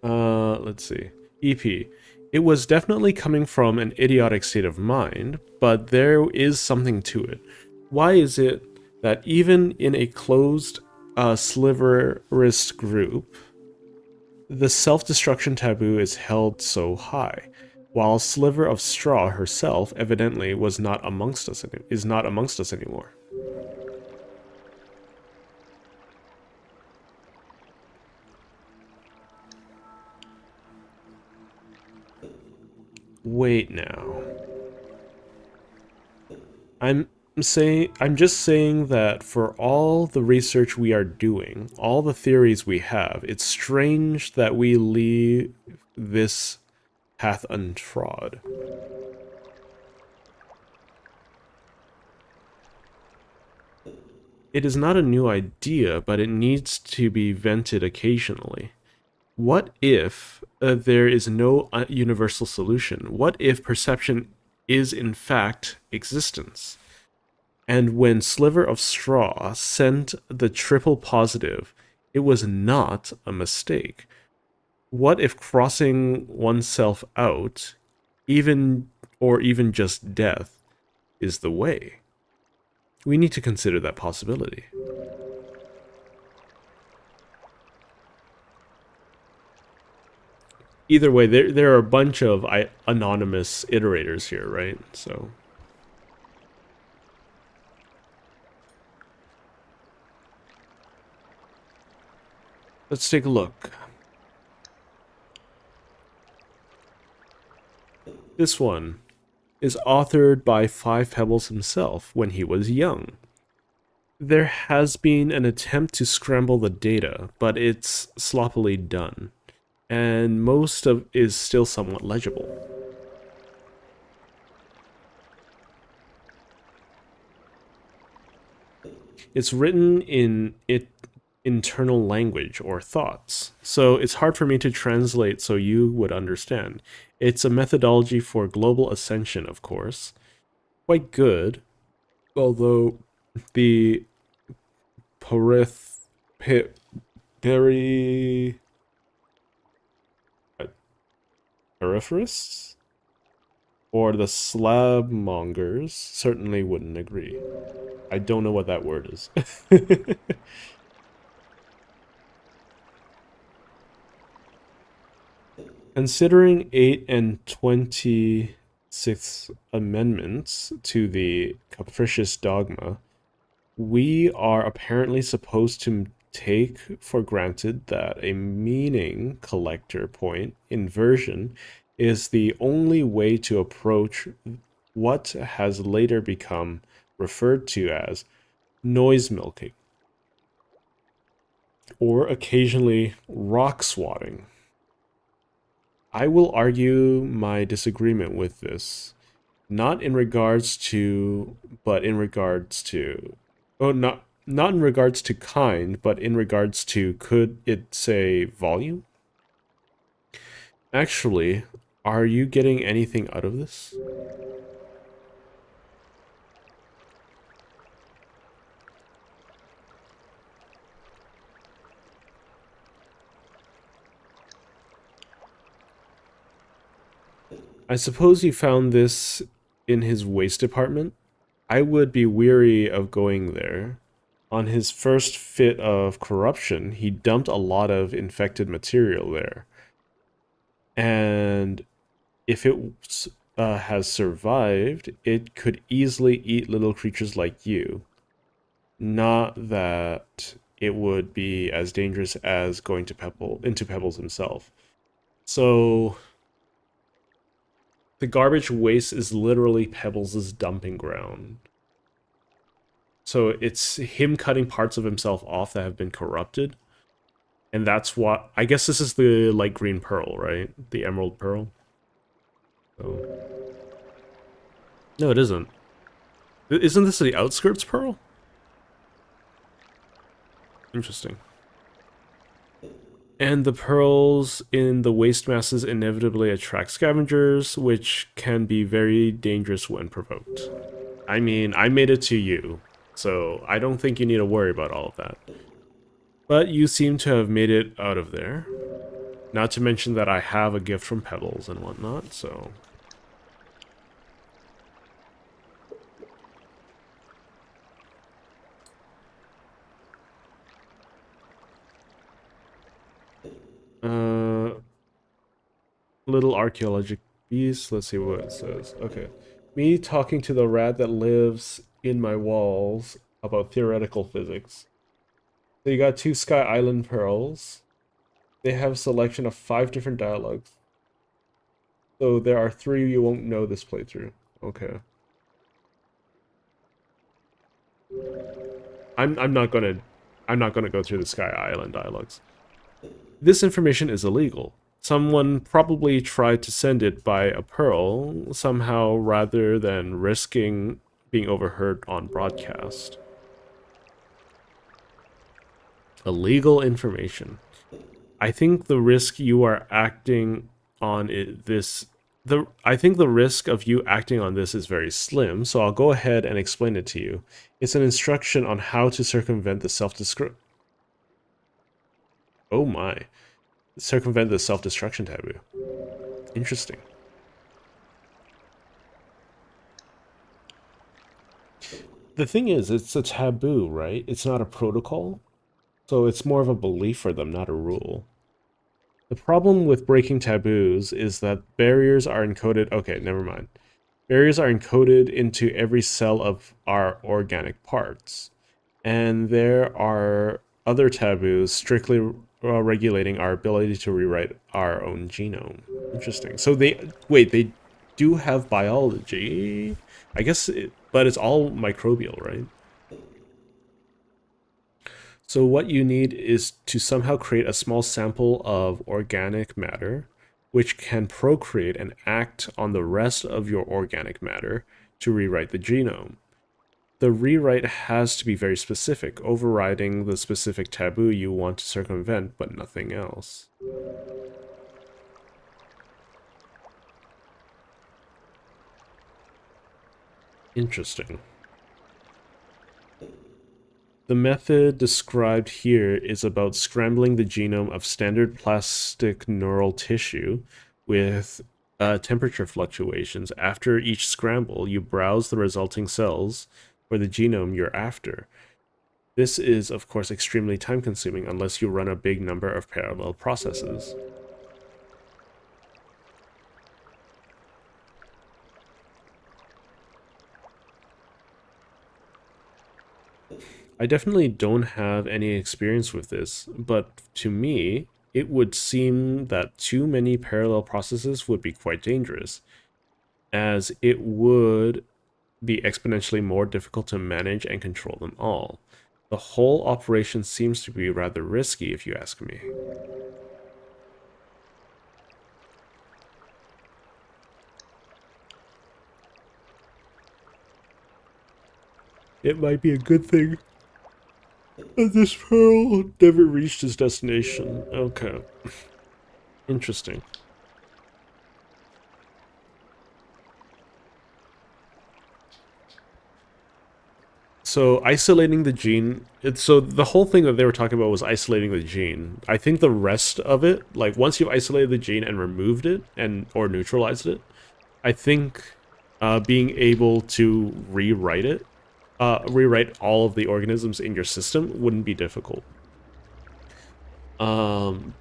A: Let's see. EP. It was definitely coming from an idiotic state of mind, but there is something to it. Why is it that even in a closed, sliverist group, the self-destruction taboo is held so high, while Sliver of Straw herself evidently is not amongst us anymore? Wait now. I'm just saying that for all the research we are doing, all the theories we have, it's strange that we leave this path untrod. It is not a new idea, but it needs to be vented occasionally. What if there is no universal solution? What if perception is in fact existence? And when Sliver of Straw sent the triple positive, it was not a mistake. What if crossing oneself out, even just death, is the way? We need to consider that possibility. Either way, there are a bunch of anonymous iterators here, right? So let's take a look. This one is authored by Five Pebbles himself when he was young. There has been an attempt to scramble the data, but it's sloppily done. and most of is still somewhat legible. It's written in internal language or thoughts, so it's hard for me to translate so you would understand. It's a methodology for global ascension, of course. Quite good, although the Porith Peri Peripherists or the slab mongers certainly wouldn't agree. I don't know what that word is. Considering 8 and 26th amendments to the capricious dogma, we are apparently supposed to take for granted that a meaning collector point inversion is the only way to approach what has later become referred to as noise milking, or occasionally rock swatting. I will argue my disagreement with this, not in regards to, but in regards to, oh, not in regards to kind, but in regards to could it say volume? Actually, are you getting anything out of this? I suppose you found this in his waste department? I would be weary of going there. On his first fit of corruption, he dumped a lot of infected material there. And if it has survived, it could easily eat little creatures like you. Not that it would be as dangerous as going to into Pebbles himself. So the garbage waste is literally Pebbles' dumping ground. So it's him cutting parts of himself off that have been corrupted. And that's what, I guess this is the light green pearl, right? The emerald pearl. So. No, it isn't. Isn't this the outskirts pearl? Interesting. And the pearls in the waste masses inevitably attract scavengers, which can be very dangerous when provoked. I mean, I made it to you, so I don't think you need to worry about all of that. But you seem to have made it out of there. Not to mention that I have a gift from Pebbles and whatnot, so... Little archaeologic piece. Let's see what it says. Okay. Me talking to the rat that lives in my walls about theoretical physics. So you got 2 Sky Island pearls. They have a selection of 5 different dialogues. So there are 3 you won't know this playthrough. Okay. I'm not gonna go through the Sky Island dialogues. This information is illegal. Someone probably tried to send it by a pearl somehow rather than risking being overheard on broadcast. Illegal information. I think the risk you are acting on I think the risk of you acting on this is very slim, so I'll go ahead and explain it to you. It's an instruction on how to circumvent the Oh my. Circumvent the self-destruction taboo. Interesting. The thing is, it's a taboo, right? It's not a protocol. So it's more of a belief for them, not a rule. The problem with breaking taboos is that barriers are encoded... Okay, never mind. Barriers are encoded into every cell of our organic parts. And there are other taboos strictly regulating our ability to rewrite our own genome. Interesting. So they do have biology. I guess, but it's all microbial, right? So what you need is to somehow create a small sample of organic matter, which can procreate and act on the rest of your organic matter to rewrite the genome. The rewrite has to be very specific, overriding the specific taboo you want to circumvent, but nothing else. Interesting. The method described here is about scrambling the genome of standard plastic neural tissue with temperature fluctuations. After each scramble, you browse the resulting cells for the genome you're after. This is, of course, extremely time-consuming unless you run a big number of parallel processes. I definitely don't have any experience with this, but to me, it would seem that too many parallel processes would be quite dangerous, as it would be exponentially more difficult to manage and control them all. The whole operation seems to be rather risky, if you ask me. It might be a good thing that this pearl never reached its destination. Okay. Interesting. So isolating the gene, so the whole thing that they were talking about was isolating the gene. I think the rest of it, like once you've isolated the gene and removed it and or neutralized it, I think being able to rewrite all of the organisms in your system wouldn't be difficult. And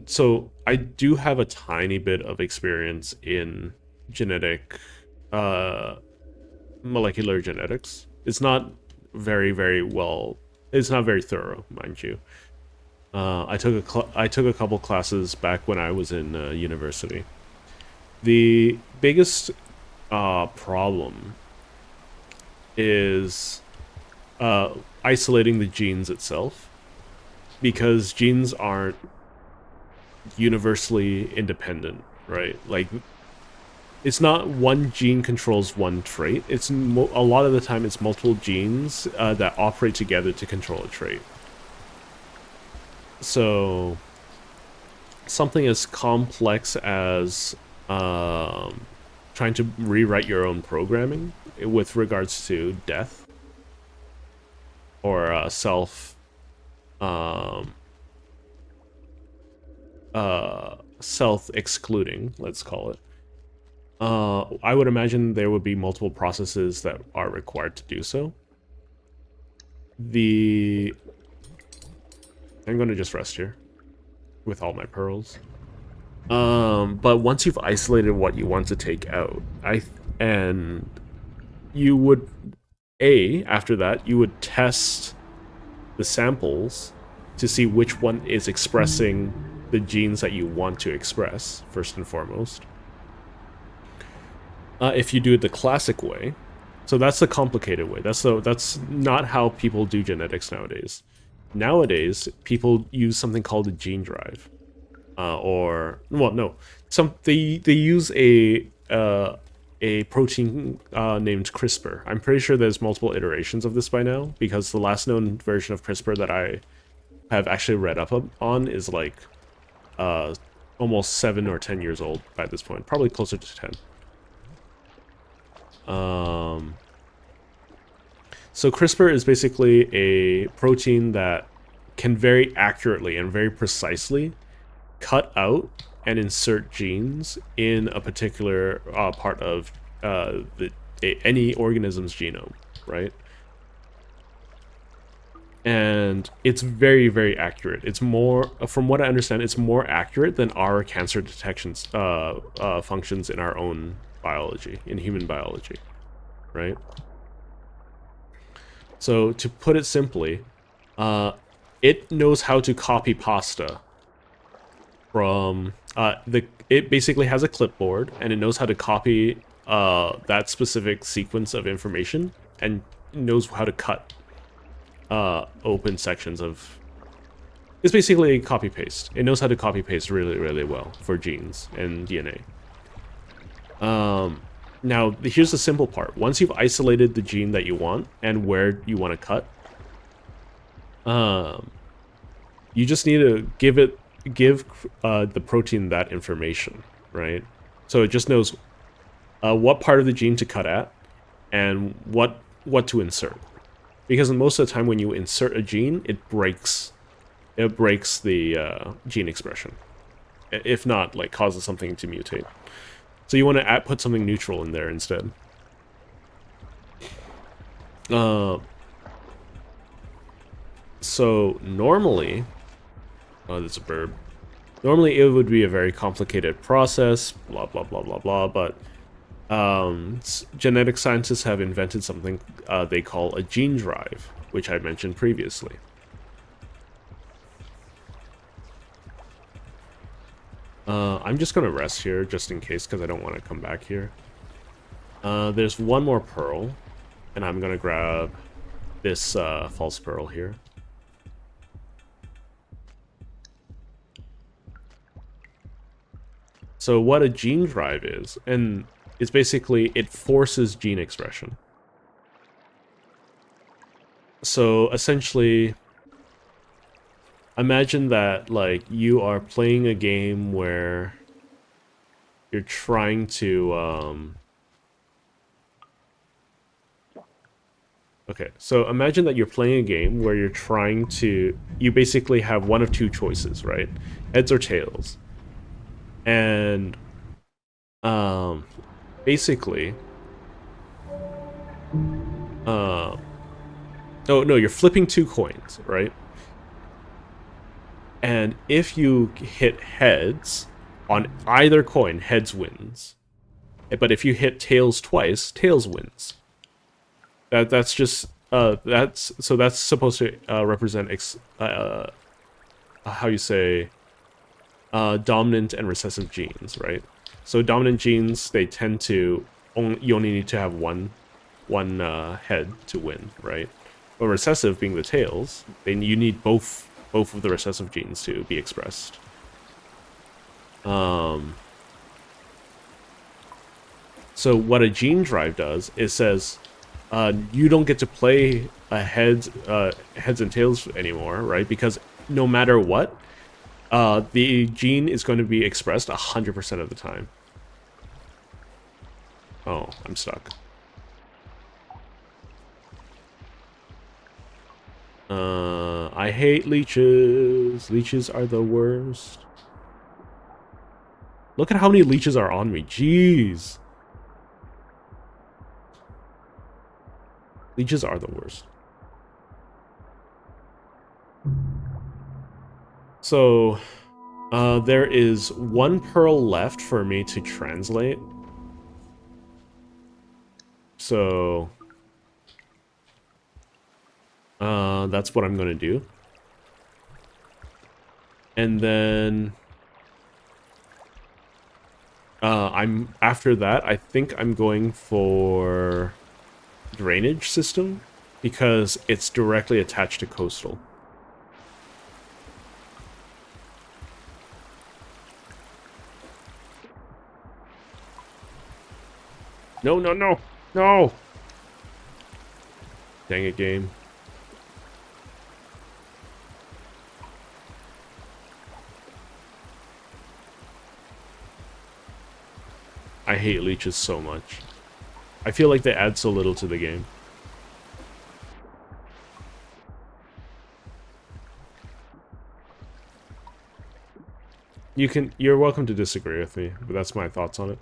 A: so I do have a tiny bit of experience in genetic, molecular genetics. It's not very well. It's not very thorough, mind you. I took a couple classes back when I was in university. The biggest problem is isolating the genes itself, because genes aren't universally independent, right? Like, it's not one gene controls one trait. It's a lot of the time it's multiple genes that operate together to control a trait. So something as complex as trying to rewrite your own programming with regards to death or self-excluding, let's call it. I would imagine there would be multiple processes that are required to do so. I'm going to just rest here with all my pearls. But once you've isolated what you want to take out, and you would, after that, you would test the samples to see which one is expressing the genes that you want to express, first and foremost. If you do it the classic way, so that's the complicated way. That's not how people do genetics nowadays. Nowadays, people use something called a gene drive, they use a protein named CRISPR. I'm pretty sure there's multiple iterations of this by now, because the last known version of CRISPR that I have actually read up on is like almost 7 or 10 years old by this point, probably closer to 10. So CRISPR is basically a protein that can very accurately and very precisely cut out and insert genes in a particular part of any organism's genome, right? And it's very accurate. It's more, from what I understand, it's more accurate than our cancer detection functions in our own biology, in human biology, right? So to put it simply, it knows how to copy pasta from it basically has a clipboard, and it knows how to copy that specific sequence of information and knows how to cut open sections of... It's basically copy-paste. It knows how to copy-paste really, really well for genes and DNA. Now, here's the simple part. Once you've isolated the gene that you want and where you want to cut, you just need to give the protein that information, right? So it just knows what part of the gene to cut at and what to insert. Because most of the time when you insert a gene, it breaks the gene expression. If not, like, causes something to mutate. So you want to put something neutral in there instead. So normally... Oh, that's a burb. Normally it would be a very complicated process, blah, blah, blah, blah, blah, but genetic scientists have invented something they call a gene drive, which I mentioned previously. I'm just going to rest here just in case because I don't want to come back here. There's one more pearl, and I'm going to grab this false pearl here. So what a gene drive is, and it's basically, it forces gene expression. So essentially, imagine that, like, you are playing a game where you're trying to, Okay, so imagine that you're playing a game where you're trying to... You basically have one of two choices, right? Heads or tails. And, basically... Oh, no, you're flipping two coins, right? And if you hit heads on either coin, heads wins. But if you hit tails twice, tails wins. That's just that's supposed to represent how you say dominant and recessive genes, right? So dominant genes, they tend to you only need to have one head to win, right? But recessive, being the tails, then you need both of the recessive genes to be expressed. So what a gene drive does is says, you don't get to play heads and tails anymore, right? Because no matter what, the gene is going to be expressed 100% of the time. Oh, I'm stuck. I hate leeches. Leeches are the worst. Look at how many leeches are on me. Jeez. Leeches are the worst. So, there is one pearl left for me to translate. So, that's what I'm going to do. And then, after that, I think I'm going for drainage system because it's directly attached to coastal. No, no, no, no! Dang it, game. I hate leeches so much. I feel like they add so little to the game. You're welcome to disagree with me, but that's my thoughts on it.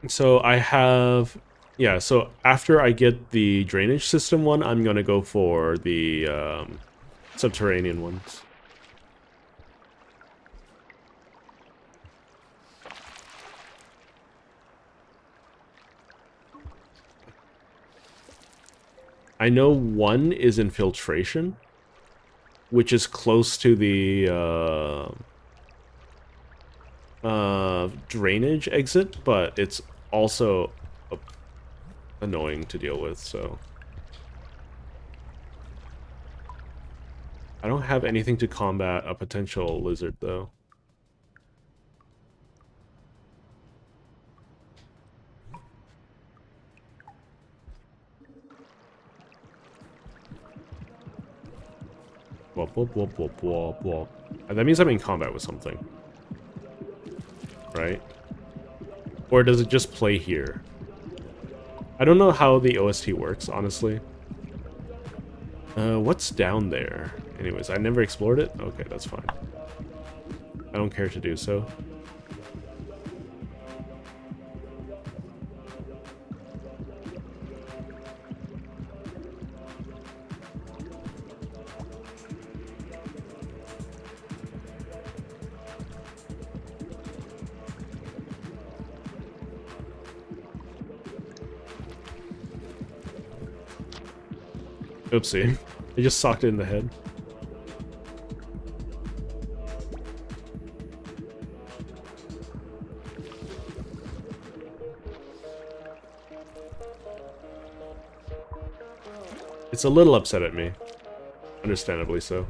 A: So I have, yeah, so after I get the drainage system one, I'm gonna go for the subterranean ones. I know one is infiltration, which is close to the drainage exit, but it's also annoying to deal with, so... I don't have anything to combat a potential lizard, though. Wop, wop, wop, wop, wop, wop. That means I'm in combat with something. Right? Or does it just play here? I don't know how the OST works, honestly. What's down there? Anyways, I never explored it? Okay, that's fine. I don't care to do so. Oopsie. I just socked it in the head. It's a little upset at me. Understandably so.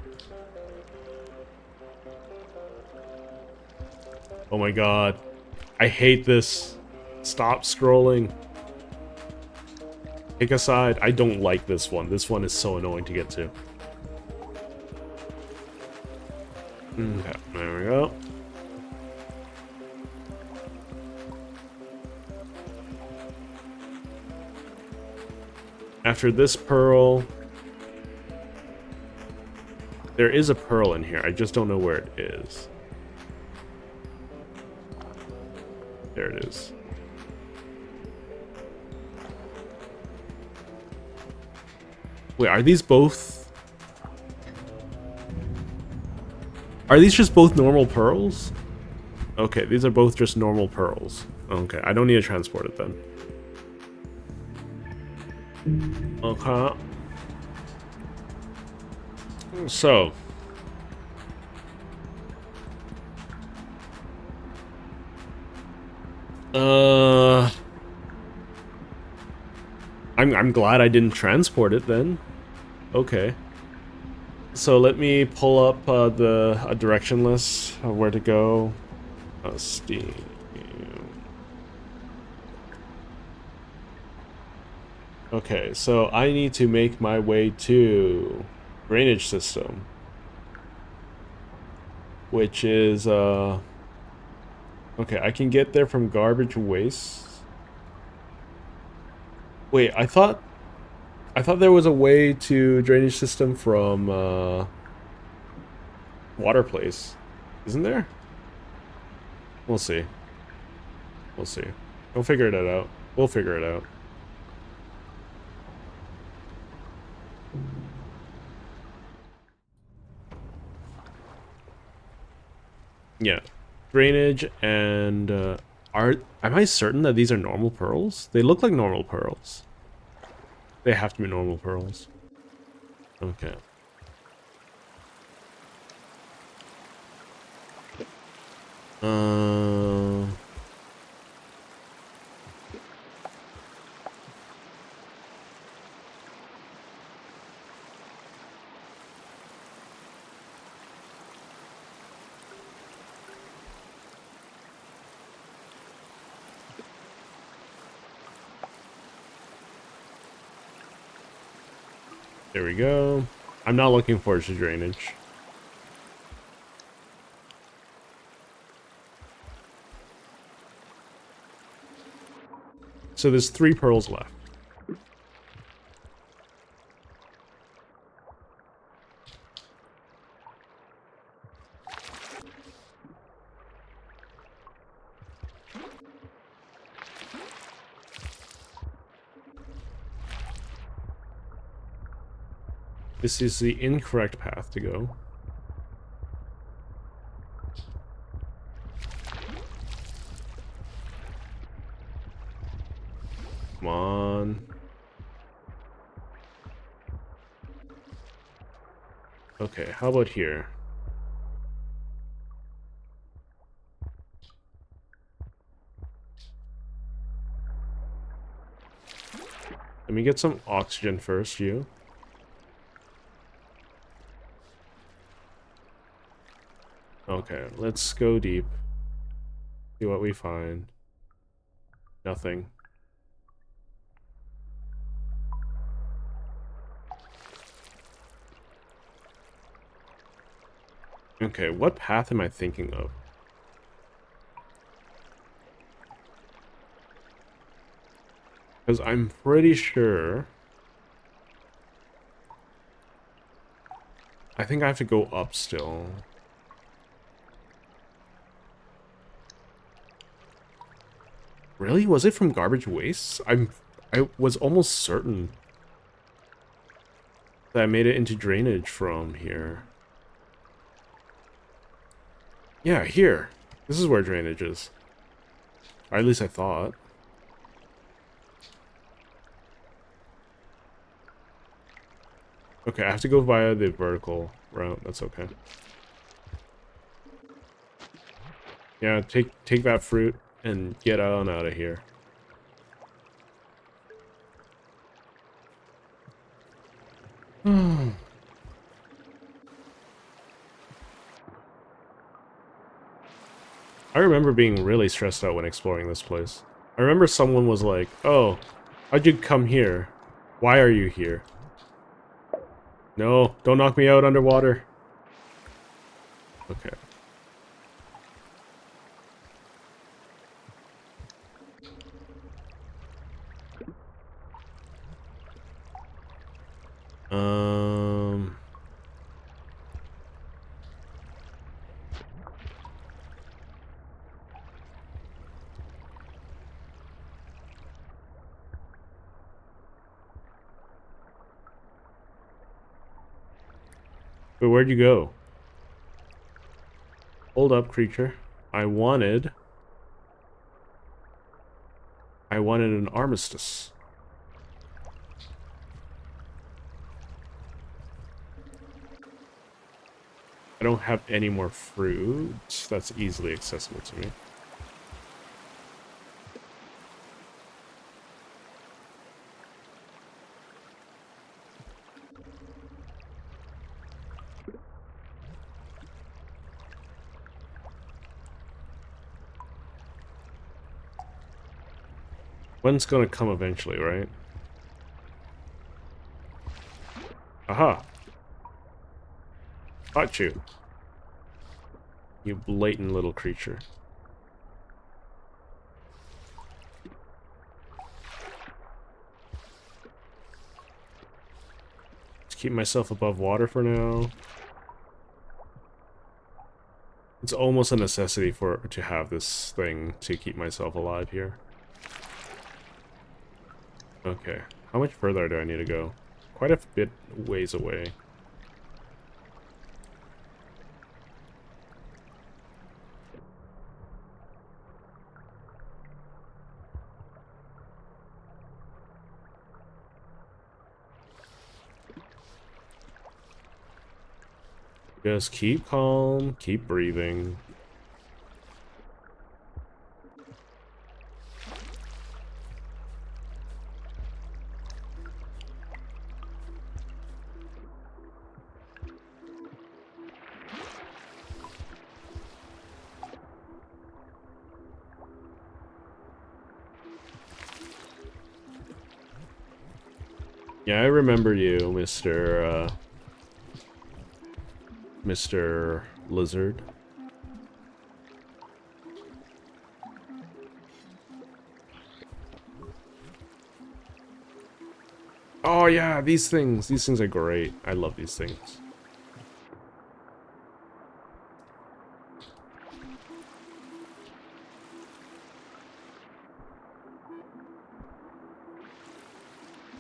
A: Oh my god. I hate this. Stop scrolling. Pick a side. I don't like this one. This one is so annoying to get to. Okay, there we go. After this pearl... There is a pearl in here. I just don't know where it is. There it is. Wait, are these both... Are these just both normal pearls? Okay, these are both just normal pearls. Okay, I don't need to transport it then. Okay. So... I'm glad I didn't transport it then. Okay. So let me pull up a direction list of where to go. Steam. Okay, so I need to make my way to drainage system, which is okay, I can get there from garbage waste. Wait, I thought there was a way to drainage system from water place. Isn't there? We'll see. We'll see. We'll figure it out. We'll figure it out. Yeah. Drainage and am I certain that these are normal pearls? They look like normal pearls. They have to be normal pearls. Okay. There we go. I'm not looking forward to drainage. So there's 3 pearls left. This is the incorrect path to go. Come on. Okay, how about here? me get some oxygen first, you. Okay, let's go deep. See what we find. Nothing. Okay, what path am I thinking of? Because I'm pretty sure... I think I have to go up still. Really? Was it from garbage wastes? I was almost certain that I made it into drainage from here. Yeah, here. This is where drainage is. Or at least I thought. Okay, I have to go via the vertical route. That's okay. Yeah, take that fruit and get on out of here. I remember being really stressed out when exploring this place. I remember someone was like, "Oh, how'd you come here? Why are you here?" No, don't knock me out underwater. Okay. Um... But where'd you go? Hold up, creature. I wanted an armistice. I don't have any more fruit. That's easily accessible to me. When's gonna come eventually, right? Aha! Caught you. You blatant little creature. Let's keep myself above water for now. It's almost a necessity to have this thing to keep myself alive here. Okay, how much further do I need to go? Quite a bit ways away. Just keep calm, keep breathing. Yeah, I remember you, Mr. Lizard. Oh yeah, these things are great. I love these things.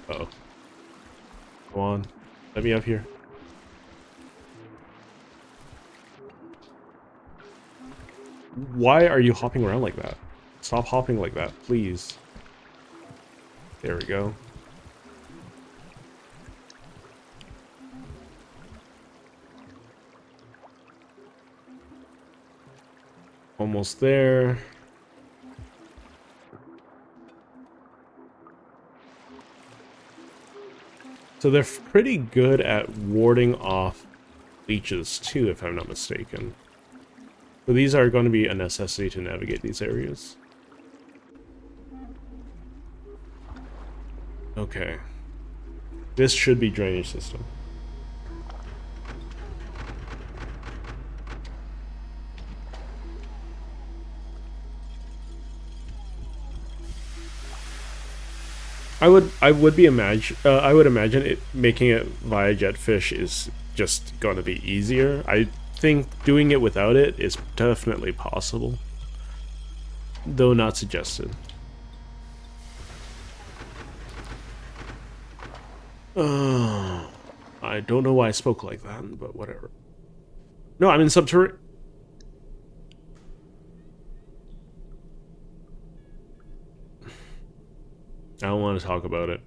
A: Uh-oh. Come on, let me up here. Why are you hopping around like that? Stop hopping like that, please. There we go. Almost there. So they're pretty good at warding off leeches too, if I'm not mistaken. So these are going to be a necessity to navigate these areas. Okay. This should be drainage system. I would imagine it making it via jetfish is just going to be easier. I think doing it without it is definitely possible, though not suggested. I don't know why I spoke like that, but whatever. No, I'm in subterranean. I don't want to talk about it.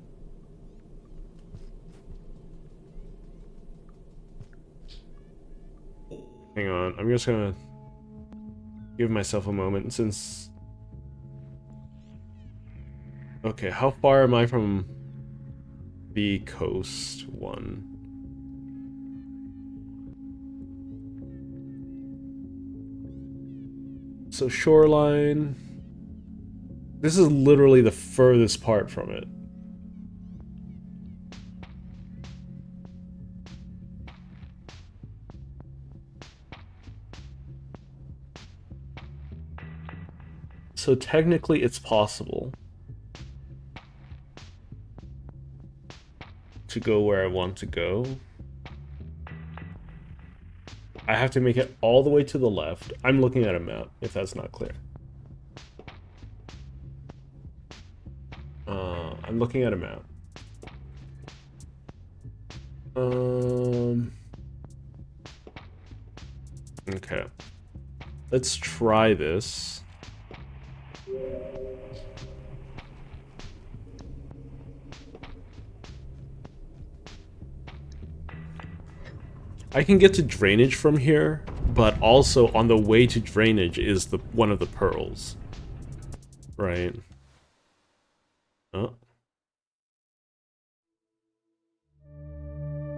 A: Hang on, I'm just gonna give myself a moment since... Okay, how far am I from the coast one? So shoreline... This is literally the furthest part from it. So technically it's possible to go where I want to go. I have to make it all the way to the left. I'm looking at a map, if that's not clear. I'm looking at a map. Okay. Let's try this. I can get to drainage from here, but also on the way to drainage is the one of the pearls. Right. Oh.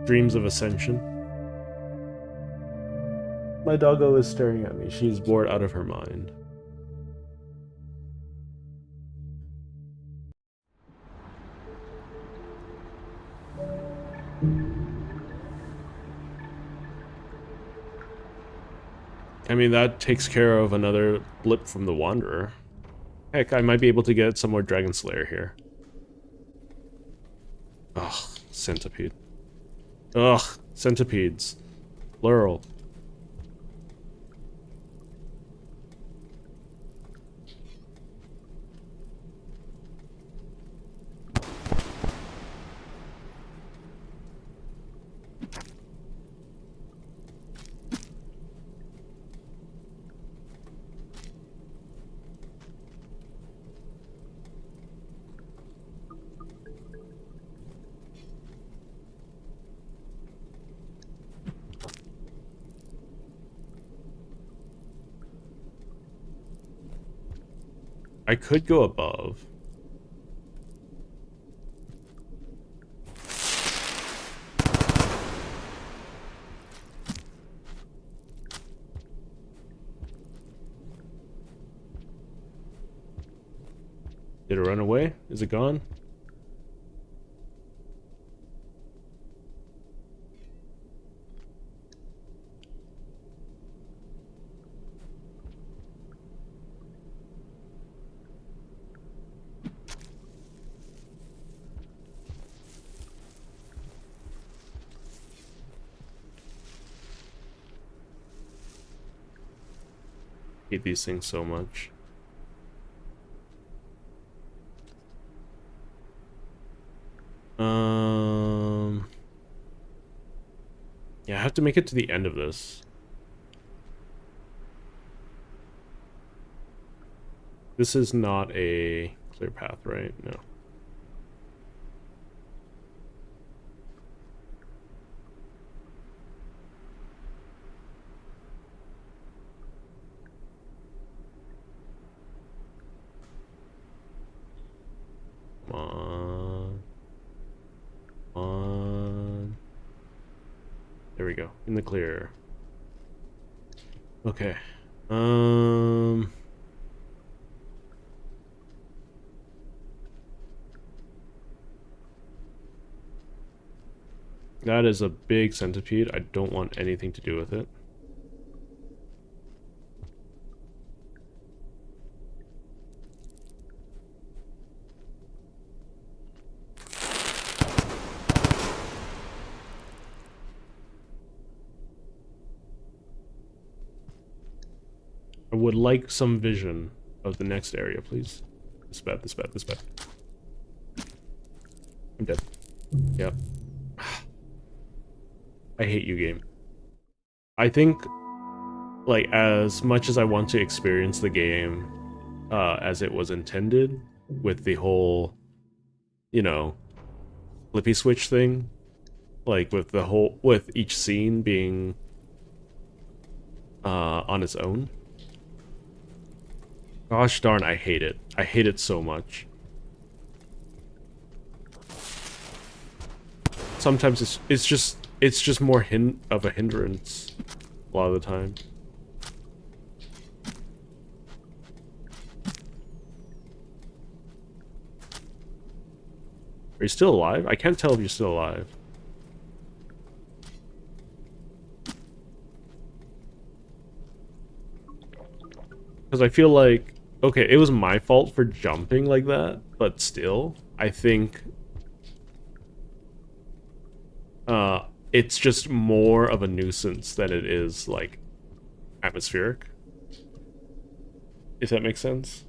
A: Dreams of Ascension. My doggo is staring at me. She's bored out of her mind. I mean, that takes care of another blip from the Wanderer. Heck, I might be able to get some more Dragon Slayer here. Ugh, centipede. Ugh, centipedes. Plural. I could go above. Did it run away? Is it gone? I hate these things so much. Yeah, I have to make it to the end of this. This is not a clear path, right? No. Come on. Come on. There we go. In the clear. Okay. That is a big centipede. I don't want anything to do with it. I would like some vision of the next area, please. This bad, this bad, this bad. I'm dead. Yep. I hate you, game. I think, like, as much as I want to experience the game as it was intended, with the whole, you know, flippy switch thing, like with each scene being on its own. Gosh darn, I hate it. I hate it so much. Sometimes it's just more of a hindrance a lot of the time. Are you still alive? I can't tell if you're still alive. Because I feel like, okay, it was my fault for jumping like that, but still, I think it's just more of a nuisance than it is, like, atmospheric. If that makes sense.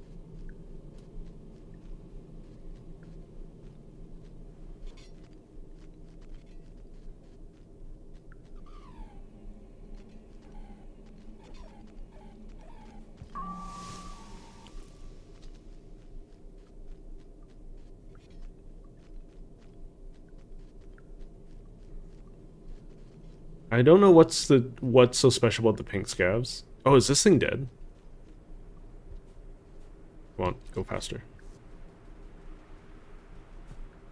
A: I don't know what's so special about the pink scabs. Oh, is this thing dead? Come on, go faster.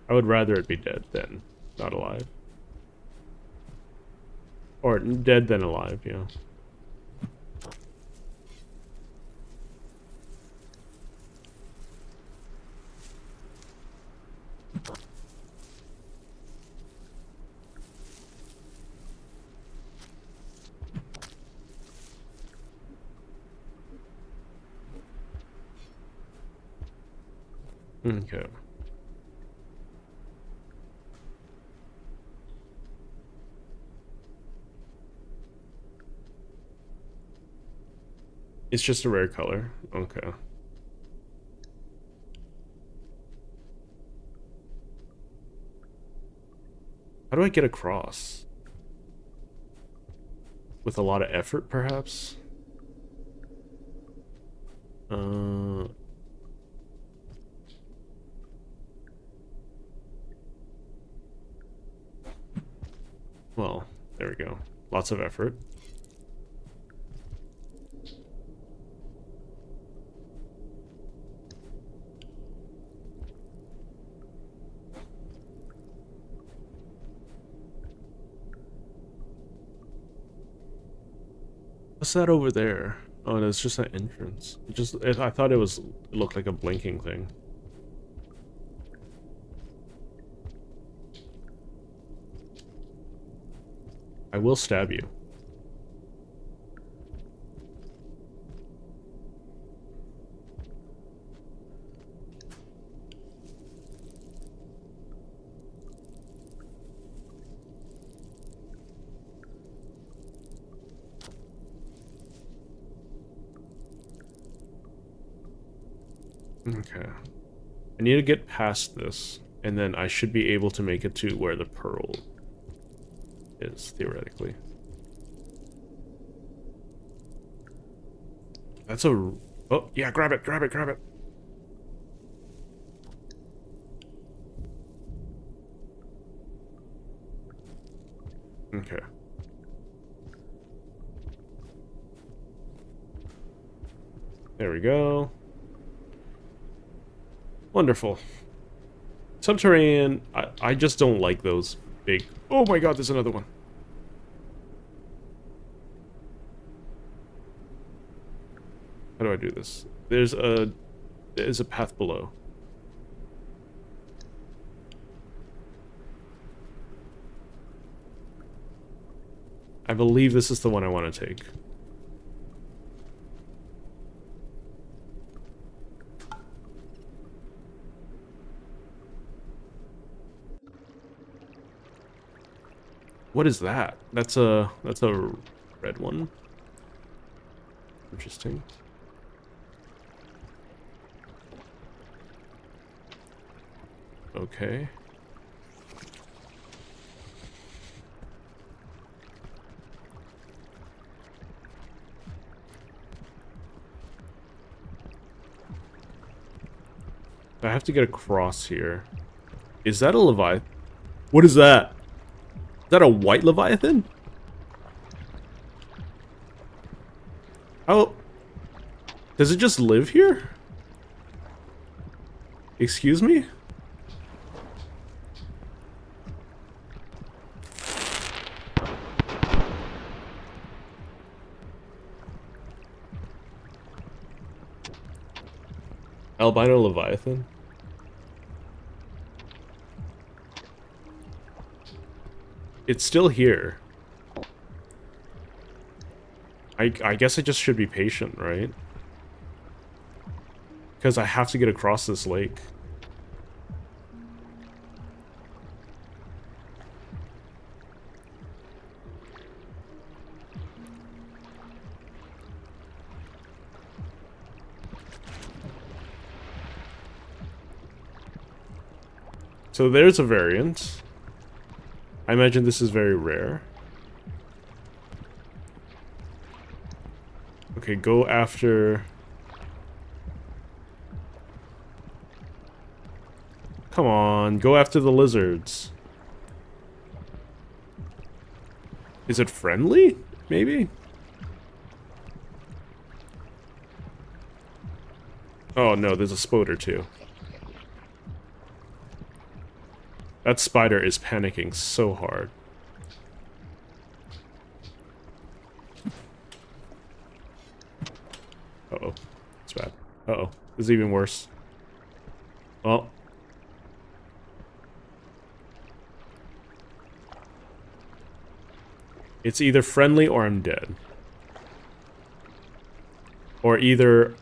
A: I would rather it be dead than not alive. Or dead than alive, yeah. Okay. It's just a rare color. Okay. How do I get across? With a lot of effort, perhaps? Well, there we go. Lots of effort. What's that over there? Oh, no, it's just an entrance. I thought it looked like a blinking thing. I will stab you. Okay. I need to get past this, and then I should be able to make it to where the pearl is, theoretically. That's a... Oh, yeah, grab it, grab it, grab it. Okay. There we go. Wonderful. Subterranean, I just don't like those big... Oh my god, there's another one. How do I do this? There's a path below. I believe this is the one I want to take. What is that? That's a red one. Interesting. Okay. I have to get across here. Is that a Leviathan? What is that? Is that a white Leviathan? How? Does it just live here? Excuse me? Albino Leviathan? It's still here. I guess I just should be patient, right? Because I have to get across this lake. So there's a variant. I imagine this is very rare. Okay, go after... Come on, go after the lizards. Is it friendly? Maybe? Oh no, there's a spoder too. That spider is panicking so hard. Uh-oh. It's bad. Uh-oh. This is even worse. Well. It's either friendly or I'm dead. Or either...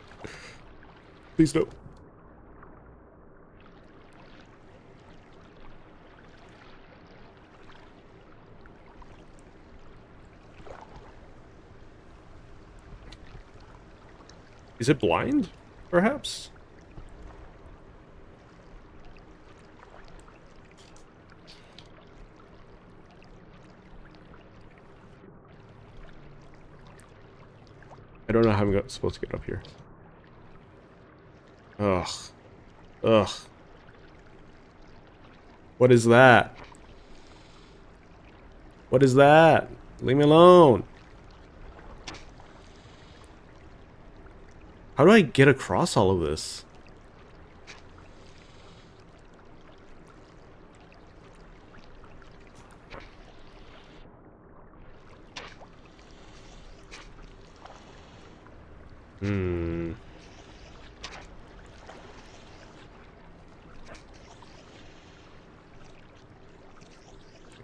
A: Please no. Is it blind? Perhaps? I don't know how I'm supposed to get up here. Ugh. Ugh. What is that? What is that? Leave me alone. How do I get across all of this?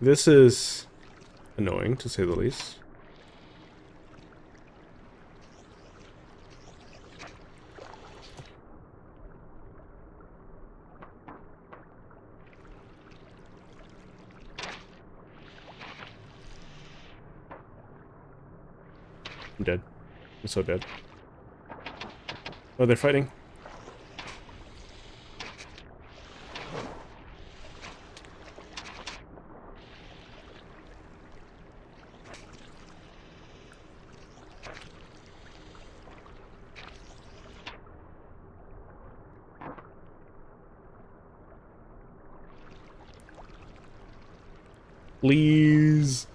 A: This is annoying, to say the least. I'm dead. I'm so dead. Oh, they're fighting. Please.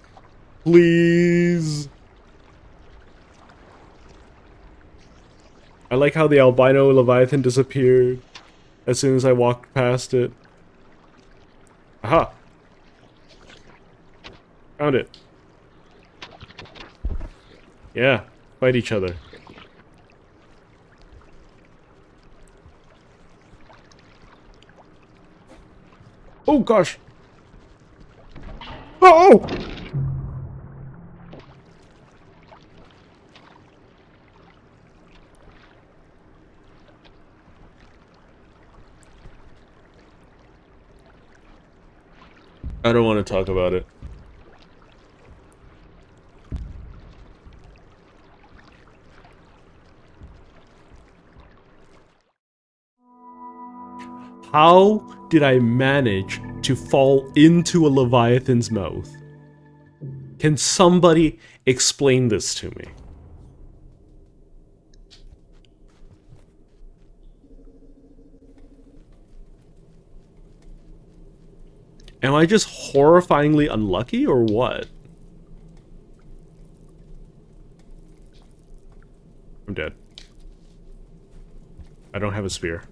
A: Please. I like how the albino Leviathan disappeared as soon as I walked past it. Aha! Found it. Yeah, fight each other. Oh gosh. Oh! I don't want to talk about it. How did I manage to fall into a Leviathan's mouth? Can somebody explain this to me? Am I just horrifyingly unlucky or what? I'm dead. I don't have a spear.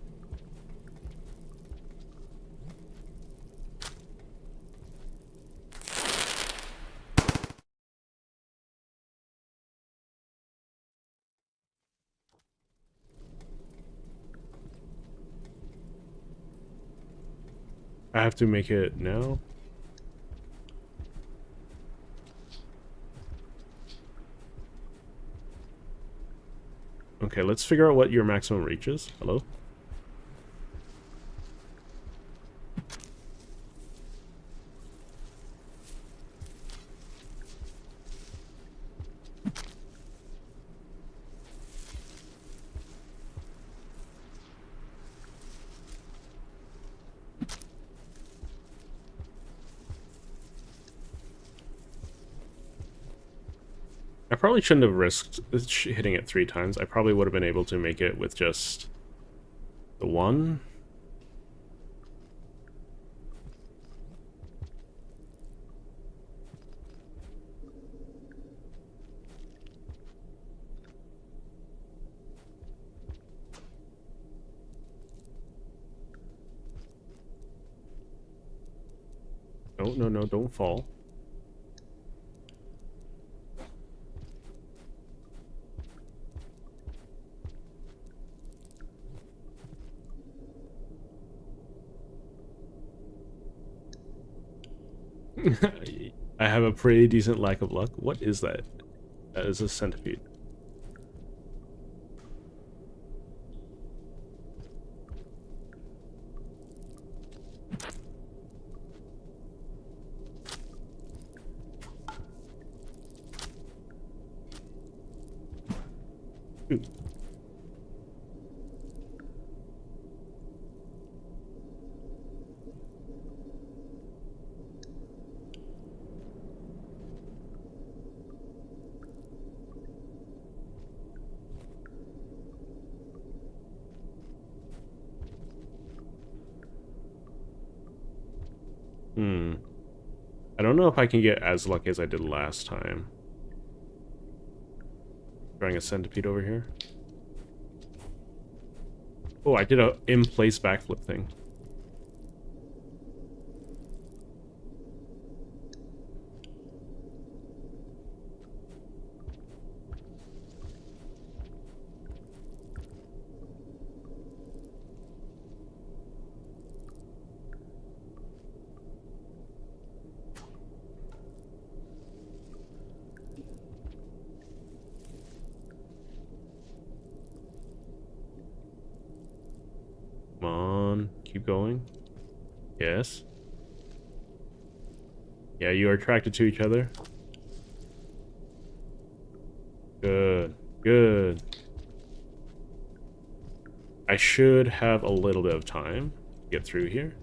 A: I have to make it now. Okay, let's figure out what your maximum reach is. Hello? I probably shouldn't have risked hitting it 3 times. I probably would have been able to make it with just the one. No, no, no, don't fall. I have a pretty decent lack of luck. What is that? That is a centipede. Ooh. I don't know if I can get as lucky as I did last time. Trying a centipede over here. Oh, I did a in-place backflip thing. Come on, keep going. Yes. Yeah, you are attracted to each other. Good, good. I should have a little bit of time to get through here.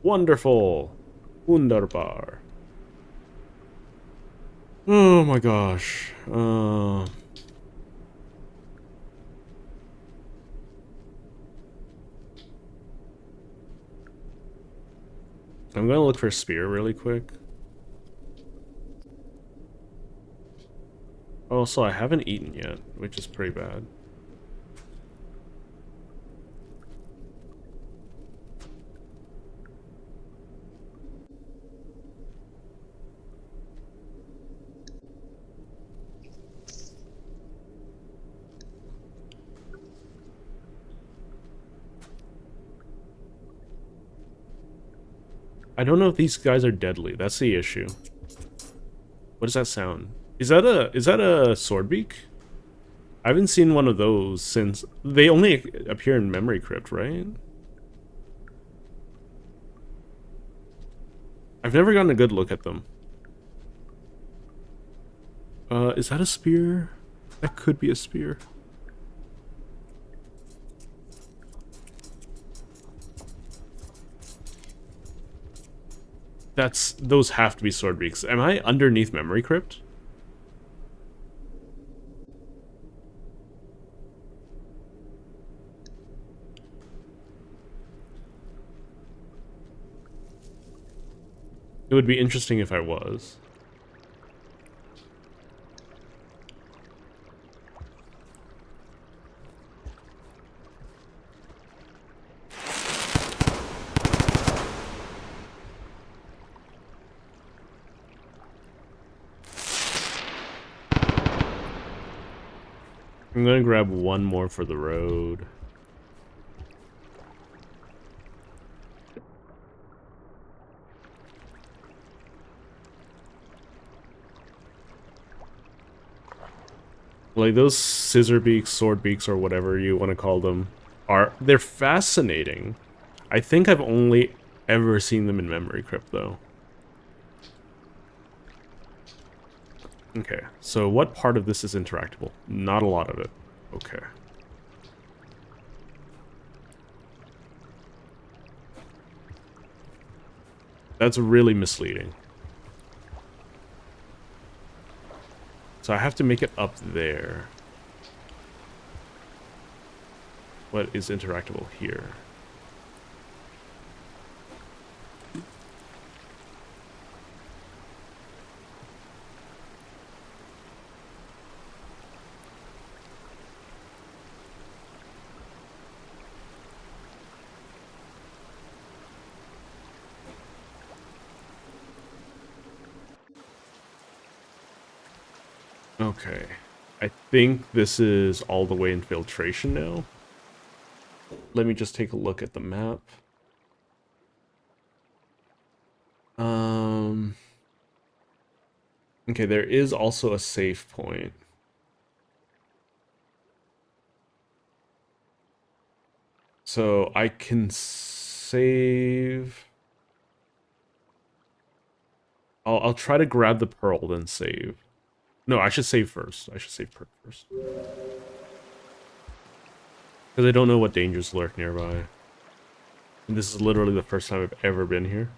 A: Wonderful. Wunderbar. Oh my gosh. I'm gonna look for a spear really quick. Also, I haven't eaten yet, which is pretty bad. I don't know if these guys are deadly. That's the issue. What does that sound? Is that a sword beak? I haven't seen one of those since they only appear in Memory Crypt, right? I've never gotten a good look at them. Is that a spear? That could be a spear. Those have to be sword beaks. Am I underneath Memory Crypt? It would be interesting if I was. I'm gonna grab one more for the road. Like those scissor beaks, sword beaks, or whatever you want to call them, they're fascinating. I think I've only ever seen them in Memory Crypt though. Okay, so what part of this is interactable? Not a lot of it. Okay. That's really misleading. So I have to make it up there. What is interactable here? Okay. I think this is all the way infiltration now. Let me just take a look at the map. Okay, there is also a save point. So I can save. I'll try to grab the pearl, then save. No, I should save first. I should save first. Because I don't know what dangers lurk nearby. And this is literally the first time I've ever been here.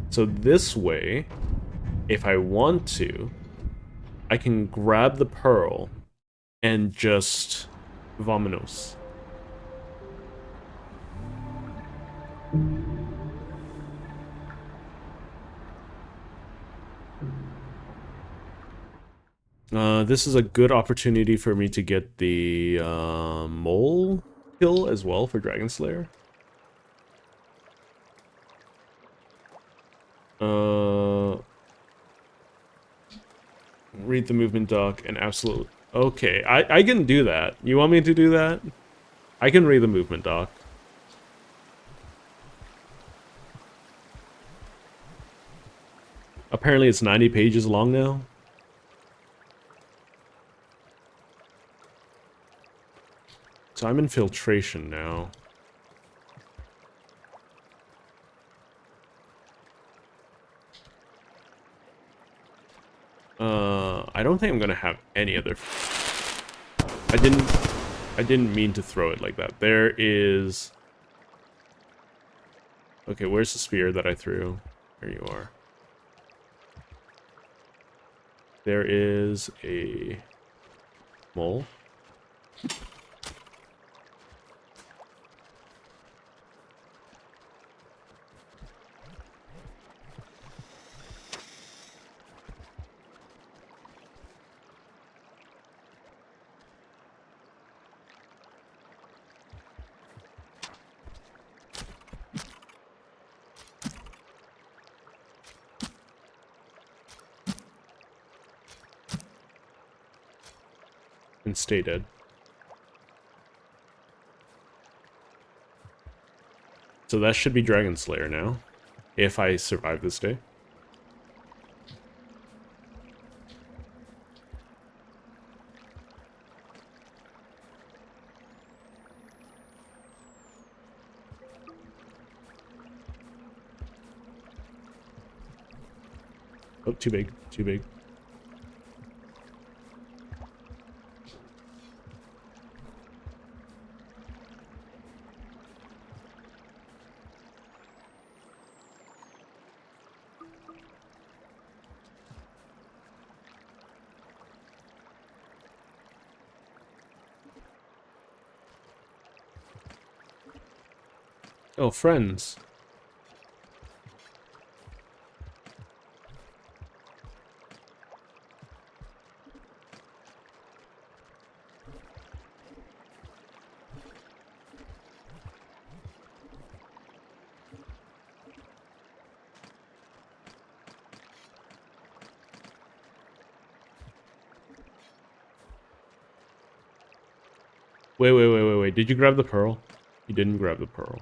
A: So this way, if I want to, I can grab the pearl and just vamonos. This is a good opportunity for me to get the mole kill as well for Dragon Slayer. Read the movement doc and absolute. Okay, I can do that. You want me to do that? I can read the movement doc. Apparently it's 90 pages long now. So I'm in filtration now. I don't think I'm gonna have any other. I didn't mean to throw it like that. There is. Okay, where's the spear that I threw? There you are. There is a mole. and stay dead. So that should be Dragon Slayer now, if I survive this day. Oh, too big, too big. Oh, friends. Wait. Did you grab the pearl? You didn't grab the pearl.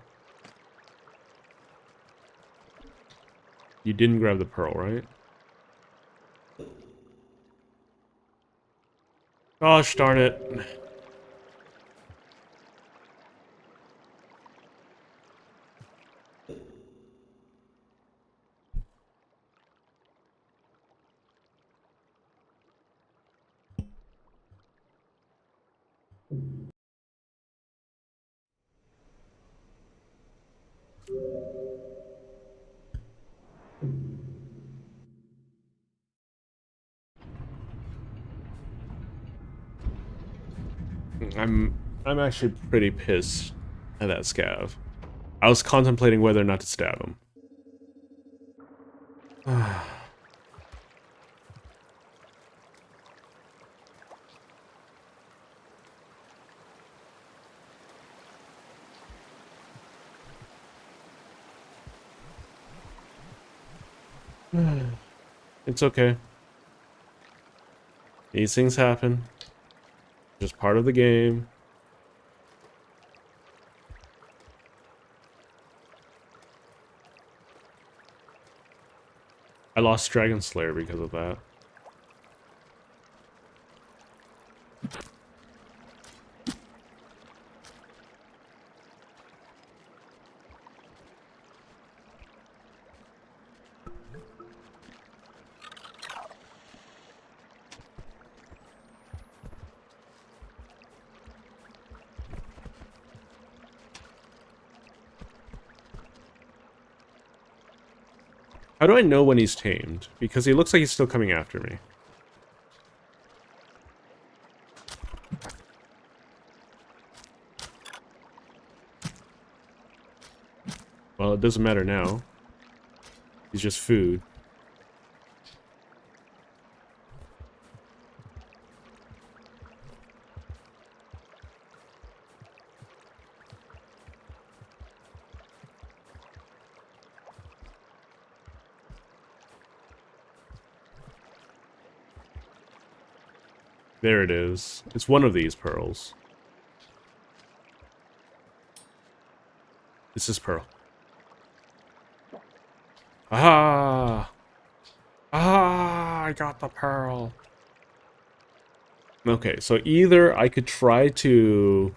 A: You didn't grab the pearl, right? Gosh darn it. I'm actually pretty pissed at that scav. I was contemplating whether or not to stab him. It's okay. These things happen. Just part of the game. I lost Dragon Slayer because of that. How do I know when he's tamed? Because he looks like he's still coming after me. Well, it doesn't matter now. He's just food. There it is. It's one of these pearls. It's this pearl. Ah! Ah! I got the pearl. Okay, so either I could try to...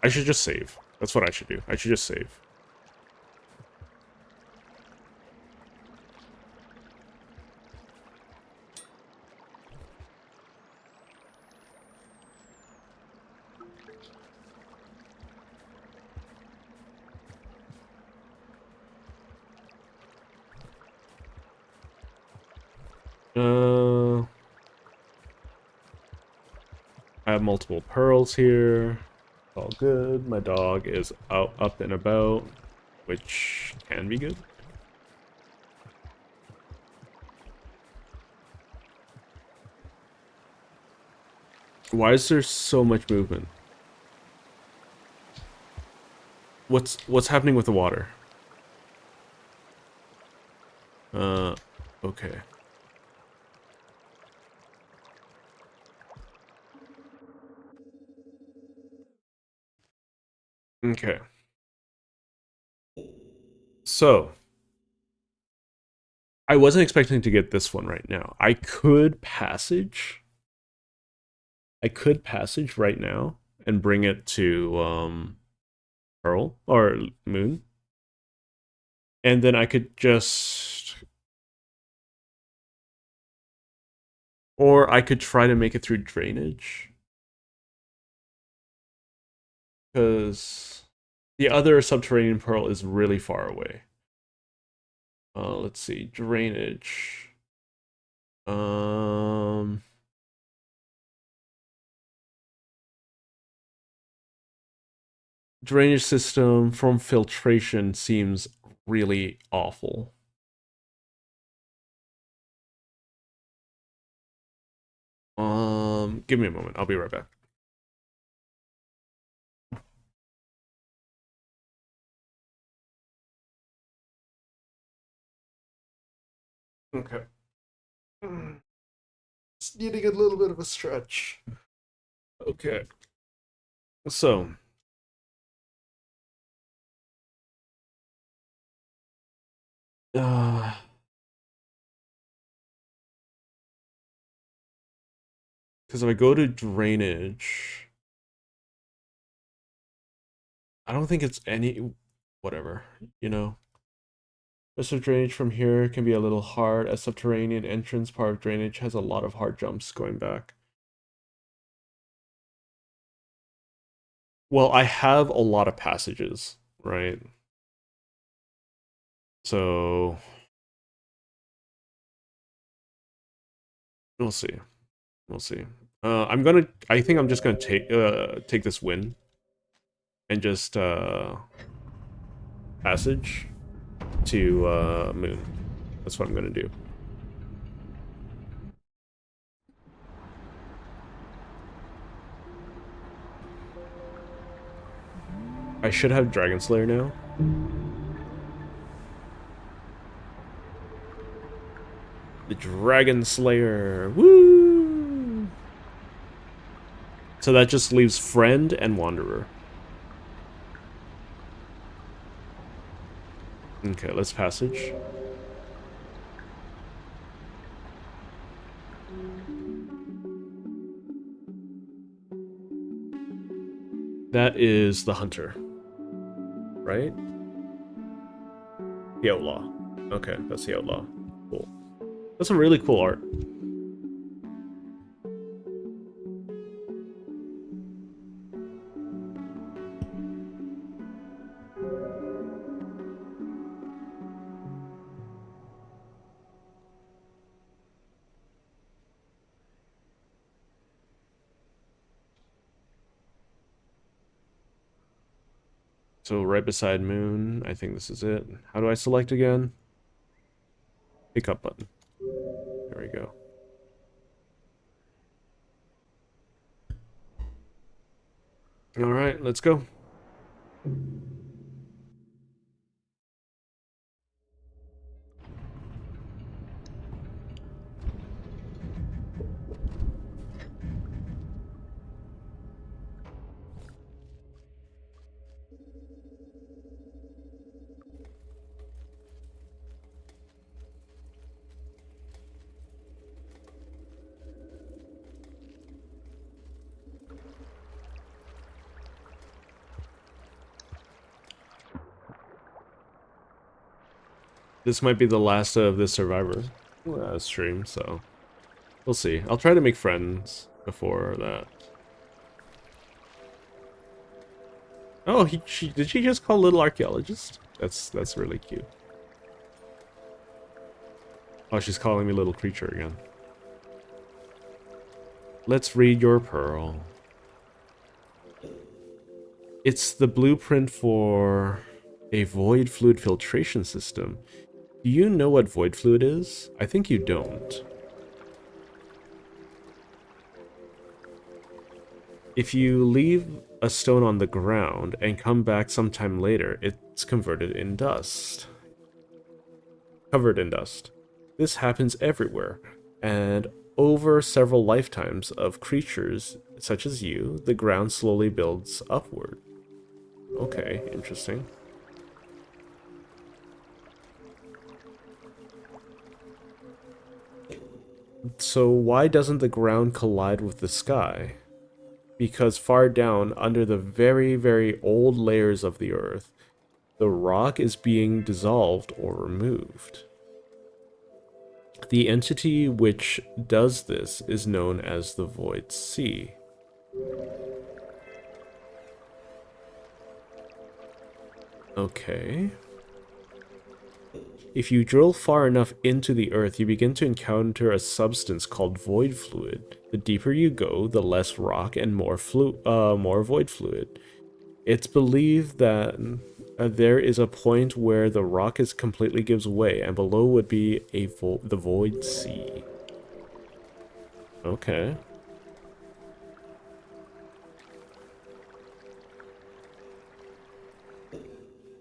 A: I should just save. That's what I should do. I should just save. I have multiple pearls here. All good. My dog is out, up and about, which can be good. Why is there so much movement? What's happening with the water? Okay. Okay. So, I wasn't expecting to get this one right now. I could passage. I could passage right now and bring it to Pearl or Moon. And then I could just, or I could try to make it through drainage. Because the other subterranean pearl is really far away. Let's see, drainage. Um, Drainage system from filtration seems really awful. Give me a moment. I'll be right back. Okay. Just needing a little bit of a stretch. Okay. So, uh, because if I go to drainage, I don't think it's any, whatever, you know. Rest of drainage from here can be a little hard, as subterranean entrance part of drainage has a lot of hard jumps going back. Well, I have a lot of passages, right? So we'll see. We'll see. I think I'm just gonna take this win and just passage to Moon. That's what I'm gonna do. I should have Dragon Slayer now. The Dragon Slayer. Woo! So that just leaves Friend and Wanderer. Okay, let's passage. That is the Hunter, right? The Outlaw. Okay, that's the Outlaw. Cool. That's some really cool art. So right beside Moon, I think this is it. How do I select again? Pick up button. There we go. All right, let's go. This might be the last of the Survivor stream, so we'll see. I'll try to make friends before that. Oh, did she just call Little Archaeologist? That's really cute. Oh, she's calling me Little Creature again. Let's read your pearl. It's the blueprint for a void fluid filtration system. Do you know what void fluid is? I think you don't. If you leave a stone on the ground and come back sometime later, it's converted in dust. Covered in dust. This happens everywhere, and over several lifetimes of creatures such as you, the ground slowly builds upward. okay, interesting. So why doesn't the ground collide with the sky? Because far down, under the very, very old layers of the earth, the rock is being dissolved or removed. The entity which does this is known as the Void Sea. Okay. If you drill far enough into the earth, you begin to encounter a substance called void fluid. The deeper you go, the less rock and more void fluid. It's believed that there is a point where the rock completely gives way, and below would be the void sea. Okay.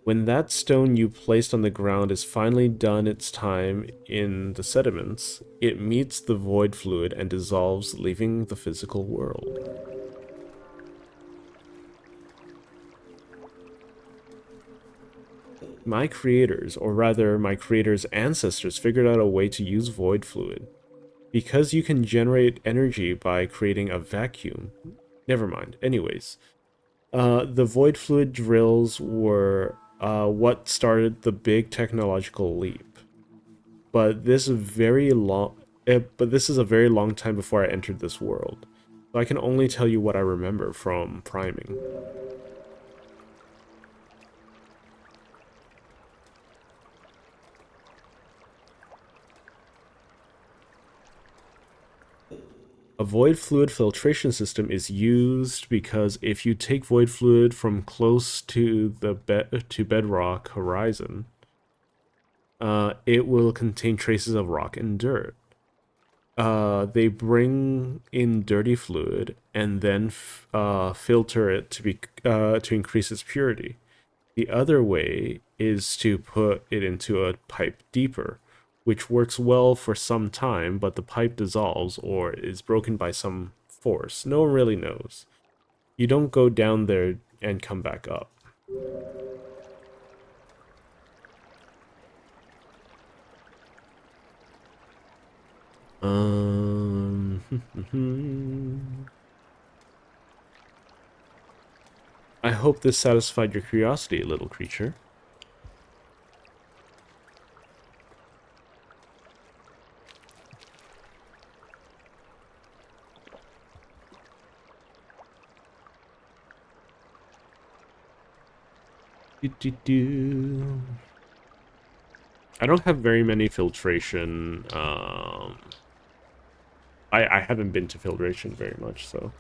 A: When that stone you placed on the ground is finally done its time in the sediments, it meets the void fluid and dissolves, leaving the physical world. My creators, or rather my creators' ancestors, figured out a way to use void fluid. Because you can generate energy by creating a vacuum. Never mind. Anyways, the void fluid drills were what started the big technological leap. But this is a very long time before I entered this world. So I can only tell you what I remember from priming. A void fluid filtration system is used because if you take void fluid from close to the bedrock horizon, it will contain traces of rock and dirt. They bring in dirty fluid and then filter it to increase its purity. The other way is to put it into a pipe deeper, which works well for some time, but the pipe dissolves or is broken by some force. No one really knows. You don't go down there and come back up. I hope this satisfied your curiosity, little creature. I don't have very many filtration. I haven't been to filtration very much, so.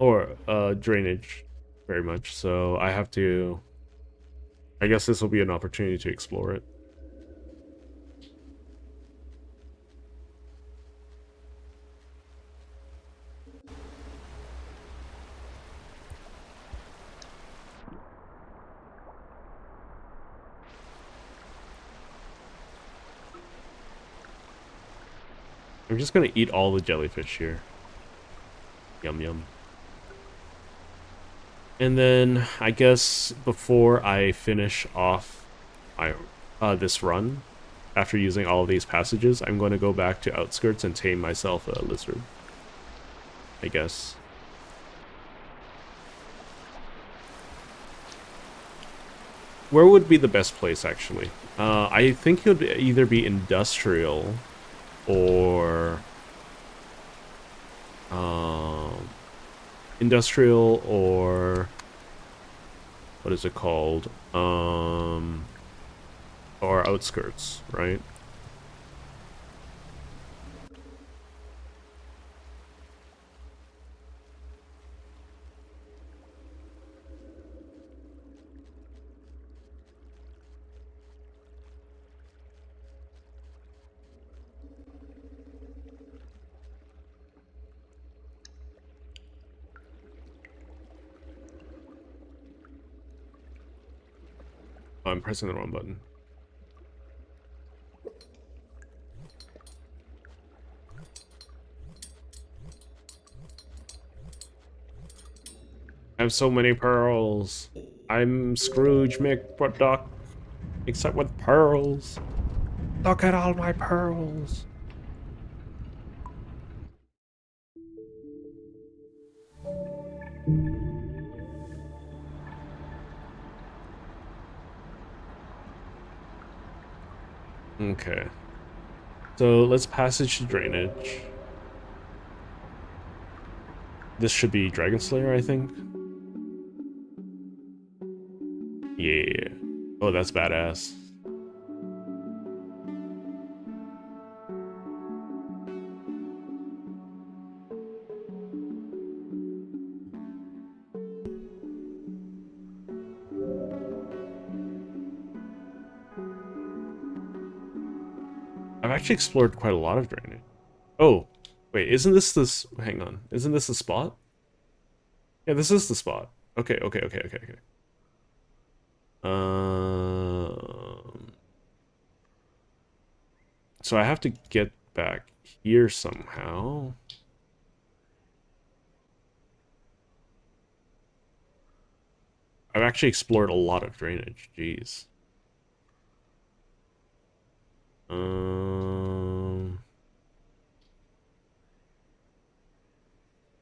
A: Or drainage very much, so I have to. I guess this will be an opportunity to explore it. I'm just gonna eat all the jellyfish here. Yum yum. And then I guess before I finish off my this run, after using all of these passages, I'm going to go back to Outskirts and tame myself a lizard. I guess. Where would be the best place, actually? I think it would either be industrial or industrial or what is it called? Or outskirts, right? Oh, I'm pressing the wrong button. I have so many pearls. I'm Scrooge McDuck, except with pearls. Look at all my pearls. Okay. So let's passage to drainage. This should be Dragon Slayer, I think. Yeah. Oh, that's badass. I've actually explored quite a lot of drainage. Oh, wait, isn't this this? Hang on, isn't this the spot? Yeah, this is the spot. Okay, okay, okay, okay, okay. Um, so I have to get back here somehow. I've actually explored a lot of drainage. Jeez. Um,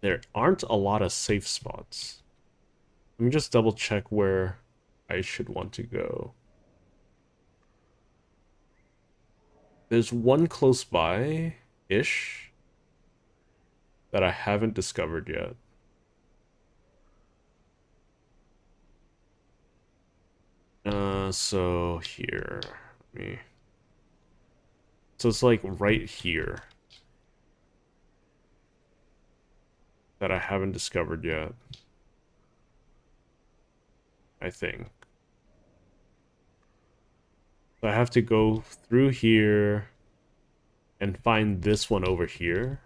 A: there aren't a lot of safe spots. Let me just double check where I should want to go. There's one close by-ish that I haven't discovered yet. So here, me. So it's like right here that I haven't discovered yet. I think. So I have to go through here and find this one over here,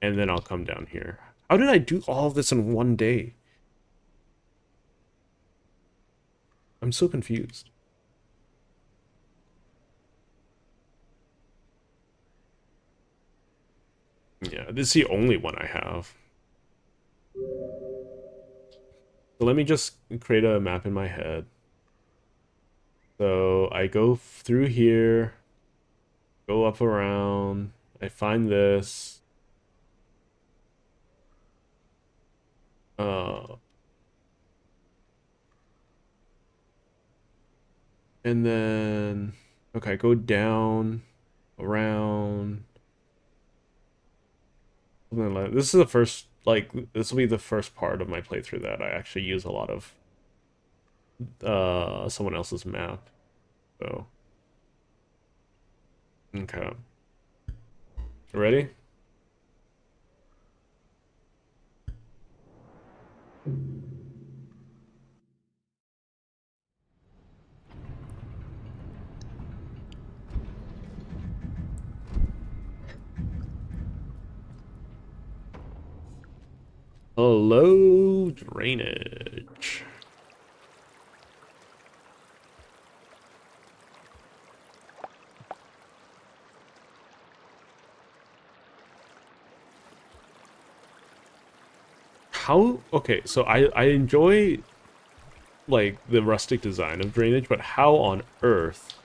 A: and then I'll come down here. How did I do all of this in one day? I'm so confused. Yeah, this is the only one I have. So let me just create a map in my head. So I go through here, go up around, I find this. Uh, and then, okay, go down, around. Something like this is the first, like, this will be the first part of my playthrough that I actually use a lot of someone else's map. So, okay. Ready? Hello, drainage. How, okay, so I enjoy like the rustic design of drainage, but how on earth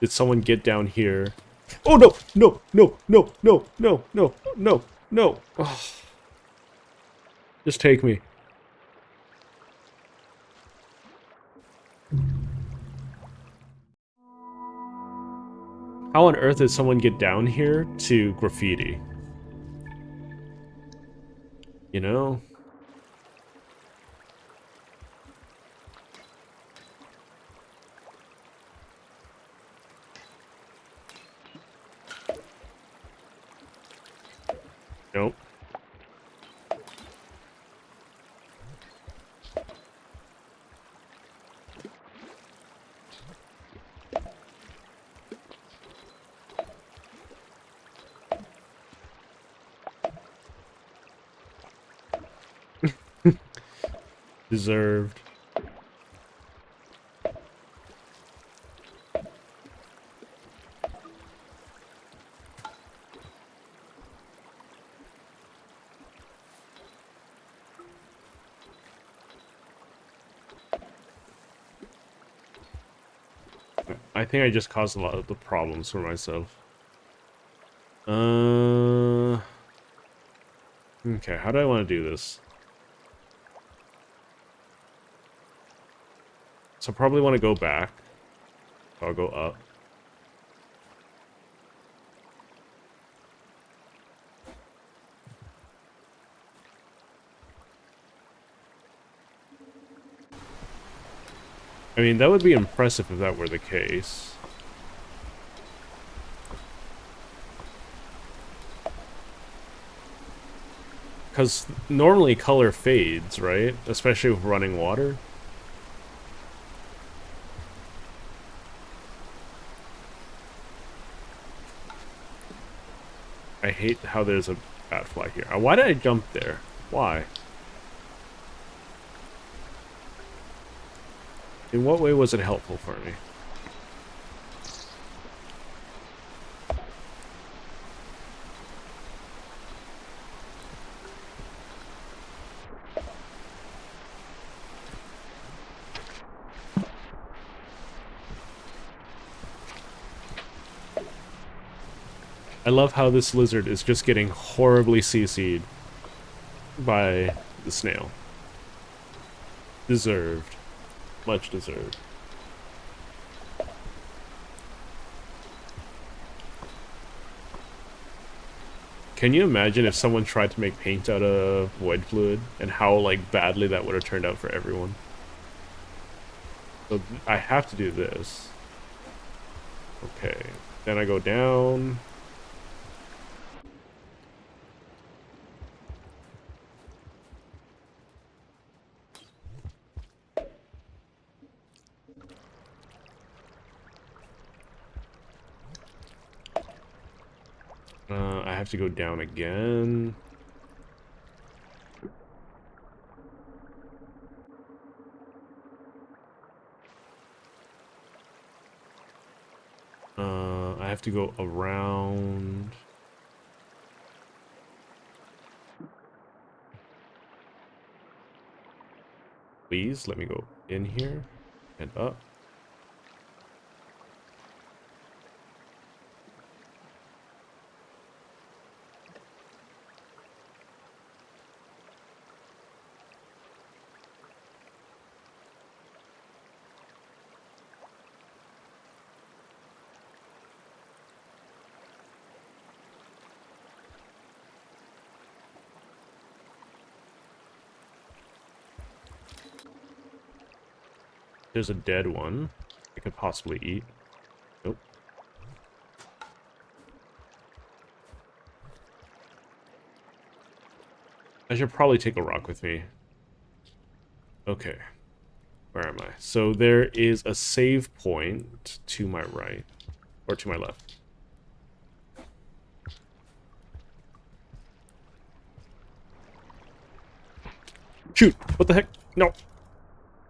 A: did someone get down here? Oh no, no, no, no, no, no, no, no, no. Ugh. Just take me. How on earth did someone get down here to graffiti? You know? Nope. Deserved. I think I just caused a lot of the problems for myself. Okay, how do I want to do this? So I probably want to go back. I'll go up. I mean, that would be impressive if that were the case. Because normally color fades, right? Especially with running water. I hate how there's a bat flag here. Why did I jump there? Why? In what way was it helpful for me? I love how this lizard is just getting horribly CC'd by the snail. Deserved. Much deserved. Can you imagine if someone tried to make paint out of void fluid and how like badly that would have turned out for everyone? So I have to do this. Okay. Then I go down. I have to go down again. I have to go around. Please let me go in here and up. There's a dead one I could possibly eat. Nope. I should probably take a rock with me. Okay. Where am I? So there is a save point to my right. Or to my left. Shoot! What the heck? No!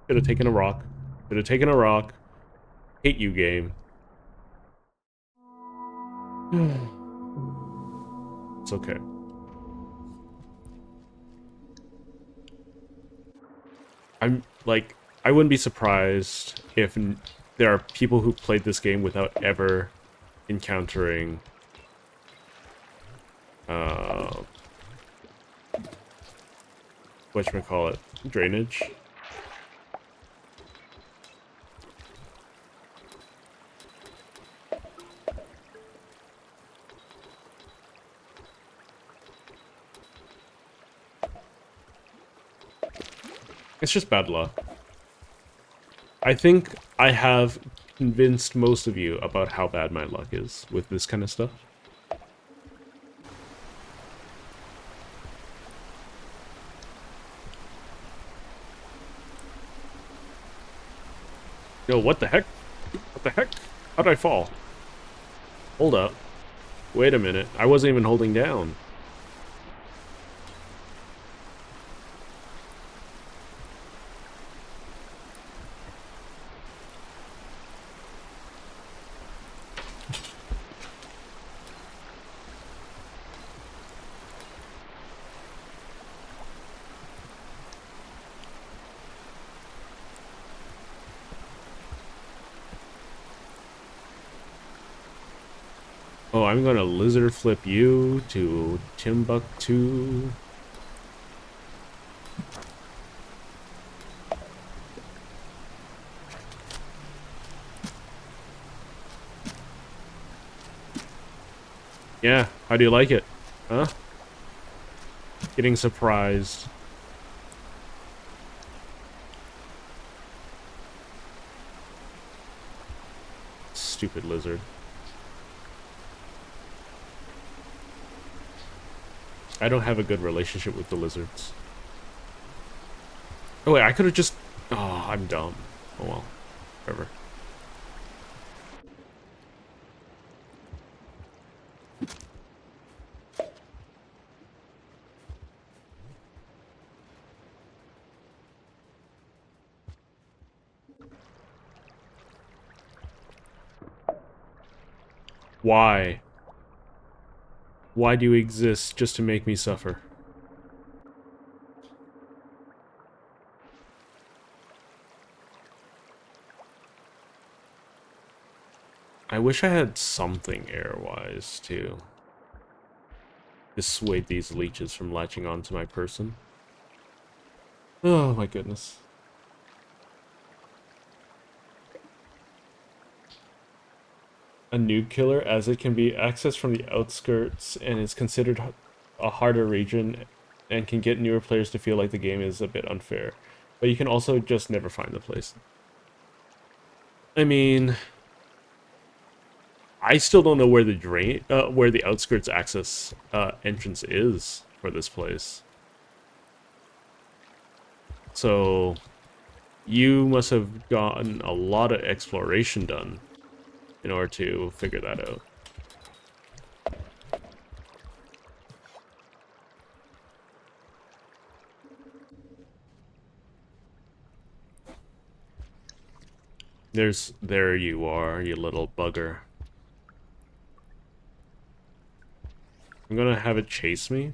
A: Should have taken a rock. Should have taken a rock. Hate you, game. It's okay. I'm, like, I wouldn't be surprised if there are people who played this game without ever encountering whatchamacallit, drainage. It's just bad luck. I think I have convinced most of you about how bad my luck is with this kind of stuff. Yo, what the heck? What the heck? How'd I fall? Hold up. Wait a minute. I wasn't even holding down. Oh, I'm gonna lizard flip you to Timbuktu. Yeah, how do you like it? Huh? Getting surprised. Stupid lizard. I don't have a good relationship with the lizards. Oh wait, I could have just... Oh, I'm dumb. Oh well. Whatever. Why? Why do you exist just to make me suffer? I wish I had something air-wise, too. Dissuade these leeches from latching onto my person. Oh my goodness. A nude killer, as it can be accessed from the outskirts and is considered a harder region and can get newer players to feel like the game is a bit unfair. But you can also just never find the place. I mean, I still don't know where where the outskirts access entrance is for this place. So you must have gotten a lot of exploration done in order to figure that out. There you are, you little bugger. I'm gonna have it chase me.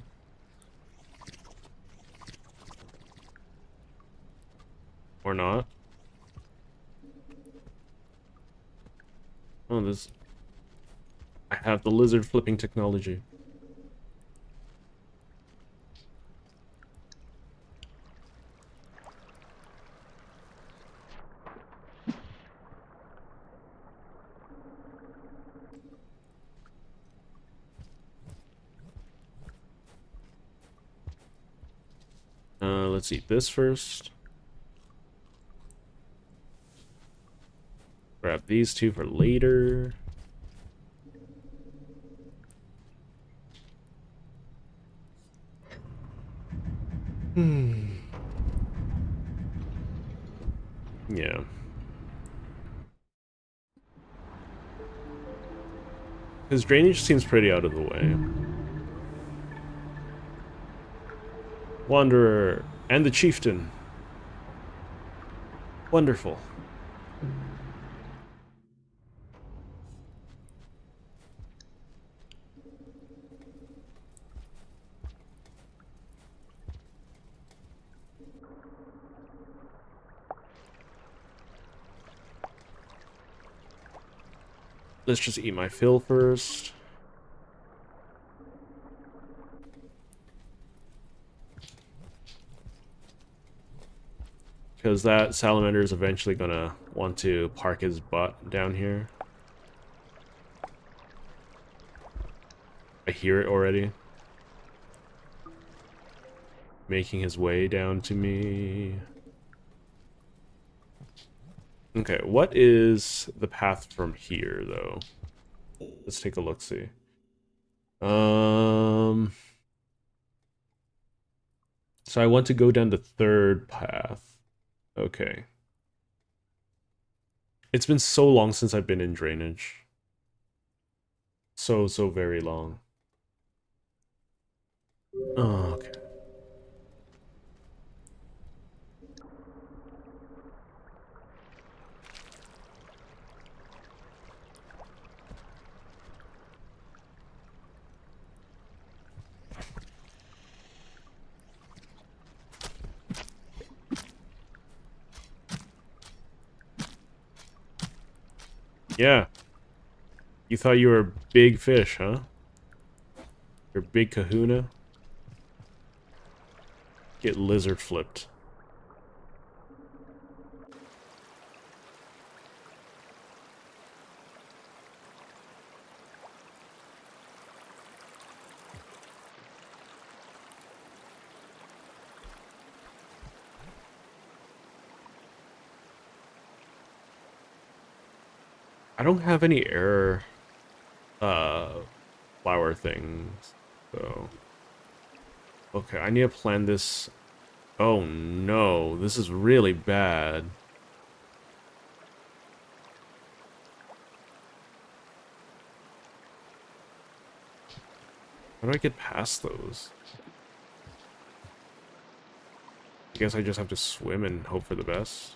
A: Or not. Oh, this... I have the lizard flipping technology. Let's eat this first. Grab these two for later. Yeah. His drainage seems pretty out of the way. Wanderer and the chieftain. Wonderful. Let's just eat my fill first. Because that salamander is eventually gonna want to park his butt down here. I hear it already. Making his way down to me. Okay, what is the path from here, though? Let's take a look-see. So I want to go down the third path. Okay. It's been so long since I've been in drainage. So very long. Oh, okay. Yeah. You thought you were a big fish, huh? You're a big kahuna? Get lizard flipped. I don't have any air flower things, so okay, I need to plan this. Oh no, this is really bad. How do I get past those? I guess I just have to swim and hope for the best.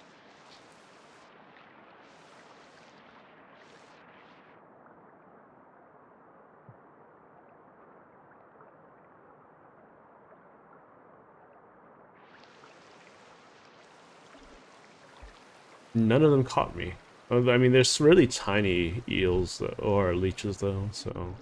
A: None of them caught me. I mean, there's really tiny eels though, or leeches though, so...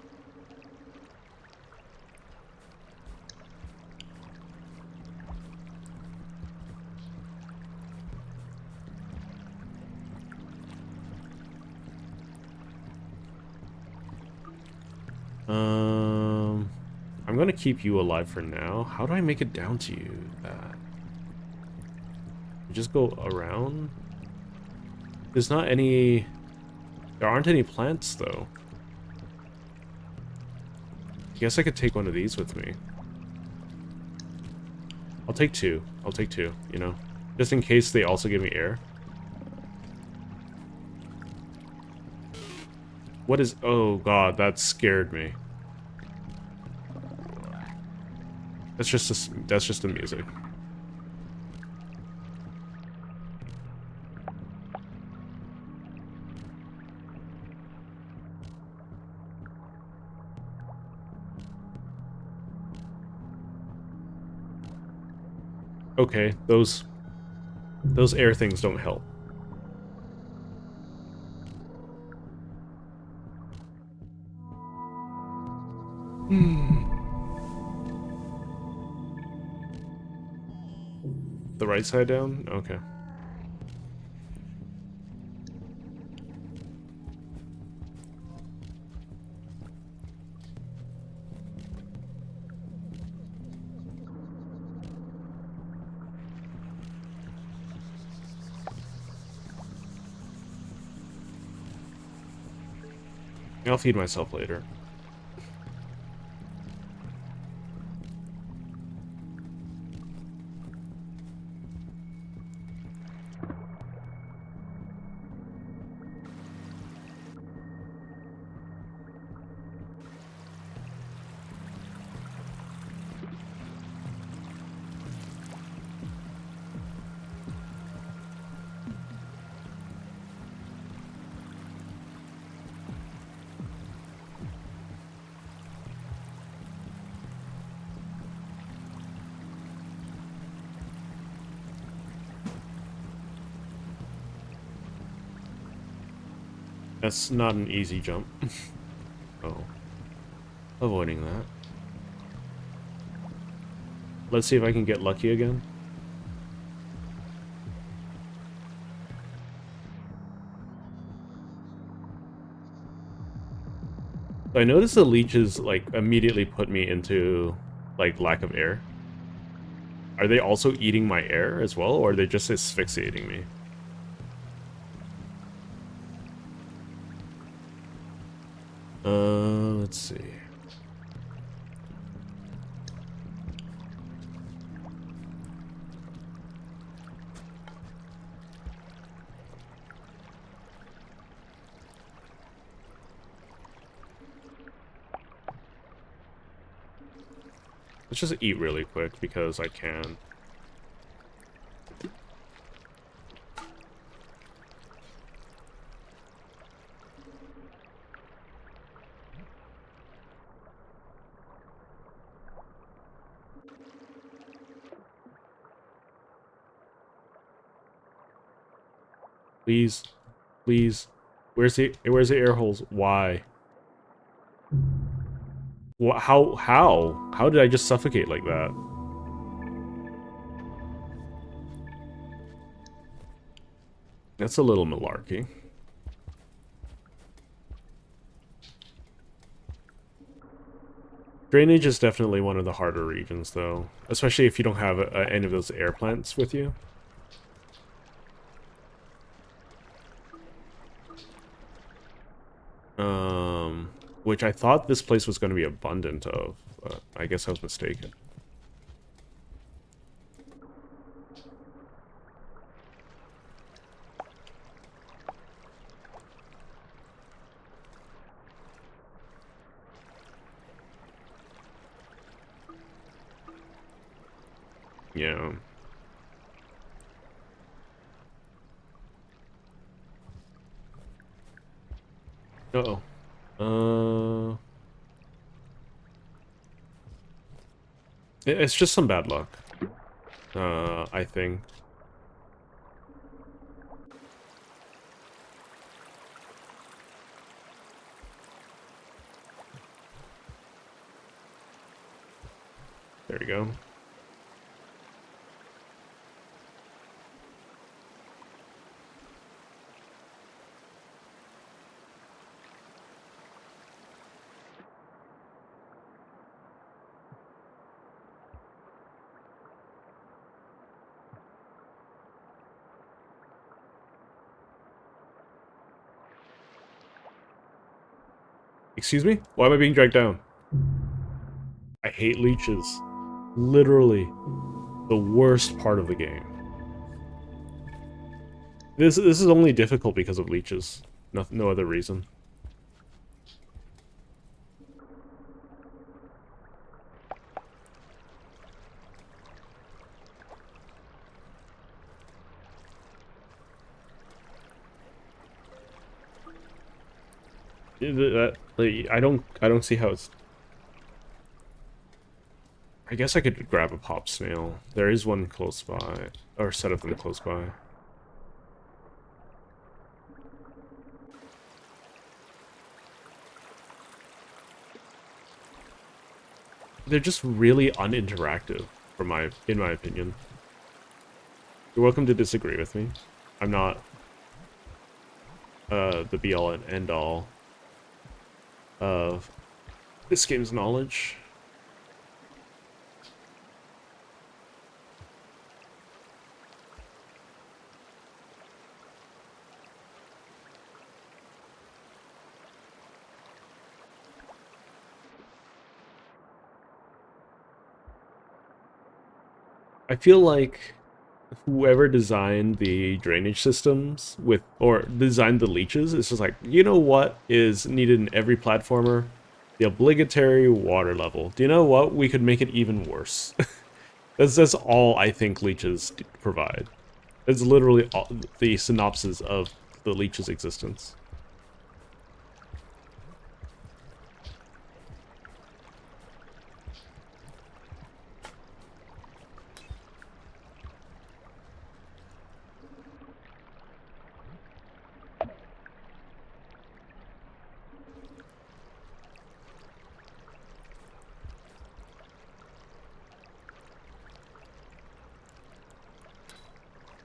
A: I'm gonna keep you alive for now. How do I make it down to you? Just go around? There's not any... There aren't any plants, though. I guess I could take one of these with me. I'll take two. I'll take two, you know? Just in case they also give me air. What is... Oh, God, that scared me. That's just the music. Okay, those air things don't help. The right side down? Okay. I'll feed myself later. That's not an easy jump. Oh. Avoiding that. Let's see if I can get lucky again. I noticed the leeches, like, immediately put me into, like, lack of air. Are they also eating my air as well, or are they just asphyxiating me? Let's see. Let's just eat really quick because I can. Please. Please. Where's the air holes? Why? How did I just suffocate like that? That's a little malarkey. Drainage is definitely one of the harder regions, though. Especially if you don't have any of those air plants with you. Which I thought this place was going to be abundant of, but I guess I was mistaken. Yeah. Uh-oh. It's just some bad luck. I think. There you go. Excuse me? Why am I being dragged down? I hate leeches. Literally the worst part of the game. This is only difficult because of leeches. No other reason. I don't see how it's. I guess I could grab a pop snail. There is one close by, or a set of them close by. They're just really uninteractive, in my opinion. You're welcome to disagree with me. I'm not the be-all and end-all of this game's knowledge. I feel like whoever designed the drainage systems or designed the leeches is just like, you know what is needed in every platformer? The obligatory water level. Do you know what? We could make it even worse. That's all I think leeches provide. It's literally all, the synopsis of the leech's existence.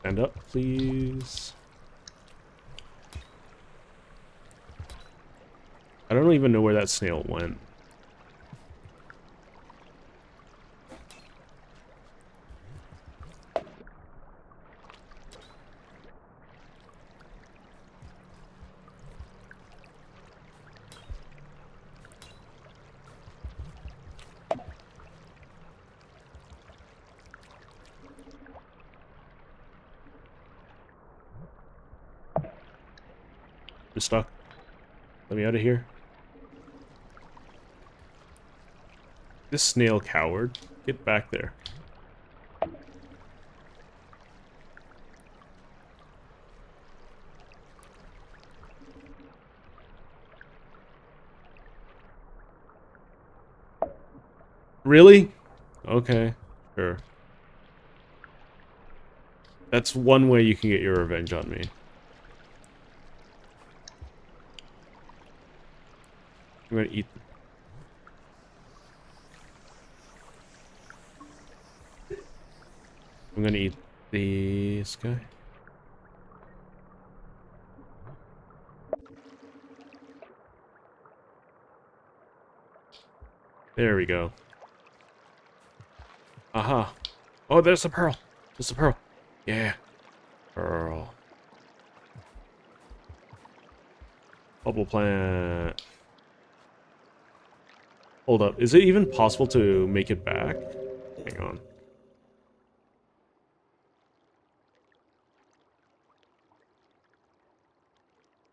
A: Stand up, please. I don't even know where that snail went. You're stuck. Let me out of here. This snail coward. Get back there. Really? Okay. Sure. That's one way you can get your revenge on me. I'm gonna eat. I'm gonna eat this guy. There we go. Aha. Oh, there's a pearl. There's a pearl. Yeah. Pearl. Bubble plant. Hold up. Is it even possible to make it back? Hang on.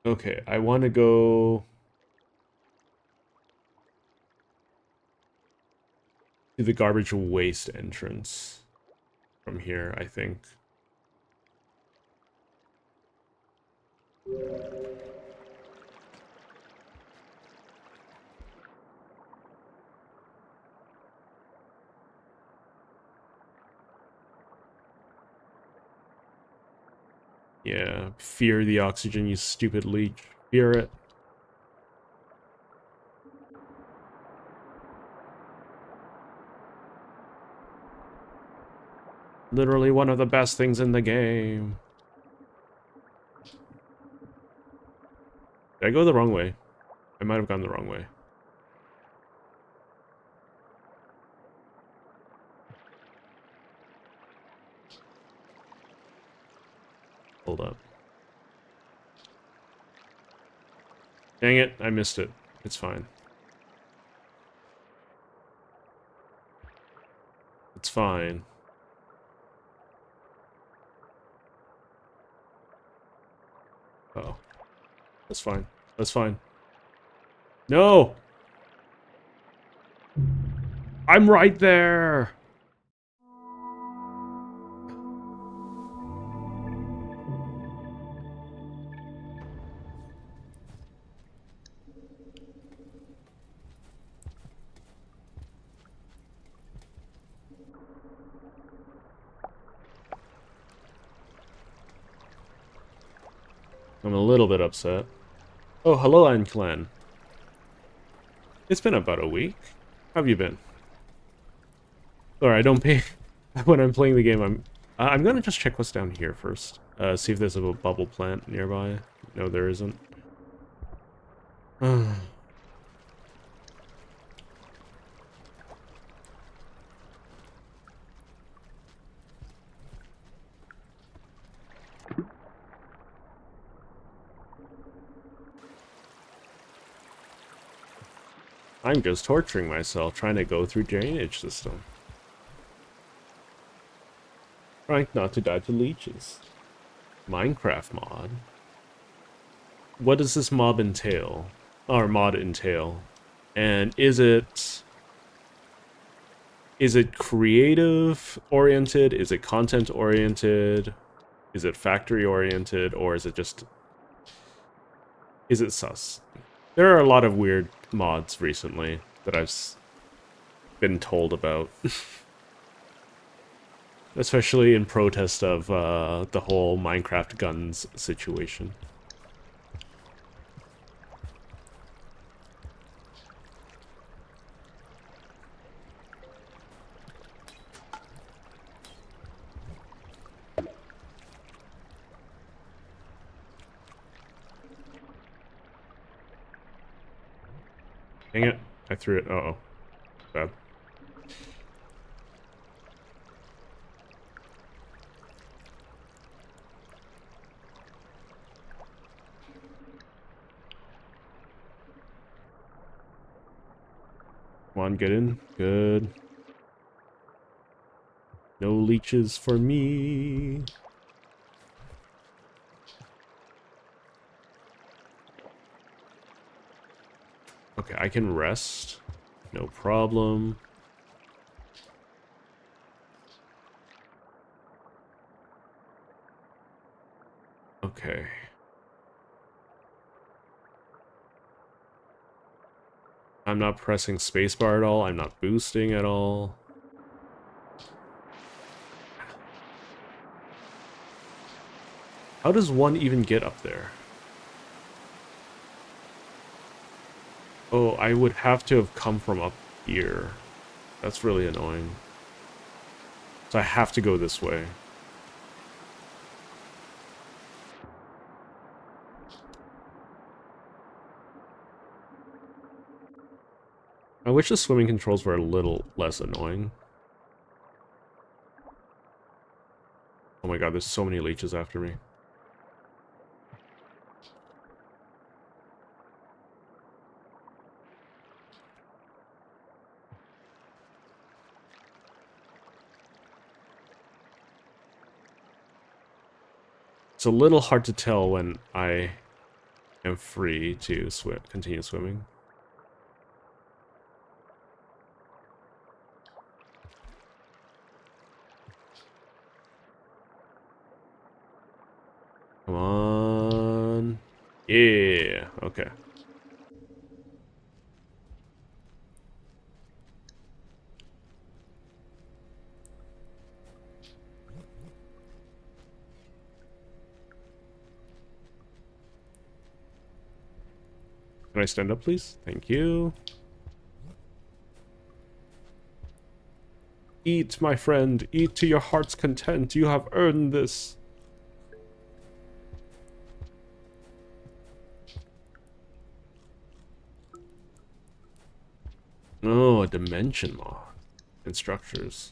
A: Okay, I want to go to the garbage waste entrance from here, I think. Yeah, fear the oxygen, you stupid leech. Fear it. Literally one of the best things in the game. Did I go the wrong way? I might have gone the wrong way. Hold up. Dang it, I missed it. It's fine. It's fine. Uh-oh. That's fine. That's fine. No! I'm right there! I'm a little bit upset. Oh, hello, Anklan. It's been about a week. How have you been? Sorry, I don't pay... when I'm playing the game, I'm gonna just check what's down here first. See if there's a bubble plant nearby. No, there isn't. I'm just torturing myself trying to go through drainage system. Trying not to die to leeches. Minecraft mod. What does this mob entail? Or mod entail? And is it creative oriented? Is it content oriented? Is it factory oriented? Or is it just... is it sus? There are a lot of weird mods recently that I've been told about. Especially in protest of the whole Minecraft guns situation. Dang it. I threw it. Uh-oh. Bad. Come on, get in. Good. No leeches for me. Okay, I can rest. No problem. Okay. I'm not pressing spacebar at all. I'm not boosting at all. How does one even get up there? Oh, I would have to have come from up here. That's really annoying. So I have to go this way. I wish the swimming controls were a little less annoying. Oh my god, there's so many leeches after me. It's a little hard to tell when I am free to continue swimming. Come on. Yeah, okay. Can I stand up, please? Thank you. Eat, my friend. Eat to your heart's content. You have earned this. Oh, a dimension law. And structures.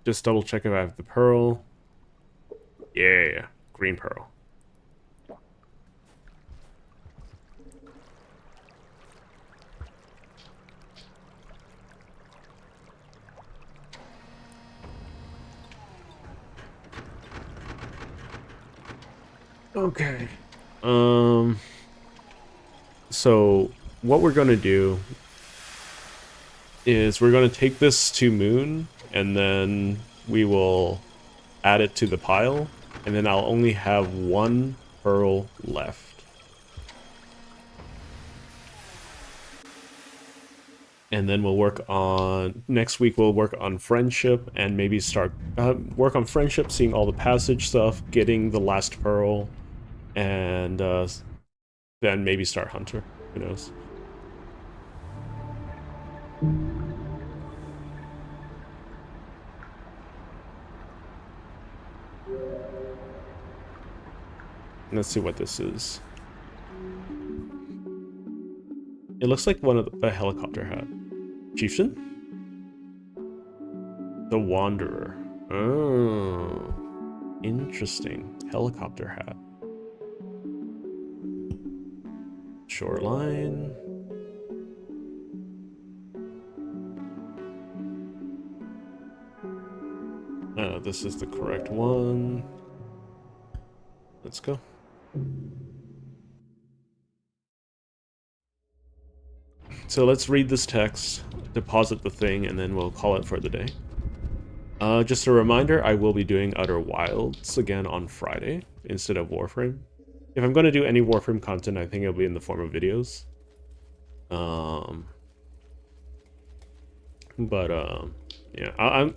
A: Just double check if I have the pearl. Yeah, green pearl. Okay. So what we're gonna do is we're gonna take this to Moon, and then we will add it to the pile, and then I'll only have one pearl left. And then we'll work on, next week we'll work on friendship, and maybe start, work on friendship, seeing all the passage stuff, getting the last pearl, and then maybe start Hunter. Who knows? Let's see what this is. It looks like one of a helicopter hat. Chieftain? The Wanderer. Oh, interesting. Helicopter hat. Shoreline. This is the correct one. Let's go. So let's read this text, deposit the thing, and then we'll call it for the day. Just a reminder, I will be doing Outer Wilds again on Friday instead of Warframe. If I'm going to do any Warframe content, I think it'll be in the form of videos. Yeah,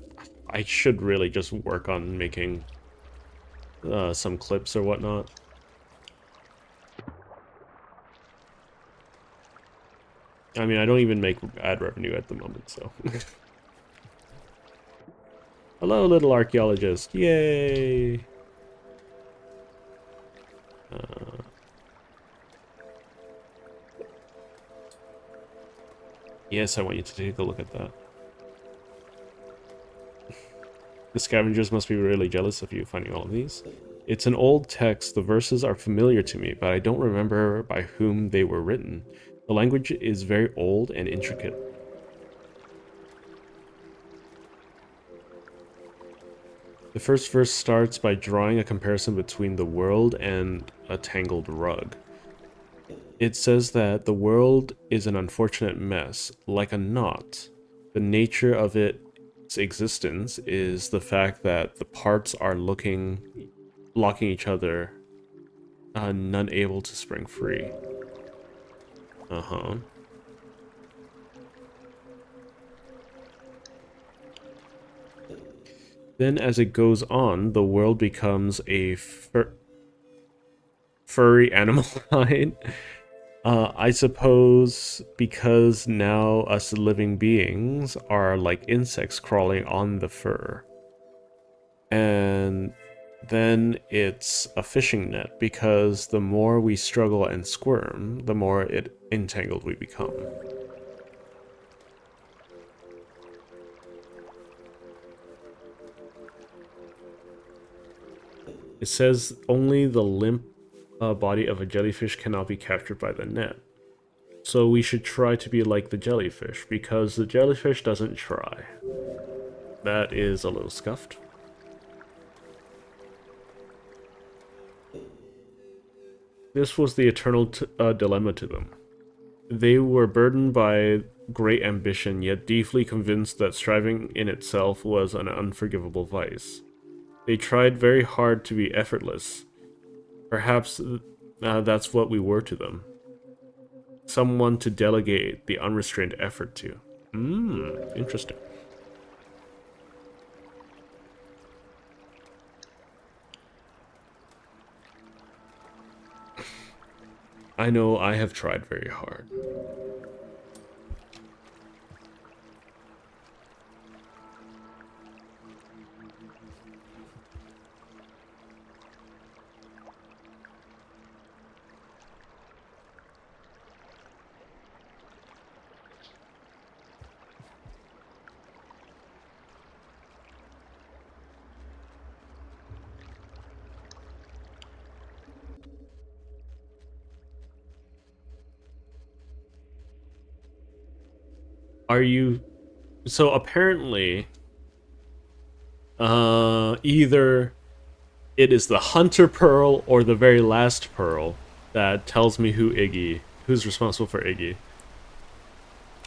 A: I should really just work on making some clips or whatnot. I mean, I don't even make ad revenue at the moment, so. Hello, little archaeologist. Yay! Yes, I want you to take a look at that. The scavengers must be really jealous of you finding all of these. It's an old text. The verses are familiar to me, but I don't remember by whom they were written. The language is very old and intricate. The first verse starts by drawing a comparison between the world and a tangled rug. It says that the world is an unfortunate mess, like a knot. The nature of its existence is the fact that the parts are blocking each other, none able to spring free. Uh-huh. Then as it goes on, the world becomes a furry animal line. I suppose because now us living beings are like insects crawling on the fur. And then it's a fishing net because the more we struggle and squirm, the more entangled we become. It says only the limp body of a jellyfish cannot be captured by the net. So we should try to be like the jellyfish, because the jellyfish doesn't try. That is a little scuffed. This was the eternal dilemma to them. They were burdened by great ambition, yet deeply convinced that striving in itself was an unforgivable vice. They tried very hard to be effortless. Perhaps that's what we were to them. Someone to delegate the unrestrained effort to. Interesting. I know I have tried very hard. Are you... So apparently, either it is the Hunter Pearl or the very last Pearl that tells me who's responsible for Iggy.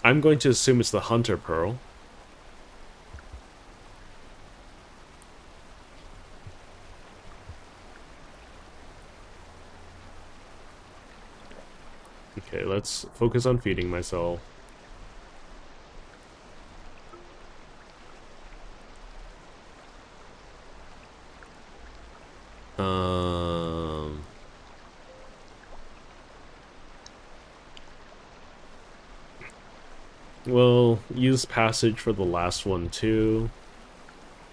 A: I'm going to assume it's the Hunter Pearl. Okay, let's focus on feeding myself. We'll use passage for the last one too.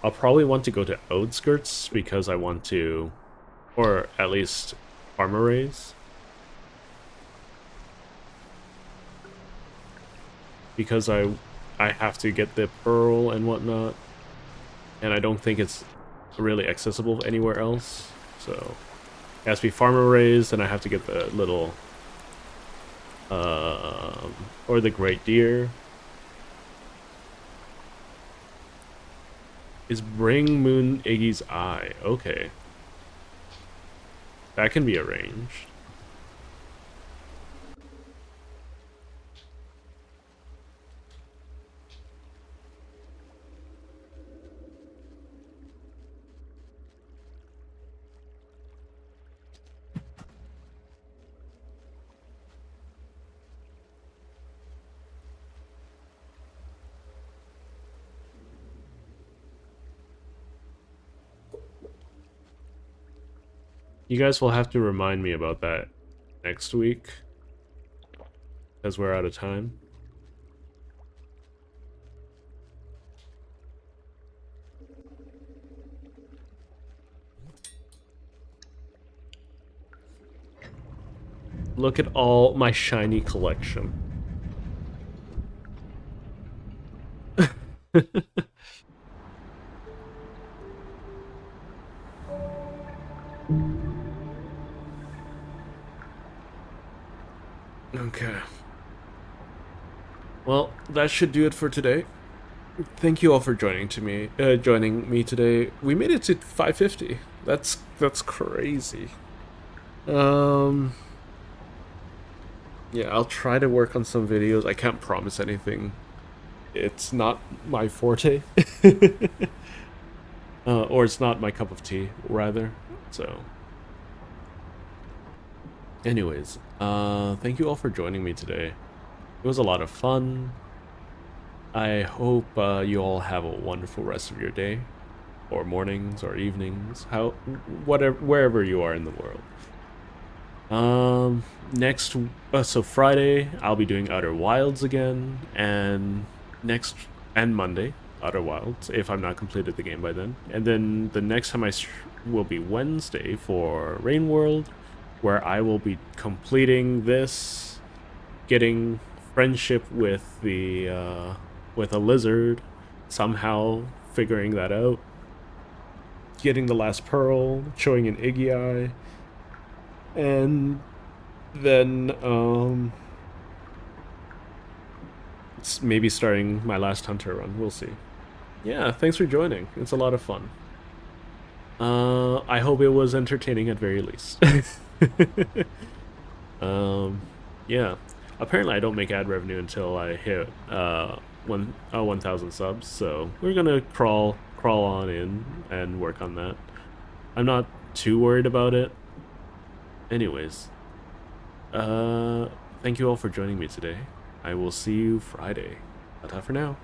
A: I'll probably want to go to Outskirts because I want to, or at least armor raise. Because I have to get the pearl and whatnot, and I don't think it's really accessible anywhere else. So it has to be farmer raised, and I have to get the little or the great deer. Is Bring Moon Iggy's eye? Okay, that can be arranged. You guys will have to remind me about that next week, because we're out of time. Look at all my shiny collection. Okay. Well, that should do it for today. Thank you all for joining me today. We made it to 550. That's crazy. Yeah, I'll try to work on some videos. I can't promise anything. It's not my forte. Or it's not my cup of tea, rather. So, anyways, thank you all for joining me today. It was a lot of fun. I hope you all have a wonderful rest of your day, or mornings, or evenings, wherever you are in the world. Next, so Friday I'll be doing Outer Wilds again, and next and Monday Outer Wilds if I'm not completed the game by then, and then the next time will be Wednesday for Rain World, where I will be completing this, getting friendship with the with a lizard, somehow figuring that out, getting the last pearl, showing an Iggy eye, and then maybe starting my last hunter run. We'll see. Yeah, thanks for joining. It's a lot of fun. I hope it was entertaining at very least. Yeah. Apparently I don't make ad revenue until I hit 1,000 subs, so we're gonna crawl on in and work on that. I'm not too worried about it. Anyways, thank you all for joining me today. I will see you Friday. Ta-ta for now.